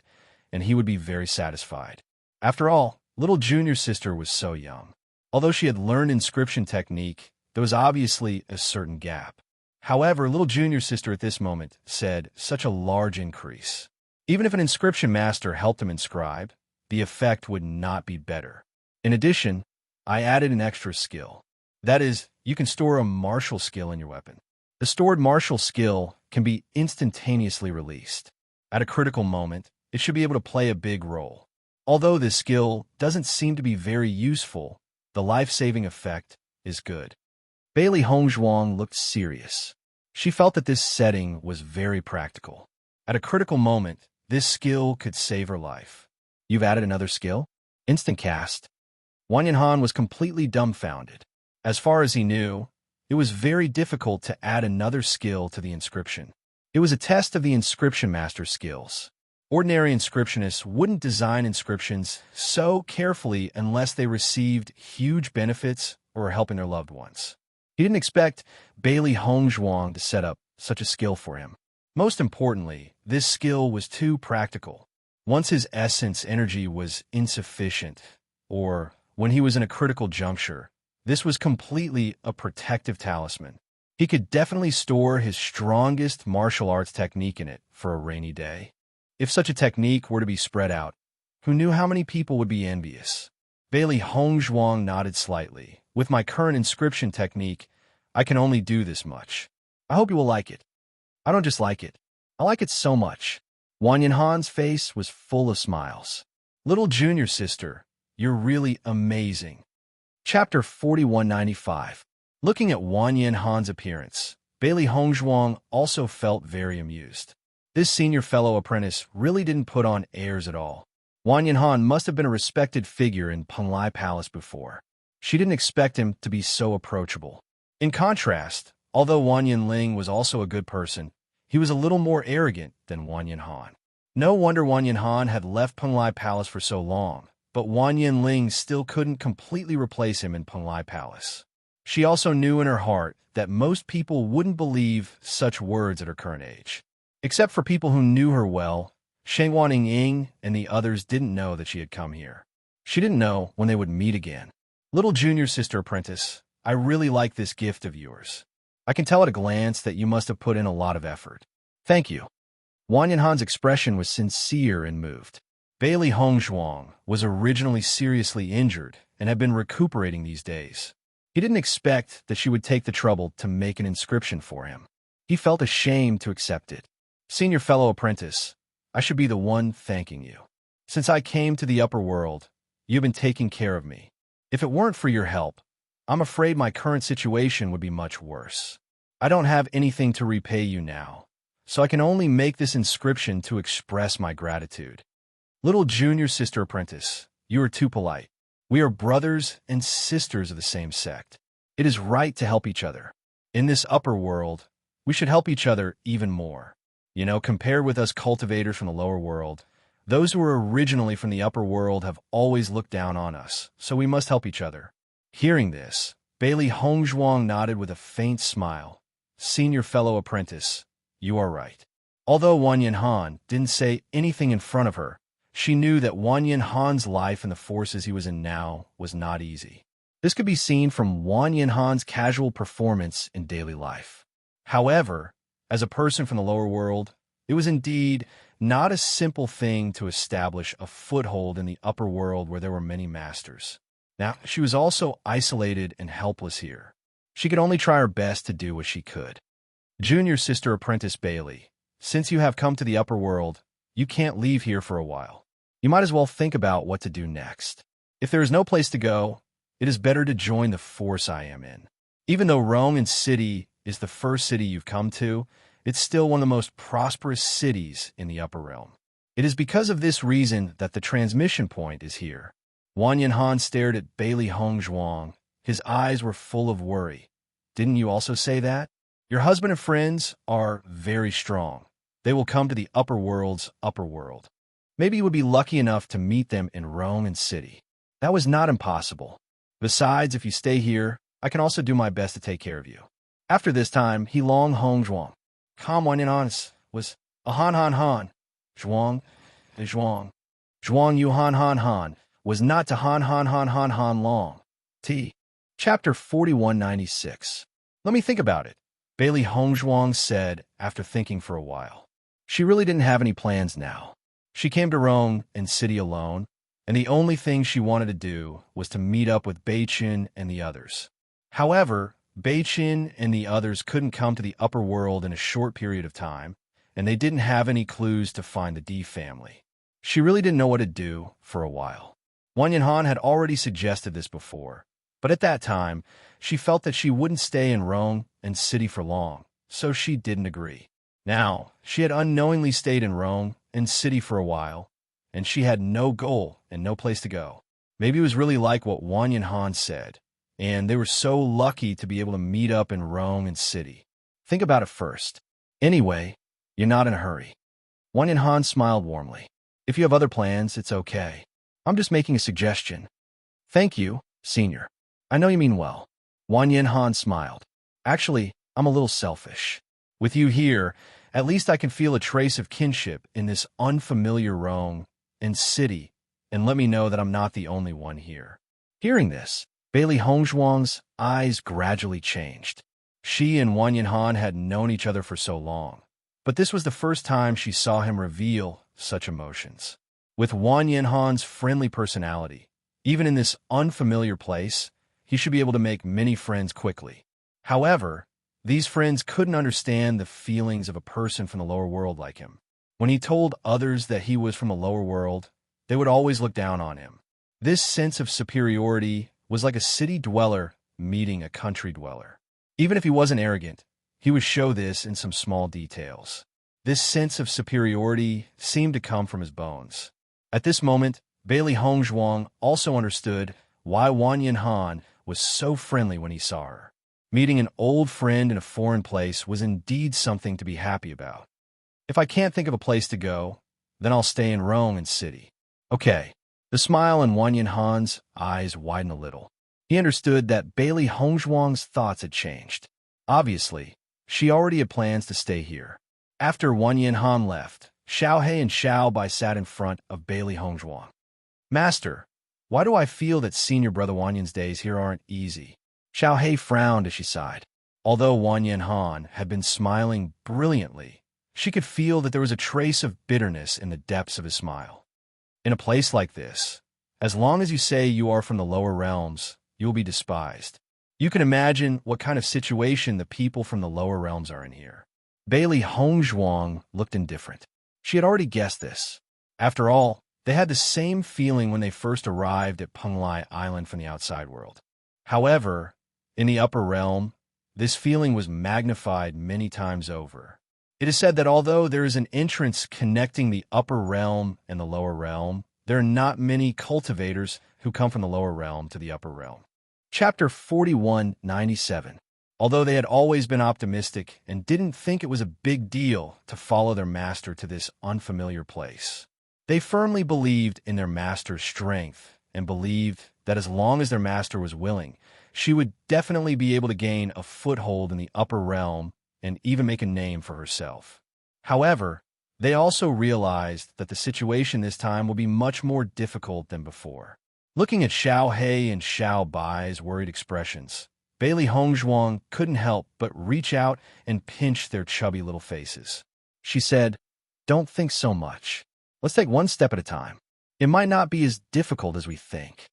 and he would be very satisfied. After all, little junior sister was so young. Although she had learned inscription technique, there was obviously a certain gap. However, little junior sister at this moment said such a large increase. Even if an inscription master helped him inscribe, the effect would not be better. In addition, I added an extra skill. That is, you can store a martial skill in your weapon. The stored martial skill can be instantaneously released. At a critical moment, it should be able to play a big role. Although this skill doesn't seem to be very useful, the life-saving effect is good. Bailey Hongzhuang looked serious. She felt that this setting was very practical. At a critical moment, this skill could save her life. You've added another skill? Instant cast. Wang Yanhan was completely dumbfounded. As far as he knew, it was very difficult to add another skill to the inscription. It was a test of the inscription master's skills. Ordinary inscriptionists wouldn't design inscriptions so carefully unless they received huge benefits or were helping their loved ones. He didn't expect Bailey Hongzhuang to set up such a skill for him. Most importantly, this skill was too practical. Once his essence energy was insufficient, or when he was in a critical juncture, this was completely a protective talisman. He could definitely store his strongest martial arts technique in it for a rainy day. If such a technique were to be spread out, who knew how many people would be envious? Bailey Hongzhuang nodded slightly. With my current inscription technique, I can only do this much. I hope you will like it. I don't just like it. I like it so much. Wang Yanhan's face was full of smiles. Little junior sister, you're really amazing. Chapter 4195. Looking at Wang Yanhan's appearance, Bailey Hongzhuang also felt very amused. This senior fellow apprentice really didn't put on airs at all. Wang Yanhan must have been a respected figure in Penglai Palace before. She didn't expect him to be so approachable. In contrast, although Wang Yanling was also a good person, he was a little more arrogant than Wang Yanhan. No wonder Wang Yanhan had left Penglai Palace for so long, but Wang Yanling still couldn't completely replace him in Penglai Palace. She also knew in her heart that most people wouldn't believe such words at her current age. Except for people who knew her well, Sheng Ying and the others didn't know that she had come here. She didn't know when they would meet again. Little junior sister apprentice, I really like this gift of yours. I can tell at a glance that you must have put in a lot of effort. Thank you. Wang Yanhan's expression was sincere and moved. Bailey Hongzhuang was originally seriously injured and had been recuperating these days. He didn't expect that she would take the trouble to make an inscription for him. He felt ashamed to accept it. Senior fellow apprentice, I should be the one thanking you. Since I came to the upper world, you've been taking care of me. If it weren't for your help, I'm afraid my current situation would be much worse. I don't have anything to repay you now, so I can only make this inscription to express my gratitude. Little junior sister apprentice, you are too polite. We are brothers and sisters of the same sect. It is right to help each other. In this upper world, we should help each other even more. Compared with us cultivators from the lower world, those who were originally from the upper world have always looked down on us, so we must help each other. Hearing this, Bailey Hongzhuang nodded with a faint smile. Senior fellow apprentice, you are right. Although Wang Yanhan didn't say anything in front of her, she knew that Wang Yanhan's life in the forces he was in now was not easy. This could be seen from Wang Yanhan's casual performance in daily life. However, as a person from the lower world, it was indeed not a simple thing to establish a foothold in the upper world where there were many masters. Now, she was also isolated and helpless here. She could only try her best to do what she could. Junior sister apprentice Bailey, since you have come to the upper world, you can't leave here for a while. You might as well think about what to do next. If there is no place to go, it is better to join the force I am in. Even though Rome and City is the first city you've come to, it's still one of the most prosperous cities in the upper realm. It is because of this reason that the transmission point is here. Wang Yanhan stared at Bailey Hongzhuang. His eyes were full of worry. Didn't you also say that? Your husband and friends are very strong. They will come to the upper world's upper world. Maybe you would be lucky enough to meet them in Rome and city. That was not impossible. Besides, if you stay here, I can also do my best to take care of you. After this time, he long Hongzhuang. Kam Wang Yanhan was a han han han. Zhuang, Zhuang. Zhuang yu han han han was not to han han han han han long. T. Chapter 4196. Let me think about it, Bailey Hongzhuang said after thinking for a while. She really didn't have any plans now. She came to Rome and city alone, and the only thing she wanted to do was to meet up with Beichin and the others. However, Beichin and the others couldn't come to the upper world in a short period of time, and they didn't have any clues to find the D family. She really didn't know what to do for a while. Wang Yanhan had already suggested this before, but at that time, she felt that she wouldn't stay in Rome and city for long, so she didn't agree. Now, she had unknowingly stayed in Rome and city for a while, and she had no goal and no place to go. Maybe it was really like what Wang Yanhan said, and they were so lucky to be able to meet up in Rome and city. Think about it first. Anyway, you're not in a hurry. Wang Yanhan smiled warmly. If you have other plans, it's okay. I'm just making a suggestion. Thank you, Senior. I know you mean well. Wang Yanhan smiled. Actually, I'm a little selfish. With you here, at least I can feel a trace of kinship in this unfamiliar Rome and city, and let me know that I'm not the only one here. Hearing this, Bailey Hongzhuang's eyes gradually changed. She and Wang Yanhan had known each other for so long, but this was the first time she saw him reveal such emotions. With Wang Yanhan's friendly personality, even in this unfamiliar place, he should be able to make many friends quickly. However, these friends couldn't understand the feelings of a person from the lower world like him. When he told others that he was from the lower world, they would always look down on him. This sense of superiority was like a city dweller meeting a country dweller. Even if he wasn't arrogant, he would show this in some small details. This sense of superiority seemed to come from his bones. At this moment, Bailey Hongzhuang also understood why Wang Yanhan was so friendly when he saw her. Meeting an old friend in a foreign place was indeed something to be happy about. If I can't think of a place to go, then I'll stay in Rome and city. Okay. The smile in Wang Yanhan's eyes widened a little. He understood that Bailey Hongzhuang's thoughts had changed. Obviously, she already had plans to stay here. After Wang Yanhan left, Xiao He and Xiao Bai sat in front of Bailey Hongzhuang. Master, why do I feel that senior brother Wang Yan's days here aren't easy? Xiao He frowned as she sighed. Although Wang Yanhan had been smiling brilliantly, she could feel that there was a trace of bitterness in the depths of his smile. In a place like this, as long as you say you are from the lower realms, you will be despised. You can imagine what kind of situation the people from the lower realms are in here. Bailey Hongzhuang looked indifferent. She had already guessed this. After all, they had the same feeling when they first arrived at Penglai Island from the outside world. However, in the upper realm, this feeling was magnified many times over. It is said that although there is an entrance connecting the upper realm and the lower realm, there are not many cultivators who come from the lower realm to the upper realm. Chapter 4197. Although they had always been optimistic and didn't think it was a big deal to follow their master to this unfamiliar place, they firmly believed in their master's strength and believed that as long as their master was willing, she would definitely be able to gain a foothold in the upper realm and even make a name for herself. However, they also realized that the situation this time would be much more difficult than before. Looking at Xiao He and Xiao Bai's worried expressions, Bailey Hongzhuang couldn't help but reach out and pinch their chubby little faces. She said, "Don't think so much. Let's take one step at a time. It might not be as difficult as we think."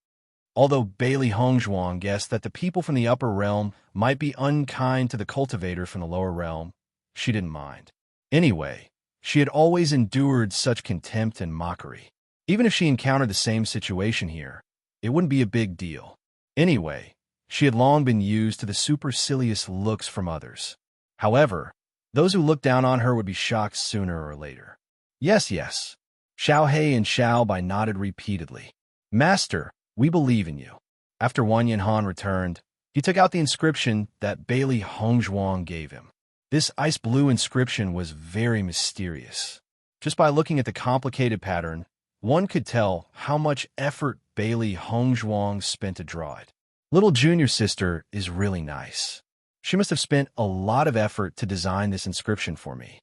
Although Bailey Hongzhuang guessed that the people from the upper realm might be unkind to the cultivator from the lower realm, she didn't mind. Anyway, she had always endured such contempt and mockery. Even if she encountered the same situation here, it wouldn't be a big deal. Anyway, she had long been used to the supercilious looks from others. However, those who looked down on her would be shocked sooner or later. Yes, yes. Xiao Hei and Xiao Bai nodded repeatedly. Master, we believe in you. After Wan Yinhan returned, he took out the inscription that Bailey Hongzhuang gave him. This ice blue inscription was very mysterious. Just by looking at the complicated pattern, one could tell how much effort Bailey Hongzhuang spent to draw it. Little junior sister is really nice. She must have spent a lot of effort to design this inscription for me.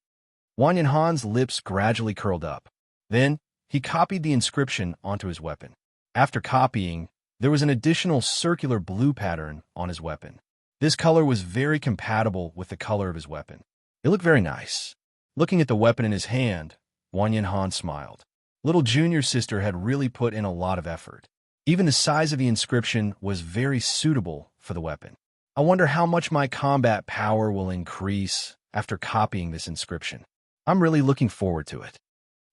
Wan Yinhan's lips gradually curled up. Then, he copied the inscription onto his weapon. After copying, there was an additional circular blue pattern on his weapon. This color was very compatible with the color of his weapon. It looked very nice. Looking at the weapon in his hand, Wan Yinhan smiled. Little junior sister had really put in a lot of effort. Even the size of the inscription was very suitable for the weapon. I wonder how much my combat power will increase after copying this inscription. I'm really looking forward to it.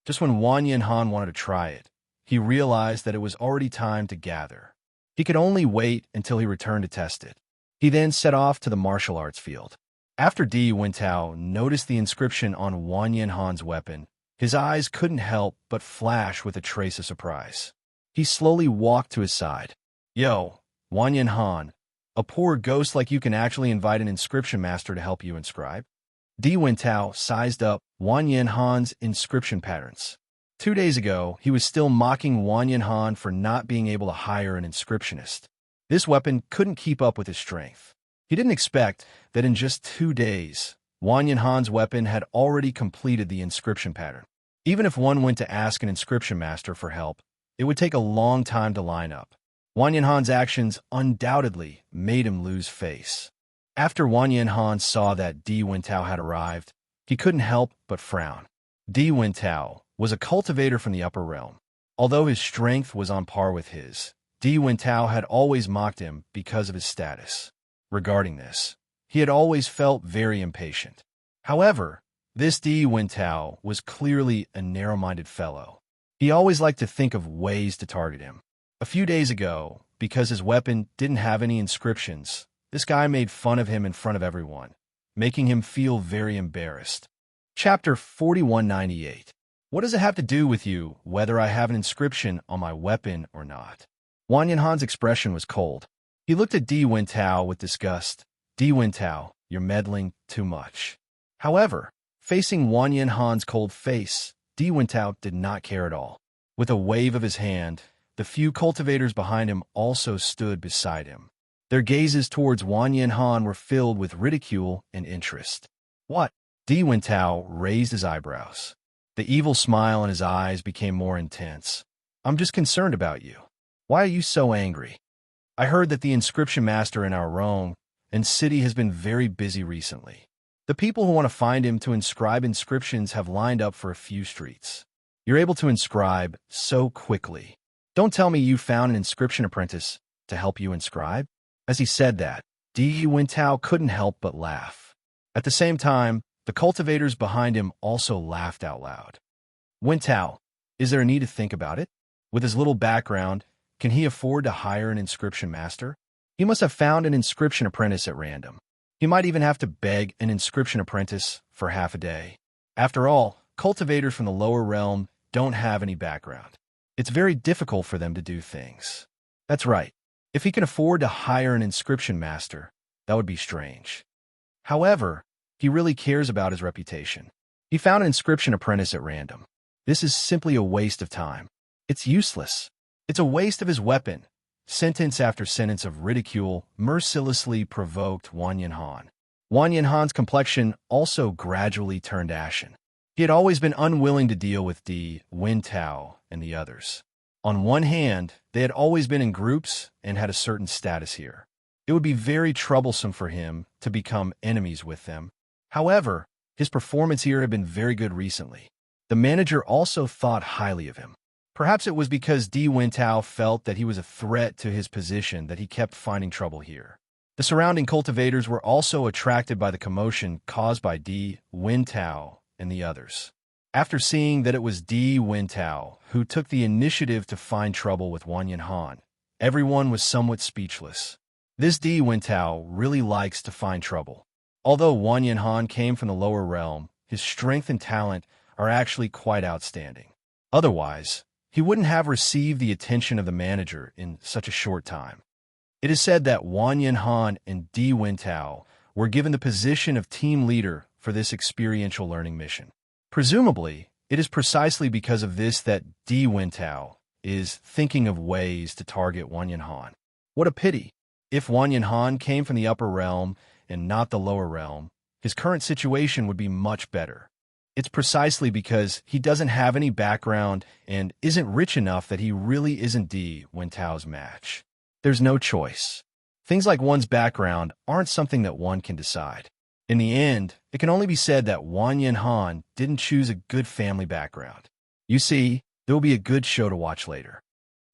Just when Wan Yinhan wanted to try it, he realized that it was already time to gather. He could only wait until he returned to test it. He then set off to the martial arts field. After Di Wentao noticed the inscription on Wan Yinhan's weapon, his eyes couldn't help but flash with a trace of surprise. He slowly walked to his side. Yo, Wan Yinhan, a poor ghost like you can actually invite an inscription master to help you inscribe? Di Wentao sized up Wan Yinhan's inscription patterns. 2 days ago, he was still mocking Wan Yinhan for not being able to hire an inscriptionist. This weapon couldn't keep up with his strength. He didn't expect that in just 2 days, Wan Yinhan's weapon had already completed the inscription pattern. Even if one went to ask an inscription master for help, it would take a long time to line up. Wan Yinhan's actions undoubtedly made him lose face. After Wan Yinhan saw that Di Wentao had arrived, he couldn't help but frown. Di Wentao was a cultivator from the upper realm. Although his strength was on par with his, Di Wentao had always mocked him because of his status. Regarding this, he had always felt very impatient. However, this Di Wentao was clearly a narrow-minded fellow. He always liked to think of ways to target him. A few days ago, because his weapon didn't have any inscriptions, this guy made fun of him in front of everyone, making him feel very embarrassed. Chapter 4198. What does it have to do with you whether I have an inscription on my weapon or not? Wan Yinhan's expression was cold. He looked at Di Wentao with disgust. Di Wentao, you're meddling too much. However, facing Wan Yinhan's cold face, Di Wentao did not care at all. With a wave of his hand, the few cultivators behind him also stood beside him. Their gazes towards Wan Yinhan were filled with ridicule and interest. What? Di Wentao raised his eyebrows. The evil smile in his eyes became more intense. I'm just concerned about you. Why are you so angry? I heard that the inscription master in our realm and city has been very busy recently. The people who want to find him to inscribe inscriptions have lined up for a few streets. You're able to inscribe so quickly. Don't tell me you found an inscription apprentice to help you inscribe? As he said that, Di Wentao couldn't help but laugh. At the same time, the cultivators behind him also laughed out loud. Wentao, is there a need to think about it? With his little background, can he afford to hire an inscription master? He must have found an inscription apprentice at random. He might even have to beg an inscription apprentice for half a day. After all, cultivators from the lower realm don't have any background. It's very difficult for them to do things. That's right. If he can afford to hire an inscription master, that would be strange. However, he really cares about his reputation. He found an inscription apprentice at random. This is simply a waste of time. It's useless. It's a waste of his weapon. Sentence after sentence of ridicule mercilessly provoked Wan Yinhan. Wan Yinhan's complexion also gradually turned ashen. He had always been unwilling to deal with Di Wentao and the others. On one hand, they had always been in groups and had a certain status here. It would be very troublesome for him to become enemies with them. However, his performance here had been very good recently. The manager also thought highly of him. Perhaps it was because Di Wentao felt that he was a threat to his position that he kept finding trouble here. The surrounding cultivators were also attracted by the commotion caused by Di Wentao and the others. After seeing that it was Di Wentao who took the initiative to find trouble with Wan Yinhan, everyone was somewhat speechless. This Di Wentao really likes to find trouble. Although Wan Yin Han came from the lower realm, his strength and talent are actually quite outstanding. Otherwise, he wouldn't have received the attention of the manager in such a short time. It is said that Wan Yin Han and Di Wintao were given the position of team leader for this experiential learning mission. Presumably, it is precisely because of this that Di Wintao is thinking of ways to target Wan Yin Han. What a pity! If Wan Yin Han came from the upper realm and not the lower realm, his current situation would be much better. It's precisely because he doesn't have any background and isn't rich enough that he really isn't Di Wintao's match. There's no choice. Things like one's background aren't something that one can decide. In the end, it can only be said that Wan Yin Han didn't choose a good family background. You see, there will be a good show to watch later.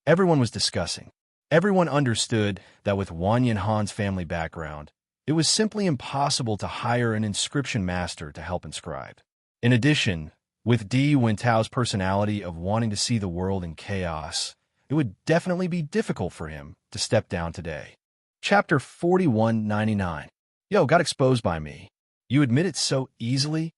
Everyone was discussing. Everyone understood that with Wan Yin Han's family background, it was simply impossible to hire an inscription master to help inscribe. In addition, with Di Wintao's personality of wanting to see the world in chaos, it would definitely be difficult for him to step down today. Chapter 4199. Yo, got exposed by me. You admit it so easily?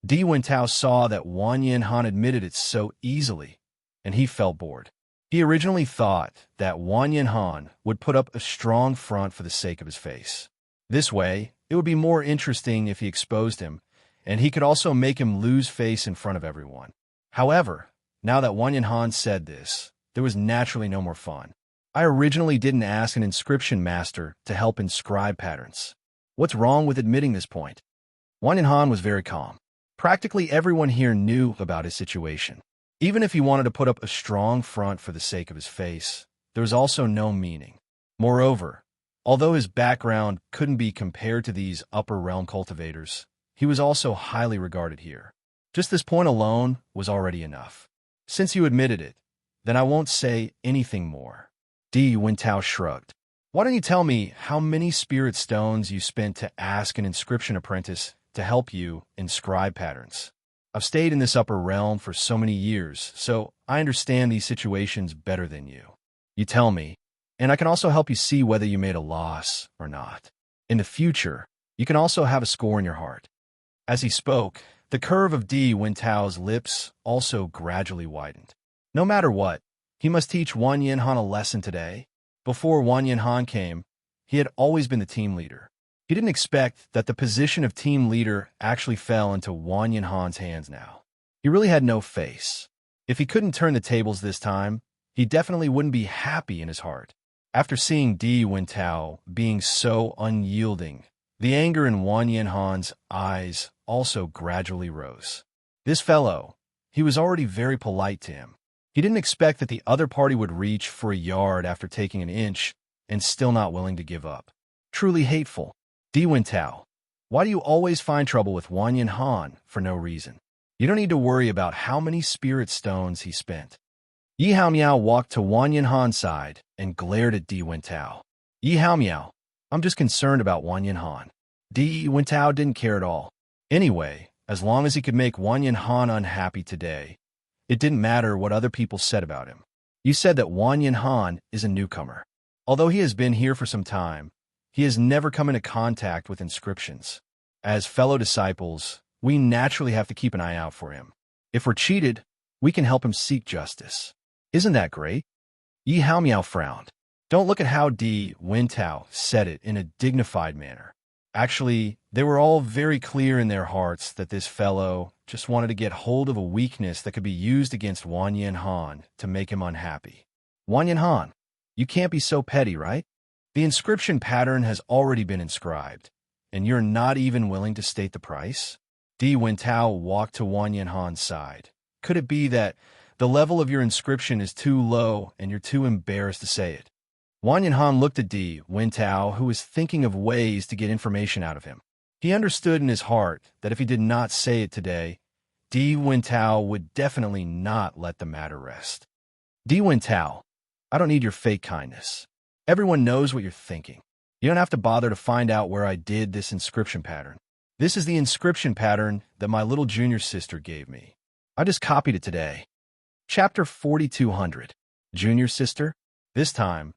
Di Wintao saw that Wan Yin Han admitted it so easily, and he felt bored. He originally thought that Wan Yin Han would put up a strong front for the sake of his face. This way, it would be more interesting if he exposed him, and he could also make him lose face in front of everyone. However, now that Wan Yin Han said this, there was naturally no more fun. I originally didn't ask an inscription master to help inscribe patterns. What's wrong with admitting this point? Wan Yin Han was very calm. Practically everyone here knew about his situation. Even if he wanted to put up a strong front for the sake of his face, there was also no meaning. Moreover, although his background couldn't be compared to these upper realm cultivators, he was also highly regarded here. Just this point alone was already enough. Since you admitted it, then I won't say anything more. Di Wintao shrugged. Why don't you tell me how many spirit stones you spent to ask an inscription apprentice to help you inscribe patterns? I've stayed in this upper realm for so many years, so I understand these situations better than you. You tell me, and I can also help you see whether you made a loss or not. In the future, you can also have a score in your heart. As he spoke, the curve of Di Wintao's lips also gradually widened. No matter what, he must teach Wan Yin Han a lesson today. Before Wan Yin Han came, he had always been the team leader. He didn't expect that the position of team leader actually fell into Wan Yin Han's hands now. He really had no face. If he couldn't turn the tables this time, he definitely wouldn't be happy in his heart. After seeing Di Wintao being so unyielding, the anger in Wan Yin Han's eyes also gradually rose. This fellow, he was already very polite to him. He didn't expect that the other party would reach for a yard after taking an inch and still not willing to give up. Truly hateful. Di Wintao, why do you always find trouble with Wan Yin Han for no reason? You don't need to worry about how many spirit stones he spent. Yi Hao Miao walked to Wan Yin Han's side and glared at Di Wintao. Yi Hao Miao, I'm just concerned about Wan Yin Han. Di Wintao didn't care at all. Anyway, as long as he could make Wan Yin Han unhappy today, it didn't matter what other people said about him. You said that Wan Yin Han is a newcomer. Although he has been here for some time, he has never come into contact with inscriptions. As fellow disciples, we naturally have to keep an eye out for him. If we're cheated, we can help him seek justice. Isn't that great? Yi Hao Miao frowned. Don't look at how Di Wintao said it in a dignified manner. Actually, they were all very clear in their hearts that this fellow just wanted to get hold of a weakness that could be used against Wan Yin Han to make him unhappy. Wan Yin Han, you can't be so petty, right? The inscription pattern has already been inscribed, and you're not even willing to state the price? Di Wintao walked to Wan Yin Han's side. Could it be that the level of your inscription is too low and you're too embarrassed to say it? Wan Yin Han looked at Di Wintao, who was thinking of ways to get information out of him. He understood in his heart that if he did not say it today, Di Wintao would definitely not let the matter rest. Di Wintao, I don't need your fake kindness. Everyone knows what you're thinking. You don't have to bother to find out where I did this inscription pattern. This is the inscription pattern that my little junior sister gave me. I just copied it today. Chapter 4200. Junior sister? This time,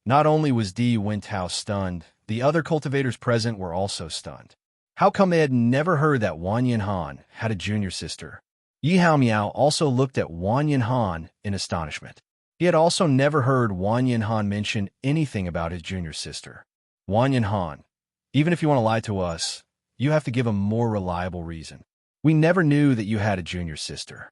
not only was Di Wintao stunned, the other cultivators present were also stunned. How come they had never heard that Wang Yinhan had a junior sister? Yi Hao Miao also looked at Wang Yinhan in astonishment. He had also never heard Wang Yinhan mention anything about his junior sister. Wang Yinhan, even if you want to lie to us, you have to give a more reliable reason. We never knew that you had a junior sister.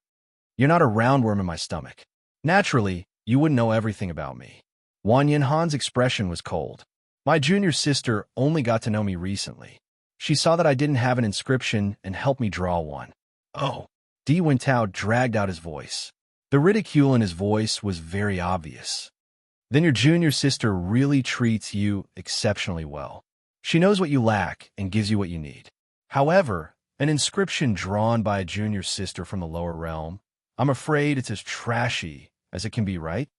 You're not a roundworm in my stomach. Naturally, you wouldn't know everything about me. Wang Yinhan's expression was cold. My junior sister only got to know me recently. She saw that I didn't have an inscription and helped me draw one. Oh. Di Wentao dragged out his voice. The ridicule in his voice was very obvious. Then your junior sister really treats you exceptionally well. She knows what you lack and gives you what you need. However, an inscription drawn by a junior sister from the lower realm, I'm afraid it's as trashy as it can be, right?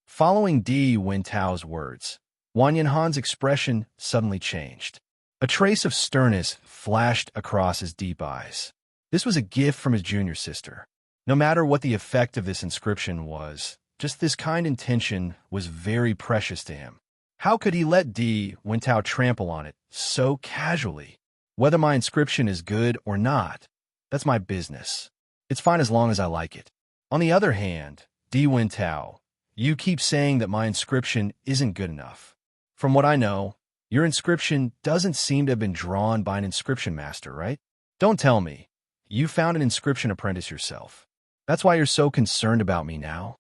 Following Di Wentao's words, Wang Yinhan's expression suddenly changed. A trace of sternness flashed across his deep eyes. This was a gift from his junior sister. No matter what the effect of this inscription was, just this kind intention was very precious to him. How could he let Di Wentao trample on it so casually? Whether my inscription is good or not, that's my business. It's fine as long as I like it. On the other hand, Di Wentao, you keep saying that my inscription isn't good enough. From what I know, your inscription doesn't seem to have been drawn by an inscription master, right? Don't tell me. You found an inscription apprentice yourself. That's why you're so concerned about me now?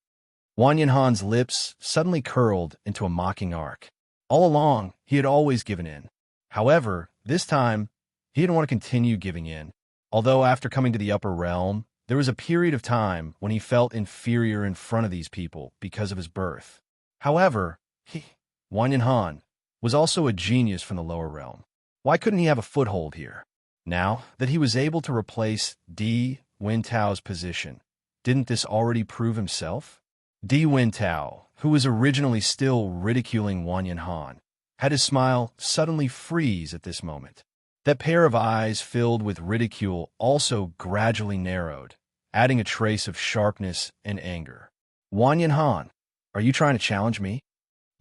Wang Yinhan's lips suddenly curled into a mocking arc. All along, he had always given in. However, this time, he didn't want to continue giving in. Although after coming to the upper realm, there was a period of time when he felt inferior in front of these people because of his birth. However, Wang Yinhan, was also a genius from the lower realm. Why couldn't he have a foothold here? Now that he was able to replace Di Wentao's position, didn't this already prove himself? Di Wentao, who was originally still ridiculing Wang Yinhan, had his smile suddenly freeze at this moment. That pair of eyes filled with ridicule also gradually narrowed, adding a trace of sharpness and anger. Wang Yinhan, are you trying to challenge me?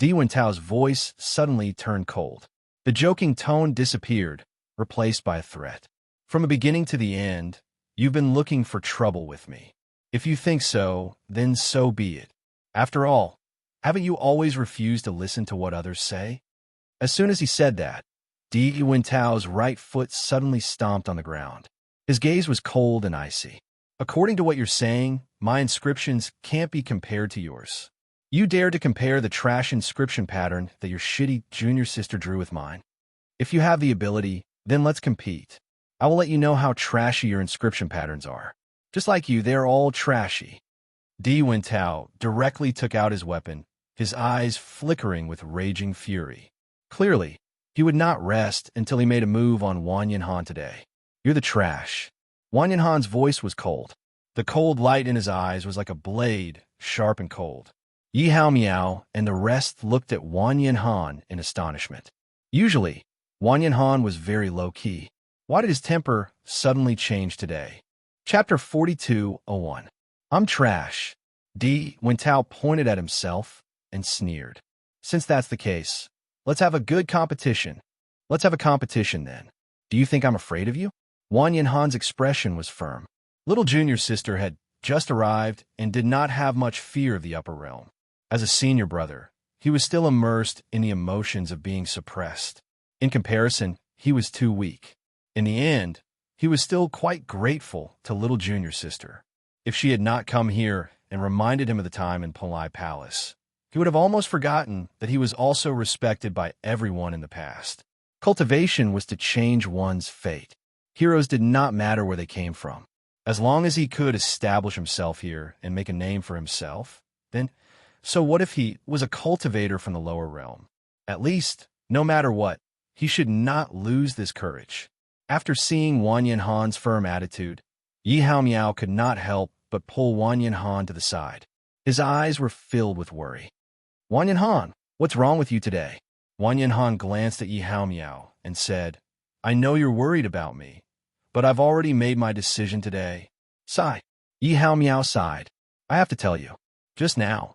Di Wentao's voice suddenly turned cold. The joking tone disappeared, replaced by a threat. From the beginning to the end, you've been looking for trouble with me. If you think so, then so be it. After all, haven't you always refused to listen to what others say? As soon as he said that, Di Wentao's right foot suddenly stomped on the ground. His gaze was cold and icy. According to what you're saying, my inscriptions can't be compared to yours. You dare to compare the trash inscription pattern that your shitty junior sister drew with mine? If you have the ability, then let's compete. I will let you know how trashy your inscription patterns are. Just like you, they're all trashy. Di Wentao directly took out his weapon, his eyes flickering with raging fury. Clearly, he would not rest until he made a move on Wang Yinhan today. You're the trash. Wang Yinhan's voice was cold. The cold light in his eyes was like a blade, sharp and cold. Yi Hao Miao and the rest looked at Wang Yinhan in astonishment. Usually, Wang Yinhan was very low-key. Why did his temper suddenly change today? Chapter 42:01. I'm trash. Di Wentao pointed at himself and sneered. Since that's the case, let's have a good competition. Let's have a competition then. Do you think I'm afraid of you? Wang Yinhan's expression was firm. Little junior sister had just arrived and did not have much fear of the upper realm. As a senior brother, he was still immersed in the emotions of being suppressed. In comparison, he was too weak. In the end, he was still quite grateful to little junior sister. If she had not come here and reminded him of the time in Palai Palace, he would have almost forgotten that he was also respected by everyone in the past. Cultivation was to change one's fate. Heroes did not matter where they came from. As long as he could establish himself here and make a name for himself, then so what if he was a cultivator from the lower realm? At least, no matter what, he should not lose this courage. After seeing Wang Yinhan's firm attitude, Yi Hao Miao could not help but pull Wang Yinhan to the side. His eyes were filled with worry. Wang Yinhan, what's wrong with you today? Wang Yinhan glanced at Yi Hao Miao and said, I know you're worried about me, but I've already made my decision today. Sigh. Yi Hao Miao sighed. I have to tell you, just now,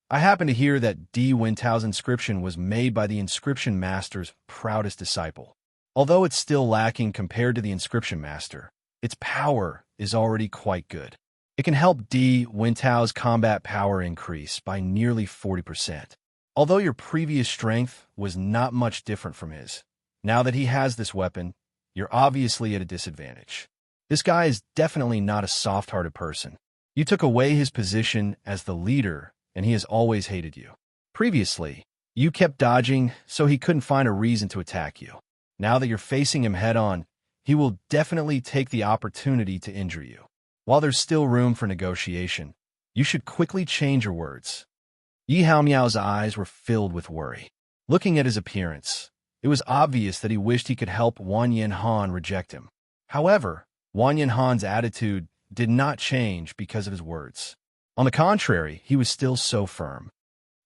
I happened to hear that Di Wentao's inscription was made by the inscription master's proudest disciple. Although it's still lacking compared to the Inscription Master, its power is already quite good. It can help Di Wintao's combat power increase by nearly 40%. Although your previous strength was not much different from his, now that he has this weapon, you're obviously at a disadvantage. This guy is definitely not a soft-hearted person. You took away his position as the leader, and he has always hated you. Previously, you kept dodging so he couldn't find a reason to attack you. Now that you're facing him head-on, he will definitely take the opportunity to injure you. While there's still room for negotiation, you should quickly change your words. Yi Haomiao's eyes were filled with worry. Looking at his appearance, it was obvious that he wished he could help Wang Yanhan reject him. However, Wang Yanhan's attitude did not change because of his words. On the contrary, he was still so firm.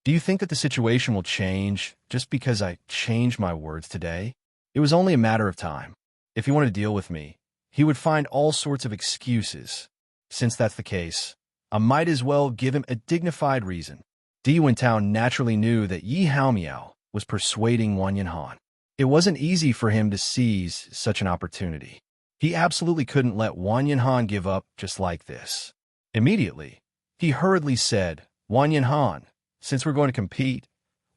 Do you think that the situation will change just because I changed my words today? It was only a matter of time. If he wanted to deal with me, he would find all sorts of excuses. Since that's the case, I might as well give him a dignified reason. Di Wintao naturally knew that Yi Haomiao was persuading Wang Yanhan. It wasn't easy for him to seize such an opportunity. He absolutely couldn't let Wang Yanhan give up just like this. Immediately, he hurriedly said, Wang Yanhan, since we're going to compete,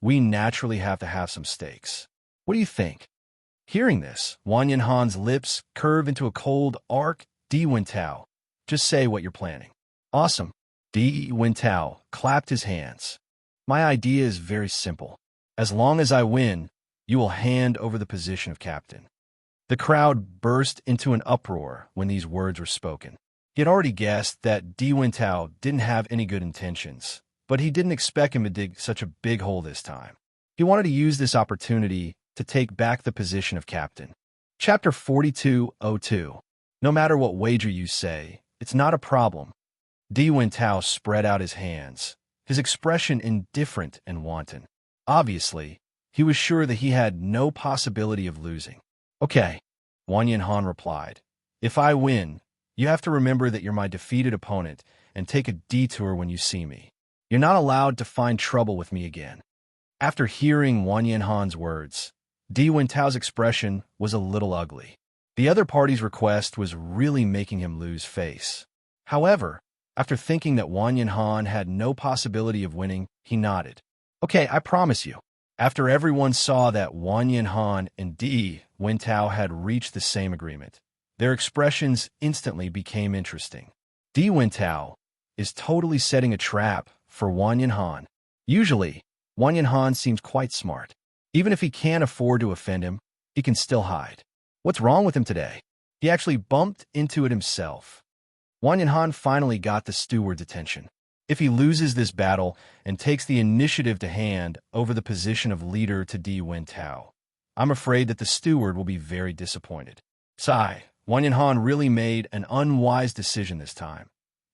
we naturally have to have some stakes. What do you think? Hearing this, Wang Yanhan's lips curve into a cold arc. Di Wintao, just say what you're planning. Awesome. Di Wintao clapped his hands. My idea is very simple. As long as I win, you will hand over the position of captain. The crowd burst into an uproar when these words were spoken. He had already guessed that Di Wintao didn't have any good intentions, but he didn't expect him to dig such a big hole this time. He wanted to use this opportunity to take back the position of captain. Chapter 4202. No matter what wager you say, it's not a problem. Di Wintao spread out his hands, his expression indifferent and wanton. Obviously, he was sure that he had no possibility of losing. Okay, Wang Yanhan replied. If I win, you have to remember that you're my defeated opponent and take a detour when you see me. You're not allowed to find trouble with me again. After hearing Wang Yanhan's words, Di Wintao's expression was a little ugly. The other party's request was really making him lose face. However, after thinking that Wang Yanhan had no possibility of winning, he nodded. Okay, I promise you. After everyone saw that Wang Yanhan and Di Wintao had reached the same agreement, their expressions instantly became interesting. Di Wintao is totally setting a trap for Wang Yanhan. Usually, Wang Yanhan seems quite smart. Even if he can't afford to offend him, he can still hide. What's wrong with him today? He actually bumped into it himself. Wang Yanhan finally got the steward's attention. If he loses this battle and takes the initiative to hand over the position of leader to Di Wintao, I'm afraid that the steward will be very disappointed. Sigh, Wang Yanhan really made an unwise decision this time.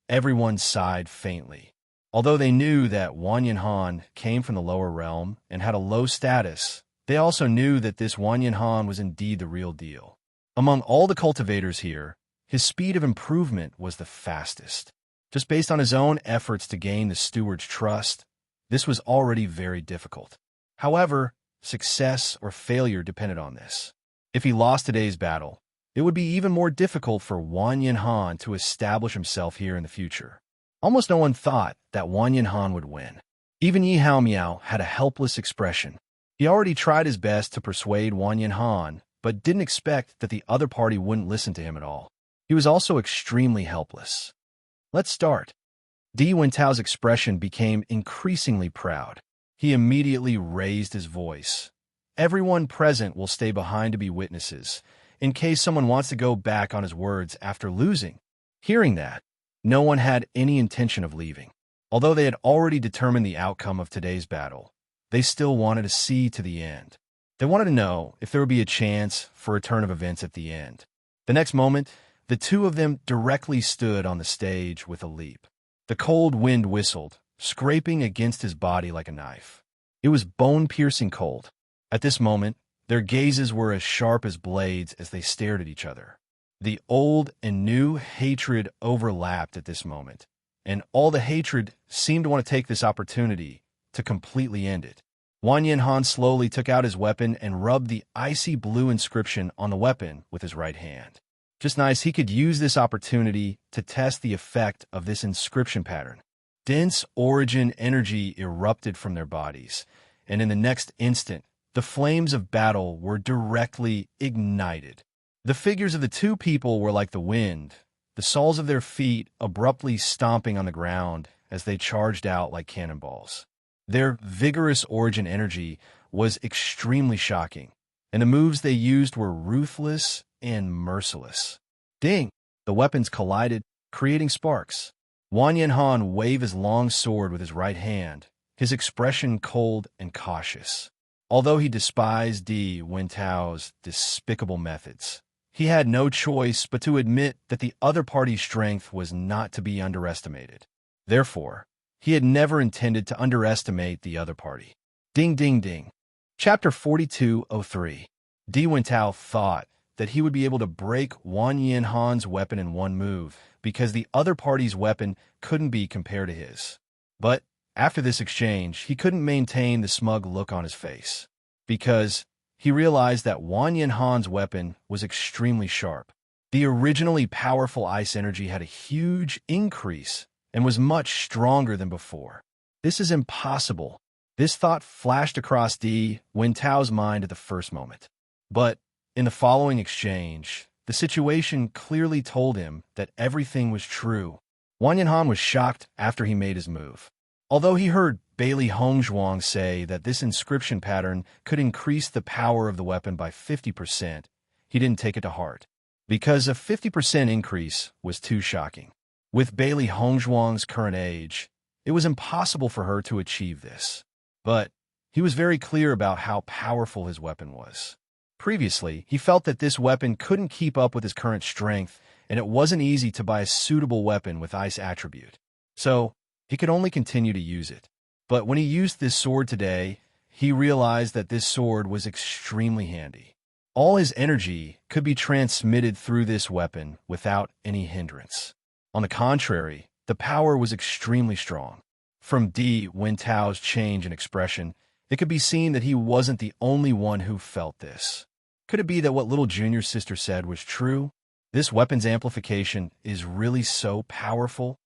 Everyone sighed faintly. Although they knew that Wang Yanhan came from the lower realm and had a low status, they also knew that this Wang Yanhan was indeed the real deal. Among all the cultivators here, his speed of improvement was the fastest. Just based on his own efforts to gain the steward's trust, this was already very difficult. However, success or failure depended on this. If he lost today's battle, it would be even more difficult for Wang Yanhan to establish himself here in the future. Almost no one thought that Wang Yanhan would win. Even Yi Haomiao had a helpless expression. He already tried his best to persuade Wang Yanhan, but didn't expect that the other party wouldn't listen to him at all. He was also extremely helpless. Let's start. Di Wintao's expression became increasingly proud. He immediately raised his voice. Everyone present will stay behind to be witnesses, in case someone wants to go back on his words after losing. Hearing that, no one had any intention of leaving. Although they had already determined the outcome of today's battle, they still wanted to see to the end. They wanted to know if there would be a chance for a turn of events at the end. The next moment, the two of them directly stood on the stage with a leap. The cold wind whistled, scraping against his body like a knife. It was bone-piercing cold. At this moment, their gazes were as sharp as blades as they stared at each other. The old and new hatred overlapped at this moment, and all the hatred seemed to want to take this opportunity to completely end it. Wang Yanhan slowly took out his weapon and rubbed the icy blue inscription on the weapon with his right hand. Just nice, he could use this opportunity to test the effect of this inscription pattern. Dense origin energy erupted from their bodies, and in the next instant, the flames of battle were directly ignited. The figures of the two people were like the wind, the soles of their feet abruptly stomping on the ground as they charged out like cannonballs. Their vigorous origin energy was extremely shocking, and the moves they used were ruthless and merciless. Ding! The weapons collided, creating sparks. Wang Yanhan waved his long sword with his right hand, his expression cold and cautious. Although he despised Di Wentao's despicable methods, he had no choice but to admit that the other party's strength was not to be underestimated. Therefore, he had never intended to underestimate the other party. Ding, ding, ding. Chapter 4203. Di Wentao thought that he would be able to break Wang Yanhan's weapon in one move because the other party's weapon couldn't be compared to his. But after this exchange, he couldn't maintain the smug look on his face because he realized that Wang Yanhan's weapon was extremely sharp. The originally powerful ice energy had a huge increase and was much stronger than before. This is impossible. This thought flashed across Di Wentao's mind at the first moment. But in the following exchange, the situation clearly told him that everything was true. Wang Yanhan was shocked after he made his move. Although he heard Bailey Hongzhuang say that this inscription pattern could increase the power of the weapon by 50%, he didn't take it to heart, because a 50% increase was too shocking. With Bailey Hongzhuang's current age, it was impossible for her to achieve this. But he was very clear about how powerful his weapon was. Previously, he felt that this weapon couldn't keep up with his current strength, and it wasn't easy to buy a suitable weapon with ice attribute. So, he could only continue to use it. But when he used this sword today, he realized that this sword was extremely handy. All his energy could be transmitted through this weapon without any hindrance. On the contrary, the power was extremely strong. From Di Wentao's change in expression, it could be seen that he wasn't the only one who felt this. Could it be that what little junior sister said was true? This weapon's amplification is really so powerful?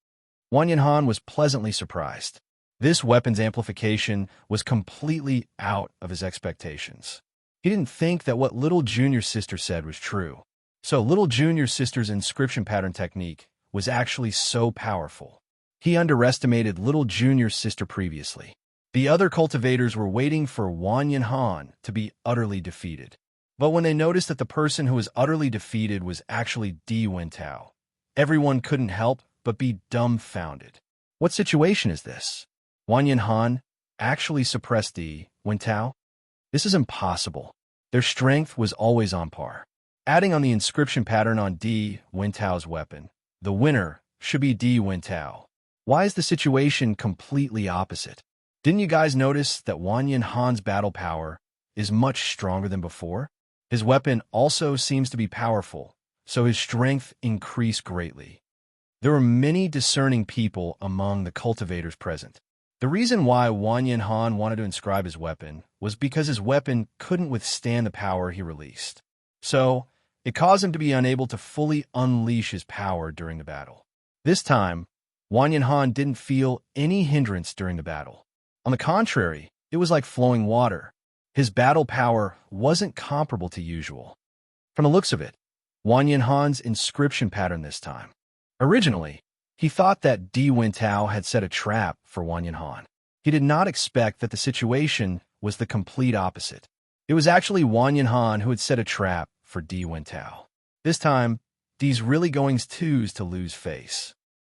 Wang Yanhan was pleasantly surprised. This weapon's amplification was completely out of his expectations. He didn't think that what little junior sister said was true. So little junior sister's inscription pattern technique was actually so powerful. He underestimated little junior sister previously. The other cultivators were waiting for Wang Yanhan to be utterly defeated. But when they noticed that the person who was utterly defeated was actually Di Wentao, everyone couldn't help but be dumbfounded. What situation is this? Wang Yanhan actually suppressed Di Wentao? This is impossible. Their strength was always on par. Adding on the inscription pattern on Di Wentao's weapon, the winner should be Di Wentao. Why is the situation completely opposite? Didn't you guys notice that Wang Yanhan's battle power is much stronger than before? His weapon also seems to be powerful, so his strength increased greatly. There were many discerning people among the cultivators present. The reason why Wang Yanhan wanted to inscribe his weapon was because his weapon couldn't withstand the power he released. So, it caused him to be unable to fully unleash his power during the battle. This time, Wang Yanhan didn't feel any hindrance during the battle. On the contrary, it was like flowing water. His battle power wasn't comparable to usual. From the looks of it, Wang Yanhan's inscription pattern this time. Originally, he thought that Di Wentao had set a trap for Wang Yanhan. He did not expect that the situation was the complete opposite. It was actually Wang Yanhan who had set a trap for Di Wentao. This time, Di's really going to lose face.